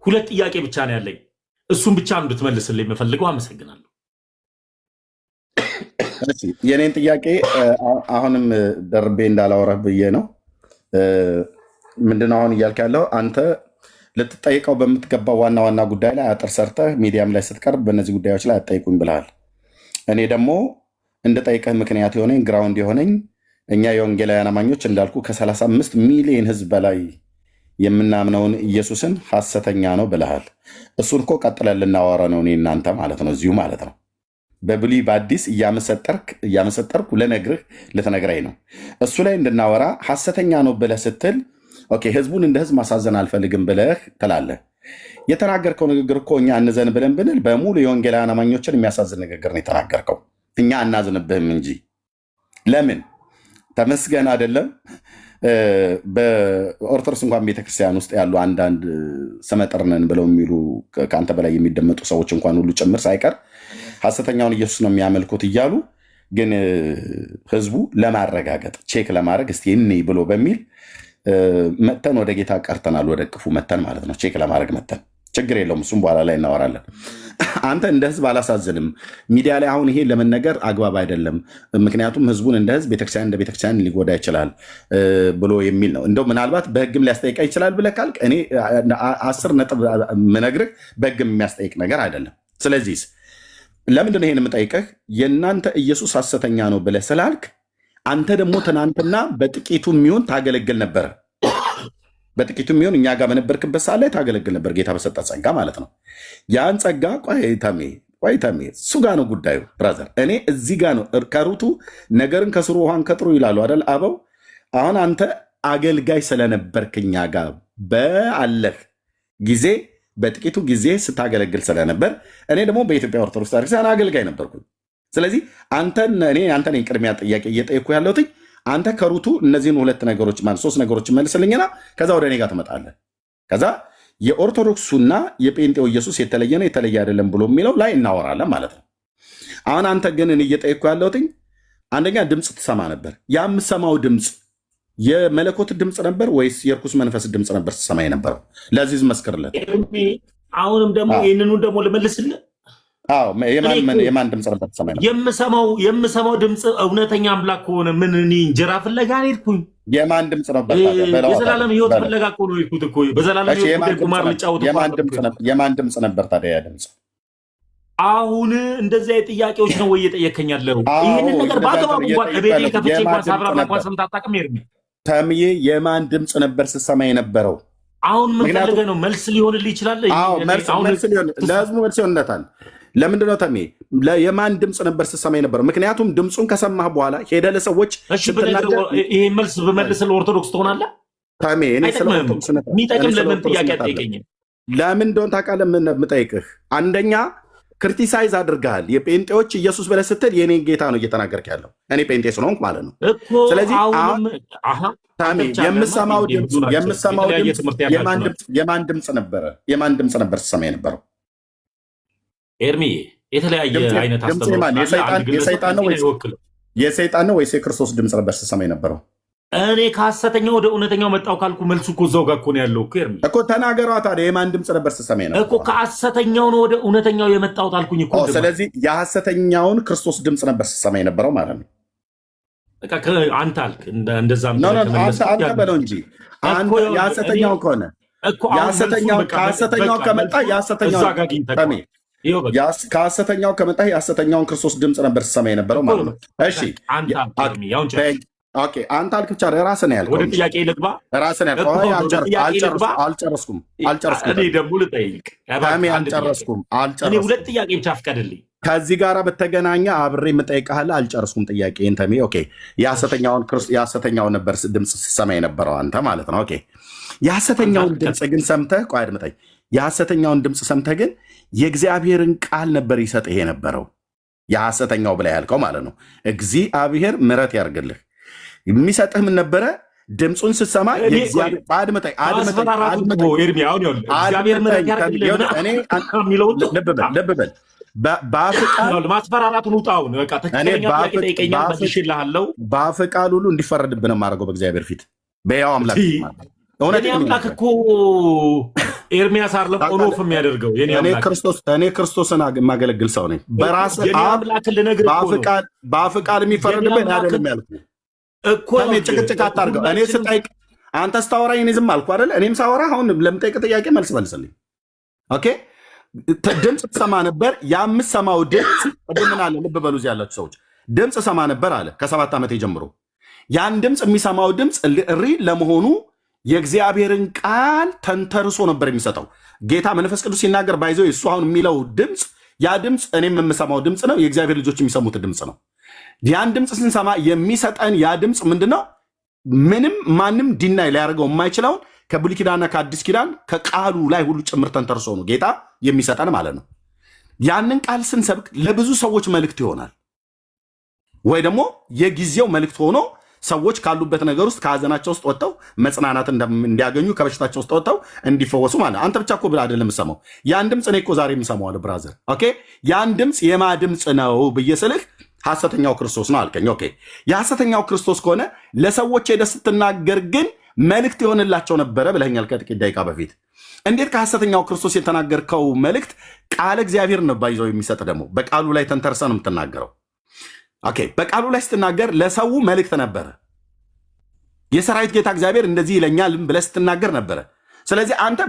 ሁለት ጥያቄ ብቻ ነው ያለኝ። እሱም ብቻ እንድትመልስልኝ የምፈልገው። አመሰግናለሁ። የኔን ጥያቄ አሁንም ደርቤ እንዳላወራህ ብዬ ነው። ምንድነው አሁን እያልክ ያለው? አንተ ልትጠይቀው በምትገባው ዋና ዋና ጉዳይ ላይ አጥር ሰርተህ ሚዲያም ላይ ስትቀርብ በእነዚህ ጉዳዮች ላይ አትጠይቁኝ ብለሃል። እኔ ደግሞ እንድጠይቀህ ምክንያት የሆነኝ ግራውንድ የሆነኝ እኛ የወንጌላውያን አማኞች እንዳልኩ ከ35 ሚሊዮን ህዝብ በላይ የምናምነውን ኢየሱስን ሐሰተኛ ነው ብለሃል። እሱን እኮ ቀጥለን ልናወራ ነው እኔ እናንተ ማለት ነው፣ እዚሁ ማለት ነው። በብሉይ በአዲስ እያመሰጠርኩ ልትነግረኝ ነው። እሱ ላይ እንድናወራ ሐሰተኛ ነው ብለህ ስትል ኦኬ፣ ህዝቡን እንደ ህዝብ ማሳዘን አልፈልግም ብለህ ትላለህ። የተናገርከው ንግግር እኮ እኛ እንዘን ብለን ብንል በሙሉ የወንጌላውያን አማኞችን የሚያሳዝን ንግግር ነው የተናገርከው። እኛ አናዝንብህም እንጂ ለምን ተመስገን አይደለም። በኦርቶዶክስ እንኳን ቤተክርስቲያን ውስጥ ያሉ አንዳንድ ስመጥር ነን ብለው የሚሉ ከአንተ በላይ የሚደመጡ ሰዎች እንኳን ሁሉ ጭምር ሳይቀር ሐሰተኛውን ኢየሱስ ነው የሚያመልኩት እያሉ ግን ህዝቡ ለማረጋገጥ ቼክ ለማድረግ እስቲ እኔ ብሎ በሚል መተን ወደ ጌታ ቀርተናል። ወደ ቅፉ መተን ማለት ነው። ቼክ ለማድረግ መተን ችግር የለውም። እሱም በኋላ ላይ እናወራለን። አንተ እንደ ህዝብ አላሳዝንም። ሚዲያ ላይ አሁን ይሄ ለመነገር አግባብ አይደለም። ምክንያቱም ህዝቡን እንደ ህዝብ፣ ቤተክርስቲያን እንደ ቤተክርስቲያን ሊጎዳ ይችላል ብሎ የሚል ነው። እንደው ምናልባት በህግም ሊያስጠይቃ ይችላል ብለህ ካልክ እኔ 10 ነጥብ ምነግርህ በህግም የሚያስጠይቅ ነገር አይደለም። ስለዚህ ለምንድን ነው ይሄን የምጠይቅህ? የእናንተ ኢየሱስ ሐሰተኛ ነው ብለህ ስላልክ አንተ ደግሞ ትናንትና በጥቂቱ የሚሆን ታገለግል ነበረ። በጥቂቱ የሚሆን እኛ ጋር በነበርክበት ሰዓት ላይ ታገለግል ነበር፣ ጌታ በሰጠ ጸጋ ማለት ነው። ያን ጸጋ ቆይተሜ እሱ ጋር ነው ጉዳዩ ብራዘር። እኔ እዚህ ጋር ነው ከሩቱ ነገርን ከስሩ ውሃን ከጥሩ ይላሉ አይደል አበው። አሁን አንተ አገልጋይ ስለነበርክ እኛ ጋር በአለህ ጊዜ በጥቂቱ ጊዜ ስታገለግል ስለነበር እኔ ደግሞ በኢትዮጵያ ኦርቶዶክስ ቤተክርስቲያን አገልጋይ ነበርኩኝ። ስለዚህ አንተን ቅድሚያ ጥያቄ እየጠየኩ ያለሁት አንተ ከሩቱ እነዚህን 2 ነገሮች ማለት 3 ነገሮች መልስልኝና ከዛ ወደ እኔ ጋር ትመጣለህ። ከዛ የኦርቶዶክሱና የጴንጤው ኢየሱስ የተለየ ነው የተለየ አይደለም ብሎ የሚለው ላይ እናወራለን ማለት ነው። አሁን አንተ ግን እየጠየኩ ያለሁት አንደኛ ድምፅ ትሰማ ነበር። ያ የምሰማው ድምፅ የመለኮት ድምፅ ነበር ወይስ የርኩስ መንፈስ ድምፅ ነበር ትሰማ የነበረው? ለዚህ መስክርለት። አሁንም ደግሞ ይህንኑ ደግሞ ልመልስልህ። የማን ድምፅ ነበር ትሰማ ነበር? የምሰማው ድምፅ እውነተኛ አምላክ ከሆነ ምን እንጀራ ፍለጋ ሄድኩኝ? የማን ድምፅ ነበር? የዘላለም ህይወት ፍለጋ እኮ ነው የሄድኩት እኮ። በዘላለም ህይወት ቁማር ልጫወት። የማን ድምፅ ነበር ታዲያ ያ ድምፅ? አሁን እንደዚህ አይነት ጥያቄዎች ነው ወይ እየጠየከኝ ያለው? ይህንን ነገር በአግባቡ እንኳን ቤቴ ከፍቼ እንኳን ሳብራራ እንኳን ሰምተህ አታውቅም? ሄድኩኝ ተምዬ የማን ድምፅ ነበር ስሰማ የነበረው? አሁን ምን ፈልገህ ነው? መልስ ሊሆንልህ ይችላል። ለህዝቡ መልስ ይሆንለታል። ለምንድነው ተሜ የማን ድምፅ ነበር ስሰማ የነበረው? ምክንያቱም ድምፁን ከሰማህ በኋላ ሄደህ ለሰዎች ይሄ መልስ በመልስ ለኦርቶዶክስ ትሆናለህ። ተሜ የሚጠቅም ለምን ጥያቄ አትጠይቀኝም? ለምን እንደሆነ ታውቃለህ? የምጠይቅህ አንደኛ ክሪቲሳይዝ አድርገሃል። የጴንጤዎች ኢየሱስ ብለህ ስትል የኔ ጌታ ነው እየተናገርክ ያለው። እኔ ጴንጤ ስለሆንኩ ማለት ነው። ስለዚህ የምሰማው ድምፅ የማን ድምፅ ነበረ? የማን ድምፅ ነበር ስሰማ የነበረው? ኤርሚዬ የተለያየ አይነት የሰይጣን ነው ወይስ የክርስቶስ ድምፅ ነበር ስሰማ የነበረው? እኔ ከሐሰተኛው ወደ እውነተኛው መጣው ካልኩ መልሱ እኮ እዛው ጋር እኮ ነው ያለው እኮ። ተናገሯ ታዲያ የማን ድምፅ ነበር ስሰማ የነበረው እኮ? ከሐሰተኛው ነው ወደ እውነተኛው የመጣሁት አልኩኝ እኮ። ስለዚህ የሐሰተኛውን ክርስቶስ ድምፅ ነበር ስሰማ የነበረው ማለት ነው። በቃ አንተ አልክ እንደዛ አንተ በለው እንጂ የሐሰተኛው ከሆነ ከሐሰተኛው ከመጣ ከሐሰተኛውን ክርስቶስ ድምፅ ነበር ስሰማ የነበረው ማለት ነው። እሺ ኦኬ አንተ አልክ ብቻ ራስህ ነው ያልከው። ወደ ጥያቄ ልግባ። ራስህ ነው ያልከው። አልጨረስኩም። እኔ ደግሞ ልጠይቅ። አልጨረስኩም። እኔ ሁለት ጥያቄ ብቻ ፍቀድልኝ። ከዚህ ጋር በተገናኘ አብሬ የምጠይቅሃለሁ። አልጨረስኩም ጥያቄን ተሜ። ኦኬ የሐሰተኛውን ነበር ድምፅ ስትሰማ የነበረው አንተ ማለት ነው። ኦኬ የሐሰተኛውን ድምፅ ግን ሰምተህ ቆይ አድምጠኝ። የሐሰተኛውን ድምፅ ሰምተህ ግን የእግዚአብሔርን ቃል ነበር ይሰጥህ የነበረው የሐሰተኛው ብላ ያልከው ማለት ነው። እግዚአብሔር ምሕረት ያርግልህ። የሚሰጥህ ምን ነበረ? ድምፁን ስትሰማ ልብ በል ማስፈራራቱን ውጣውን በአፍ ቃል ሁሉ እንዲፈረድብን የማደርገው በእግዚአብሔር ፊት በያው አምላክ አምላክ እኮ ኤርሚያስ አይደለም ኦኖፍ የሚያደርገው እኔ ክርስቶስን የማገለግል ሰው ነኝ። በራስ በአፍ ቃል የሚፈረድብን አይደለም ያልኩህ እኮ ጭቅጭቅ አታርገው። እኔ ስጠይቅ አንተ ስታወራኝ እኔ ዝም አልኩ አይደለ? እኔም ሳወራ አሁን ለምጠይቅ ጥያቄ መልስ መልስልኝ። ኦኬ ድምፅ ትሰማ ነበር። የምትሰማው ድምፅ ምን አለ? ልብ በሉ እዚህ ያላችሁ ሰዎች ድምፅ ሰማ ነበር አለ ከ7 ዓመቴ ጀምሮ። ያን ድምፅ የሚሰማው ድምፅ ሪል ለመሆኑ የእግዚአብሔርን ቃል ተንተርሶ ነበር የሚሰጠው። ጌታ መንፈስ ቅዱስ ሲናገር ባይዘው እሱ አሁን የሚለው ድምፅ ያ ድምፅ እኔም የምሰማው ድምፅ ነው። የእግዚአብሔር ልጆች የሚሰሙት ድምፅ ነው። ያን ድምፅ ስንሰማ የሚሰጠን ያ ድምፅ ምንድነው? ምንም ማንም ዲናይ ሊያደርገው የማይችለውን ከብሉይ ኪዳንና ከአዲስ ኪዳን ከቃሉ ላይ ሁሉ ጭምር ተንተርሶ ነው ጌታ የሚሰጠን ማለት ነው። ያንን ቃል ስንሰብክ ለብዙ ሰዎች መልእክት ይሆናል፣ ወይ ደግሞ የጊዜው መልእክት ሆኖ ሰዎች ካሉበት ነገር ውስጥ ከሀዘናቸው ውስጥ ወጥተው መጽናናት እንዲያገኙ ከበሽታቸው ውስጥ ወጥተው እንዲፈወሱ ማለት። አንተ ብቻ እኮ ብለህ አይደለም የምሰማው ያን ድምፅ። እኔ እኮ ዛሬ የምሰማው አለ ብራዘር። ኦኬ ያን ድምፅ የማ ድምፅ ነው ብዬ ስልህ ሐሰተኛው ክርስቶስ ነው አልከኝ። ኦኬ የሐሰተኛው ክርስቶስ ከሆነ ለሰዎች ሄደህ ስትናገር ግን መልእክት የሆንላቸው ነበረ ብለኛል ከጥቂት ደቂቃ በፊት። እንዴት ከሐሰተኛው ክርስቶስ የተናገርከው መልእክት ቃል እግዚአብሔር ነው ባይዘው የሚሰጥ ደግሞ በቃሉ ላይ ተንተርሰ ነው የምትናገረው። ኦኬ በቃሉ ላይ ስትናገር ለሰው መልእክት ነበረ። የሰራዊት ጌታ እግዚአብሔር እንደዚህ ይለኛል ብለህ ስትናገር ነበረ። ስለዚህ አንተ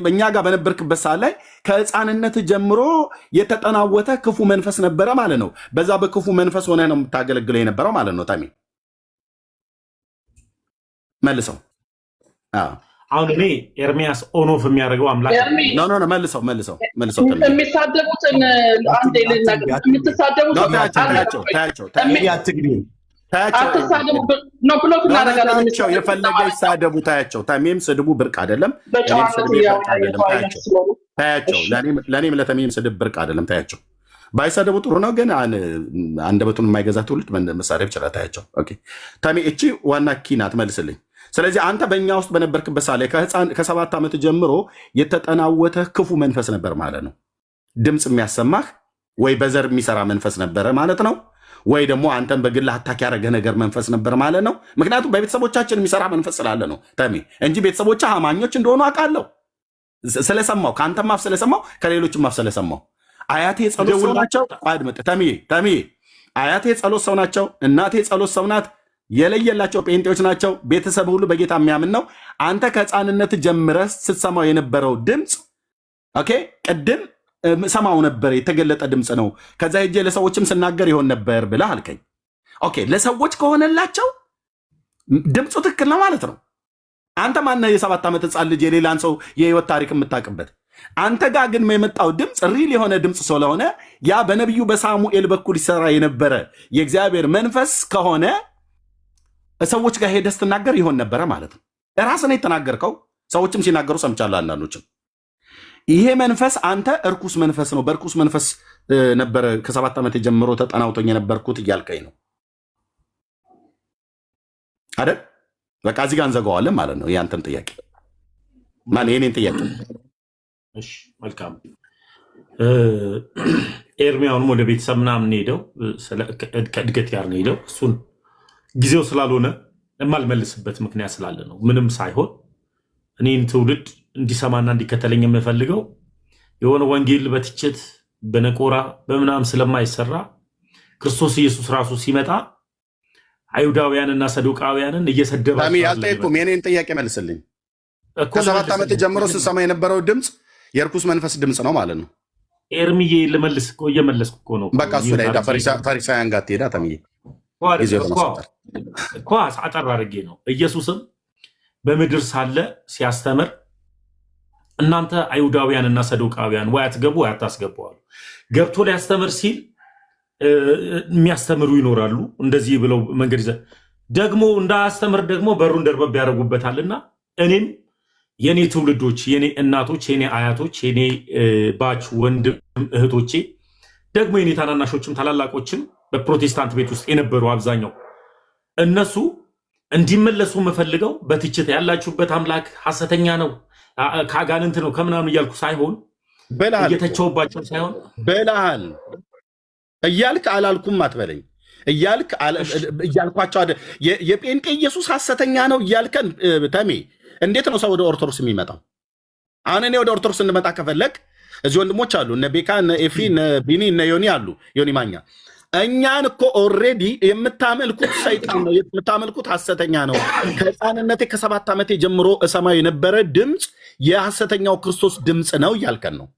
በእኛ ጋር በነበርክበት ሰዓት ላይ ከሕፃንነት ጀምሮ የተጠናወተ ክፉ መንፈስ ነበረ ማለት ነው። በዛ በክፉ መንፈስ ሆነ ነው የምታገለግለው የነበረው ማለት ነው። ታሚ መልሰው። አሁን እኔ ኤርሚያስ ኦኖፍ የሚያደርገው አምላክ መልሰው የሚሳደቡትን አንዴ ልናገር። የምትሳደቡትን የፈለገ ይሳደቡ፣ ታያቸው። ታሜም ስድቡ ብርቅ አይደለም፣ ታያቸው። ለእኔም ለተሜም ስድብ ብርቅ አይደለም፣ ታያቸው። ባይሳደቡ ጥሩ ነው፣ ግን አንደበቱን የማይገዛ ትውልድ መሳደብ ይችላል። ታያቸው። ታሜ እቺ ዋና ኪናት መልስልኝ። ስለዚህ አንተ በእኛ ውስጥ በነበርክበት ሳለ ከ7 ዓመት ጀምሮ የተጠናወተ ክፉ መንፈስ ነበር ማለት ነው። ድምፅ የሚያሰማህ ወይ በዘር የሚሰራ መንፈስ ነበረ ማለት ነው፣ ወይ ደግሞ አንተን በግል አታክ ያደረገ ነገር መንፈስ ነበር ማለት ነው። ምክንያቱም በቤተሰቦቻችን የሚሰራ መንፈስ ስላለ ነው ተሜ፣ እንጂ ቤተሰቦች አማኞች እንደሆኑ አውቃለሁ ስለሰማው፣ ከአንተም አፍ ስለሰማው፣ ከሌሎችም አፍ ስለሰማው። አያቴ የጸሎት ሰው ናቸው። ተሜ አያቴ የጸሎት ሰው ናቸው። እናቴ የጸሎት ሰው ናት። የለየላቸው ጴንጤዎች ናቸው። ቤተሰብ ሁሉ በጌታ የሚያምን ነው። አንተ ከሕፃንነት ጀምረህ ስትሰማው የነበረው ድምፅ ኦኬ ቅድም ሰማው ነበር፣ የተገለጠ ድምፅ ነው። ከዛ ሄጄ ለሰዎችም ስናገር ይሆን ነበር ብለህ አልከኝ። ኦኬ ለሰዎች ከሆነላቸው ድምፁ ትክክል ነው ማለት ነው። አንተ ማነህ የ7 ዓመት ሕፃን ልጅ የሌላን ሰው የህይወት ታሪክ የምታውቅበት? አንተ ጋር ግን የመጣው ድምፅ ሪል የሆነ ድምፅ ስለሆነ ያ በነቢዩ በሳሙኤል በኩል ይሰራ የነበረ የእግዚአብሔር መንፈስ ከሆነ ሰዎች ጋር ሄደህ ስትናገር ይሆን ነበረ ማለት ነው። ራስህ ነው የተናገርከው። ሰዎችም ሲናገሩ ሰምቻለሁ። አንዳንዶችም ይሄ መንፈስ አንተ እርኩስ መንፈስ ነው፣ በእርኩስ መንፈስ ነበረ ከ7 ዓመት ጀምሮ ተጠናውቶኝ የነበርኩት እያልከኝ ነው አይደል? በቃ እዚህ ጋር እንዘጋዋለን ማለት ነው። ያንተን ጥያቄ የኔን ጥያቄ። እሺ መልካም። ኤርሚያውንም ወደ ቤተሰብ ምናምን ሄደው ከእድገት ጋር ነው ሄደው እሱን ጊዜው ስላልሆነ የማልመልስበት ምክንያት ስላለ ነው። ምንም ሳይሆን እኔን ትውልድ እንዲሰማና እንዲከተለኝ የምፈልገው የሆነ ወንጌል በትችት በነቆራ በምናም ስለማይሰራ ክርስቶስ ኢየሱስ ራሱ ሲመጣ አይሁዳውያንና ሰዱቃውያንን እየሰደበ ያልጠየቅኩም። የኔን ጥያቄ መልስልኝ። ከ7 ዓመት ጀምሮ ስሰማ የነበረው ድምፅ የእርኩስ መንፈስ ድምፅ ነው ማለት ነው። ኤርሚዬ ልመልስ እኮ እየመለስኩ እኮ ነው። በቃ እሱ ላይ ፈሪሳውያን ጋር ትሄዳ ተምዬ ኳስ አጠር አድርጌ ነው። ኢየሱስም በምድር ሳለ ሲያስተምር እናንተ አይሁዳውያንና ሰዱቃውያን ወይ አትገቡ ወይ አታስገቡ አሉ። ገብቶ ሊያስተምር ሲል የሚያስተምሩ ይኖራሉ፣ እንደዚህ ብለው መንገድ ይዘ ደግሞ እንዳያስተምር ደግሞ በሩን ደርበብ ያደርጉበታልና እኔም የኔ ትውልዶች፣ የኔ እናቶች፣ የኔ አያቶች፣ የኔ ባች ወንድም እህቶቼ ደግሞ የኔ ታናናሾችም ታላላቆችም በፕሮቴስታንት ቤት ውስጥ የነበሩ አብዛኛው እነሱ እንዲመለሱ የምፈልገው በትችት ያላችሁበት አምላክ ሐሰተኛ ነው ከአጋንንት ነው ከምናምን እያልኩ ሳይሆን እየተቸውባቸው ሳይሆን በላሃል እያልክ አላልኩም አትበለኝ። እያልኳቸው የጴንጤ ኢየሱስ ሐሰተኛ ነው እያልከን ተሜ እንዴት ነው ሰው ወደ ኦርቶዶክስ የሚመጣው? አሁን እኔ ወደ ኦርቶዶክስ እንድመጣ ከፈለግ እዚህ ወንድሞች አሉ፣ እነ ቤካ፣ እነ ኤፍሪ፣ እነ ቢኒ፣ እነ ዮኒ አሉ። ዮኒ ማኛ እኛን እኮ ኦልሬዲ የምታመልኩት ሰይጣን ነው፣ የምታመልኩት ሐሰተኛ ነው። ከሕፃንነቴ ከ7 ዓመቴ ጀምሮ እሰማው የነበረ ድምፅ የሐሰተኛው ክርስቶስ ድምፅ ነው እያልከን ነው።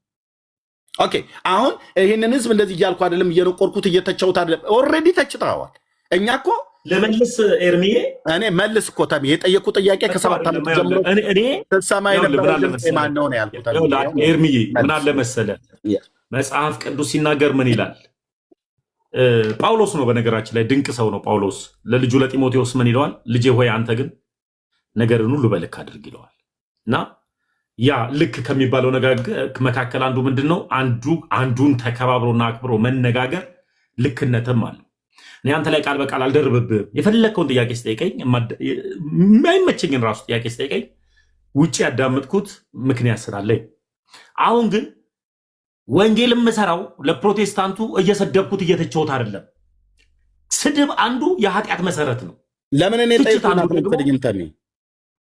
ኦኬ አሁን ይህንን ህዝብ እንደዚህ እያልኩ አይደለም፣ እየነቆርኩት እየተቸውት አይደለም። ኦልሬዲ ተችተዋል። እኛ እኮ ለመልስ ኤርሚዬ እኔ መልስ እኮ ተሜ የጠየቁ ጥያቄ ከ7 ዓመት ጀምሮ ሰማይ ነበር ማን ነው ያልኩት። ኤርሚዬ ምን አለ መሰለህ መጽሐፍ ቅዱስ ሲናገር ምን ይላል? ጳውሎስ ነው በነገራችን ላይ ድንቅ ሰው ነው ጳውሎስ። ለልጁ ለጢሞቴዎስ ምን ይለዋል? ልጄ ሆይ አንተ ግን ነገርን ሁሉ በልክ አድርግ ይለዋል። እና ያ ልክ ከሚባለው ነገር መካከል አንዱ ምንድን ነው? አንዱን ተከባብሮና አክብሮ መነጋገር ልክነትም አለ። እኔ አንተ ላይ ቃል በቃል አልደርብብህም። የፈለግከውን ጥያቄ ስጠይቀኝ፣ የማይመቸኝን ራሱ ጥያቄ ስጠይቀኝ ውጭ ያዳመጥኩት ምክንያት ስላለኝ። አሁን ግን ወንጌል የምሰራው ለፕሮቴስታንቱ እየሰደብኩት እየተቸውት አይደለም። ስድብ አንዱ የኃጢአት መሰረት ነው። ለምን እኔ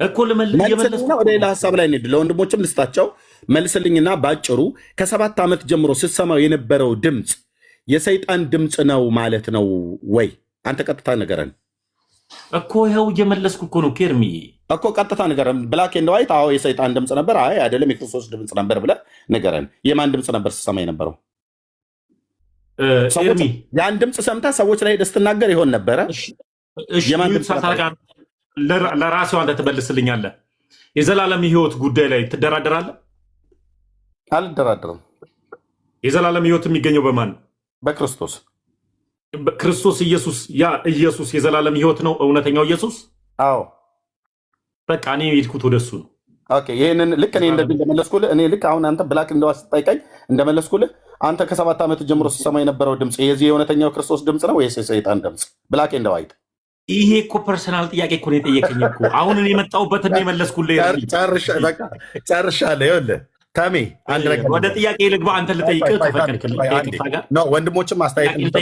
እኮ ልመልስልኝና ወደ ሌላ ሀሳብ ላይ እንሂድ። ለወንድሞችም ልስጣቸው መልስልኝና በአጭሩ ከ7 ዓመት ጀምሮ ስትሰማው የነበረው ድምፅ የሰይጣን ድምፅ ነው ማለት ነው ወይ? አንተ ቀጥታ ንገረን እኮ። ይኸው እየመለስኩ እኮ ነው ኬርሚዬ እኮ ቀጥታ ንገረን። ብላክ ኤንድ ዋይት። አዎ የሰይጣን ድምፅ ነበር፣ አይ አይደለም የክርስቶስ ድምፅ ነበር ብለህ ንገረን። የማን ድምፅ ነበር ስትሰማ የነበረው? ያን ድምፅ ሰምተህ ሰዎች ላይ ሄደህ ስትናገር ይሆን ነበረ? የማን ድምፅ ነበር? ለራሴው አንተ ትመልስልኛለህ። የዘላለም ሕይወት ጉዳይ ላይ ትደራደራለህ? አልደራደርም። የዘላለም ሕይወት የሚገኘው በማን? በክርስቶስ። ክርስቶስ ኢየሱስ። ያ ኢየሱስ የዘላለም ሕይወት ነው፣ እውነተኛው ኢየሱስ። አዎ በቃ እኔ የሄድኩት ወደሱ ነው። ኦኬ ይሄንን ልክ እኔ እንደዚህ እንደመለስኩልህ፣ እኔ ልክ አሁን አንተ ብላክ እንደዋ ስጠይቀኝ እንደመለስኩልህ፣ አንተ ከ7 ዓመት ጀምሮ ስትሰማ የነበረው ድምፅ የዚህ የእውነተኛው ክርስቶስ ድምፅ ነው ወይስ የሰይጣን ድምፅ? ብላክ ኤንድ ዋይት። ይሄ እኮ ፐርሰናል ጥያቄ እኮ ነው የጠየቀኝ እኮ። አሁን እኔ የመጣሁበትን ነው የመለስኩልህ። ጨርሻለሁ። ይኸውልህ ተሜ አንድ ነገር ወደ ጥያቄ ልግባ። አንተ ልጠይቅህ ከፈቀድክልኝ ወንድሞችም አስተያየት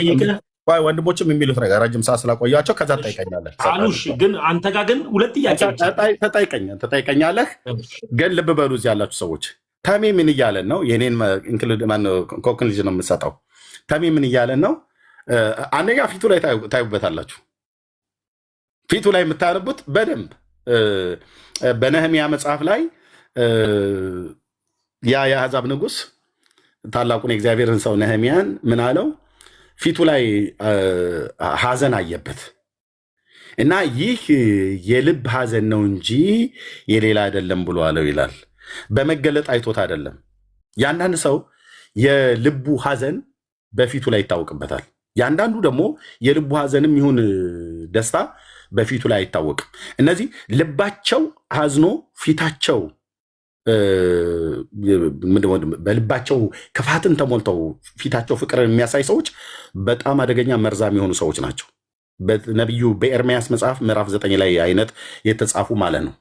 ወንድሞችም የሚሉት ነገር ረጅም ሰዓት ስላቆያቸው ከዛ ትጠይቀኛለህ። አሉሽ ግን አንተ ጋር ግን 2 ጥያቄ ትጠይቀኛለህ። ግን ልብ በሉ እዚህ ያላችሁ ሰዎች ተሜ ምን እያለን ነው? የኔን ኮንክሉዥን ነው የምሰጠው። ተሜ ምን እያለን ነው? አንደኛ ፊቱ ላይ ታዩበታላችሁ። ፊቱ ላይ የምታነቡት በደንብ በነህምያ መጽሐፍ ላይ ያ የአሕዛብ ንጉሥ ታላቁን የእግዚአብሔርን ሰው ነህምያን ምን አለው? ፊቱ ላይ ሐዘን አየበት እና ይህ የልብ ሐዘን ነው እንጂ የሌላ አይደለም ብሎ አለው ይላል። በመገለጥ አይቶት አይደለም። የአንዳንድ ሰው የልቡ ሐዘን በፊቱ ላይ ይታወቅበታል። የአንዳንዱ ደግሞ የልቡ ሐዘንም ይሁን ደስታ በፊቱ ላይ አይታወቅም። እነዚህ ልባቸው ሐዝኖ ፊታቸው በልባቸው ክፋትን ተሞልተው ፊታቸው ፍቅርን የሚያሳይ ሰዎች በጣም አደገኛ መርዛም የሆኑ ሰዎች ናቸው። በነቢዩ በኤርምያስ መጽሐፍ ምዕራፍ 9 ላይ አይነት የተጻፉ ማለት ነው።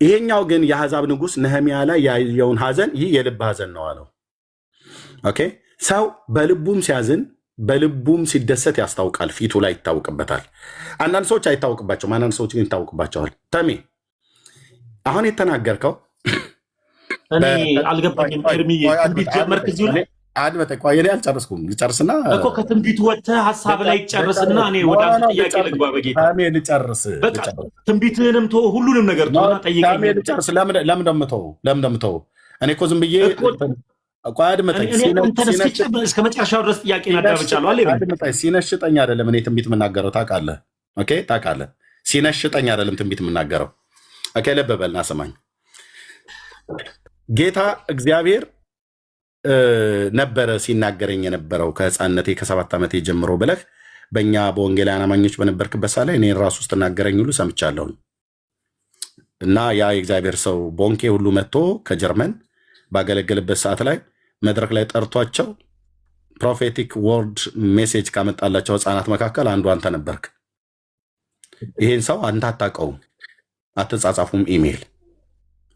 ይሄኛው ግን የአሕዛብ ንጉሥ ነህምያ ላይ ያየውን ሐዘን ይህ የልብ ሐዘን ነው አለው። ኦኬ ሰው በልቡም ሲያዝን በልቡም ሲደሰት ያስታውቃል፣ ፊቱ ላይ ይታወቅበታል። አንዳንድ ሰዎች አይታወቅባቸውም፣ አንዳንድ ሰዎች ግን ይታወቅባቸዋል። ተሜ አሁን የተናገርከው እኔ አልገባኝም። ኤርሚዬ ትንቢት ጀመርክ እዚሁ ላይ እኔ አልጨርስኩም። ልጨርስና እኮ ከትንቢቱ ወጥተህ ሀሳብ ላይ ጨርስና እኔ ወደ አንተ ጥያቄ ልግባ። በጌታ ልጨርስ። ትንቢትህንም ተወው፣ ሁሉንም ነገር ተወውና ጠይቀኝ። ልጨርስ። ለምን ደምተው? እኔ እኮ ዝም ብዬ እስከ መጨረሻው ድረስ ጥያቄ አዳምጫለሁ። ሲነሽጠኝ አይደለም እኔ ትንቢት የምናገረው ታውቃለህ። ኦኬ ታውቃለህ። ሲነሽጠኝ አይደለም ትንቢት የምናገረው። ኦኬ ልብ በልና ስማኝ። ጌታ እግዚአብሔር ነበረ ሲናገረኝ የነበረው ከህፃንነቴ ከ7 ዓመቴ ጀምሮ ብለህ በእኛ በወንጌላውያን አማኞች በነበርክበት ሰዓት ላይ እኔን ራሱ ስትናገረኝ ሁሉ ሰምቻለሁ። እና ያ የእግዚአብሔር ሰው ቦንኬ ሁሉ መጥቶ ከጀርመን ባገለገልበት ሰዓት ላይ መድረክ ላይ ጠርቷቸው ፕሮፌቲክ ወርድ ሜሴጅ ካመጣላቸው ህፃናት መካከል አንዱ አንተ ነበርክ። ይሄን ሰው አንተ አታውቀውም፣ አትጻጻፉም ኢሜይል።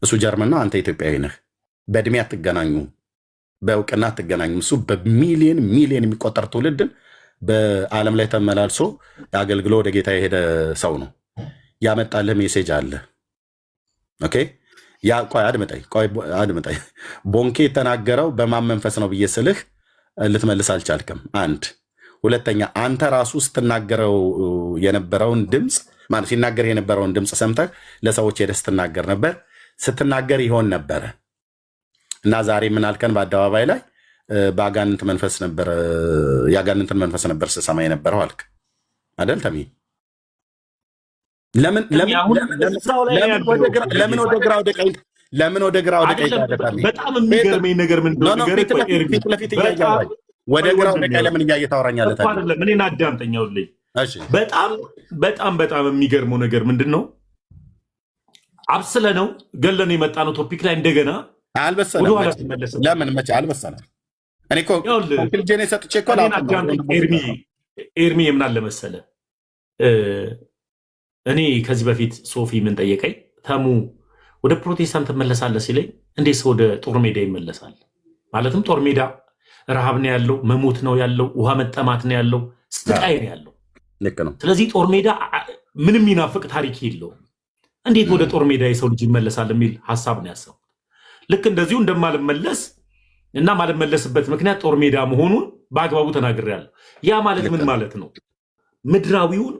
እሱ ጀርመን ነው፣ አንተ ኢትዮጵያዊ ነህ። በእድሜ አትገናኙም፣ በእውቅና አትገናኙም። እሱ በሚሊየን የሚቆጠር ትውልድን በዓለም ላይ ተመላልሶ አገልግሎ ወደ ጌታ የሄደ ሰው ነው። ያመጣልህ ሜሴጅ አለ። ኦኬ ያ ቆይ አድምጠኝ። ቦንኬ የተናገረው በማን መንፈስ ነው ብዬ ስልህ ልትመልስ አልቻልክም። አንድ ሁለተኛ፣ አንተ ራሱ ስትናገረው የነበረውን ድምፅ ማለት ሲናገር የነበረውን ድምፅ ሰምተህ ለሰዎች ሄደህ ስትናገር ነበር፣ ስትናገር ይሆን ነበረ እና ዛሬ ምን አልከን በአደባባይ ላይ በአጋንንት መንፈስ ነበር፣ የአጋንንትን መንፈስ ነበር ስሰማ የነበረው አልክ አይደል? ተሚ ለምን ወደ ግራ ወደ ቀኝ በጣም የሚገርመኝ ነገር ምንድን ነው? ፊት ለፊት እያየኸኝ ወደ ግራ ወደ ቀኝ ለምን እያየህ ታወራኛለህ? እኔን አዳምጠኛው ልኝ በጣም የሚገርመው ነገር ምንድን ነው? አብስለ ነው ገለን የመጣ ነው ቶፒክ ላይ እንደገና አልበሰለም። ለምን መቼ አልበሰለም? እኔ እኮ ኮንክሉዥን ሰጥቼ እኮ ኤርሚ የምን አለ መሰለህ፣ እኔ ከዚህ በፊት ሶፊ ምን ጠየቀኝ፣ ተሙ ወደ ፕሮቴስታንት ትመለሳለህ ሲለኝ፣ እንዴት ሰው ወደ ጦር ሜዳ ይመለሳል? ማለትም ጦር ሜዳ ረሃብ ነው ያለው፣ መሞት ነው ያለው፣ ውሃ መጠማት ነው ያለው፣ ስቃይ ነው ያለው። ስለዚህ ጦር ሜዳ ምንም ይናፍቅ ታሪክ የለውም። እንዴት ወደ ጦር ሜዳ የሰው ልጅ ይመለሳል የሚል ሀሳብ ነው ያሰብኩት። ልክ እንደዚሁ እንደማልመለስ እና ማልመለስበት ምክንያት ጦር ሜዳ መሆኑን በአግባቡ ተናግሬያለሁ። ያ ማለት ምን ማለት ነው? ምድራዊውን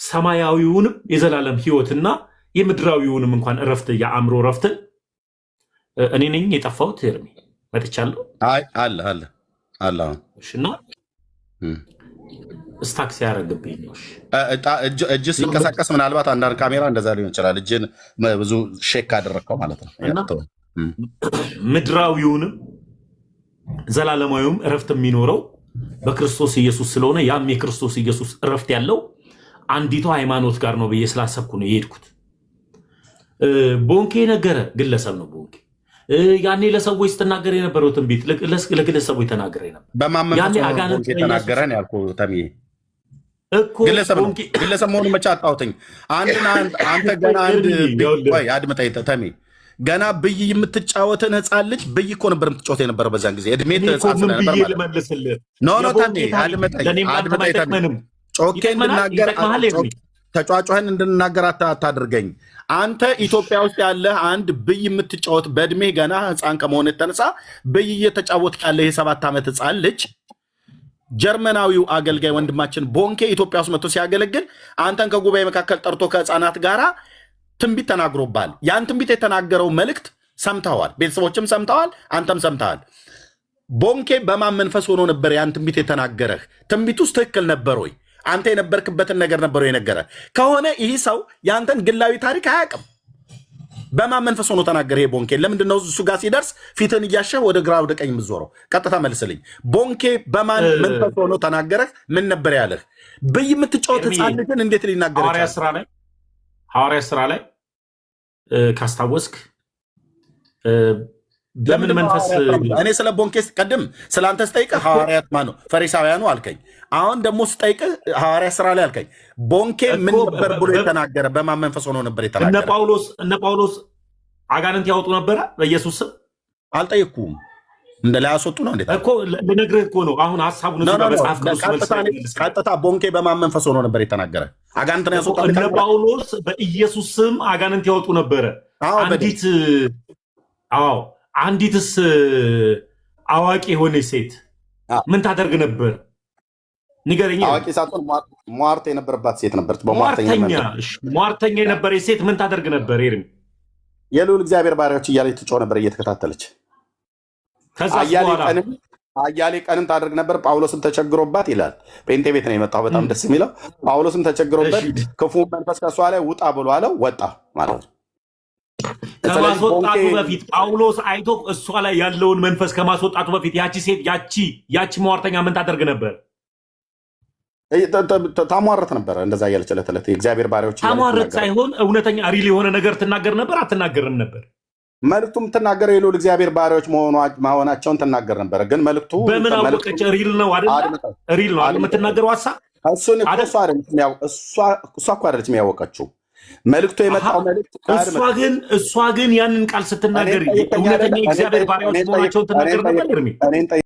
ሰማያዊውንም የዘላለም ህይወትና የምድራዊውንም እንኳን እረፍት የአእምሮ እረፍትን እኔ ነኝ የጠፋሁት። ኤርሚ መጥቻለሁ። አለ እና ስታክስ ያደረግብኝ ነው። እጅ ሲንቀሳቀስ ምናልባት አንዳንድ ካሜራ እንደዛ ሊሆን ይችላል። እጅን ብዙ ሼክ አደረግከው ማለት ነው። ምድራዊውንም ዘላለማዊውም እረፍት የሚኖረው በክርስቶስ ኢየሱስ ስለሆነ ያም የክርስቶስ ኢየሱስ እረፍት ያለው አንዲቷ ሃይማኖት ጋር ነው ብዬ ስላሰብኩ ነው የሄድኩት። ቦንኬ ነገረ ግለሰብ ነው። ቦንኬ ያኔ ለሰዎች ስትናገር የነበረው ትንቢት ለግለሰቦች ተናገረ ነበር። ያኔ አጋንንት ተናገረን ያልኩ ተሚ እኮ ግለሰብ መሆኑ መቼ አጣሁትኝ? አንተ ገና አድምጠኝ ተሚ፣ ገና ብይ የምትጫወትን ህፃን ልጅ ብይ እኮ ነበር የምትጫወት የነበረው በዛን ጊዜ እድሜ ህፃን ስለነበር አድምጠኝ ጮኬ እንድናገር ተጫጫህን እንድናገር አታድርገኝ። አንተ ኢትዮጵያ ውስጥ ያለህ አንድ ብይ የምትጫወት በእድሜ ገና ህፃን ከመሆን የተነሳ ብይ እየተጫወት ያለ የ7 ዓመት ህፃን ልጅ ጀርመናዊው አገልጋይ ወንድማችን ቦንኬ ኢትዮጵያ ውስጥ መጥቶ ሲያገለግል አንተን ከጉባኤ መካከል ጠርቶ ከህፃናት ጋር ትንቢት ተናግሮባል። ያን ትንቢት የተናገረው መልእክት ሰምተዋል፣ ቤተሰቦችም ሰምተዋል፣ አንተም ሰምተዋል። ቦንኬ በማን መንፈስ ሆኖ ነበር ያን ትንቢት የተናገረህ? ትንቢት ውስጥ ትክክል ነበር ወይ? አንተ የነበርክበትን ነገር ነበረው የነገረ ከሆነ ይህ ሰው የአንተን ግላዊ ታሪክ አያውቅም። በማን መንፈስ ሆኖ ተናገረ? ይሄ ቦንኬ ለምንድነው እሱ ጋር ሲደርስ ፊትን እያሸህ ወደ ግራ ወደ ቀኝ የምትዞረው? ቀጥታ መልስልኝ። ቦንኬ በማን መንፈስ ሆኖ ተናገረህ? ምን ነበር ያለህ? ብይ የምትጫወት ህፃን ልጅን እንዴት ሊናገር ይችላል? ሐዋርያ ስራ ላይ ካስታወስክ በምን መንፈስ እኔ ስለ ቦንኬስ ቀድም ስለ አንተ ስጠይቅህ ሐዋርያት ማነው ፈሪሳውያኑ አልከኝ። አሁን ደግሞ ስጠይቅህ ሐዋርያ ስራ ላይ አልከኝ። ቦንኬ ምን ነበር ብሎ የተናገረ? በማን መንፈስ ሆኖ ነበር የተናገረ? እነ ጳውሎስ አጋንንት ያወጡ ነበረ በኢየሱስ ስም? አልጠየቅኩም። እንደ ላይ ያስወጡ ነው እንዴት እኮ ልነግርህ እኮ ነው። አሁን ሐሳቡን በመጽሐፍ ቅዱስ ቀጥታ ቦንኬ በማን መንፈስ ሆኖ ነበር የተናገረ? አጋንንትን ያስወጡ እነ ጳውሎስ በኢየሱስ ስም አጋንንት ያወጡ ነበረ። አንዲትስ አዋቂ የሆነች ሴት ምን ታደርግ ነበር? ንገረኝ። አዋቂ ሳትሆን ሟርት የነበረባት ሴት ነበረች። ሟርተኛ የነበረች ሴት ምን ታደርግ ነበር? ኤርሚ የልዑል እግዚአብሔር ባሪያዎች እያለች ትጮህ ነበር እየተከታተለች። አያሌ ቀንም ታደርግ ነበር፣ ጳውሎስም ተቸግሮባት ይላል። ጴንጤ ቤት ነው የመጣው። በጣም ደስ የሚለው ጳውሎስም ተቸግሮበት ክፉ መንፈስ ከእሷ ላይ ውጣ ብሎ አለው፣ ወጣ ማለት ነው። ከማስወጣቱ በፊት ጳውሎስ አይቶ እሷ ላይ ያለውን መንፈስ ከማስወጣቱ በፊት ያቺ ሴት ያቺ መዋርተኛ ምን ታደርግ ነበር? ታሟረት ነበረ። እንደዛ እያለች ዕለት ዕለት የእግዚአብሔር ባሪያዎች ታሟረት ሳይሆን እውነተኛ ሪል የሆነ ነገር ትናገር ነበር። አትናገርም ነበር? መልእክቱም ትናገር የልዑል እግዚአብሔር ባሪያዎች መሆናቸውን ትናገር ነበረ። ግን መልእክቱ በምን አወቀች? ሪል ነው አይደል? ሪል ነው የምትናገረው ሀሳብ። እሱን እሷ እኮ አይደለችም ያወቀችው። መልእክቱ የመጣው መልእክት እሷ ግን ያንን ቃል ስትናገር እውነተኛ እግዚአብሔር ባሪያዎች መሆናቸውን ትናገር ነበር።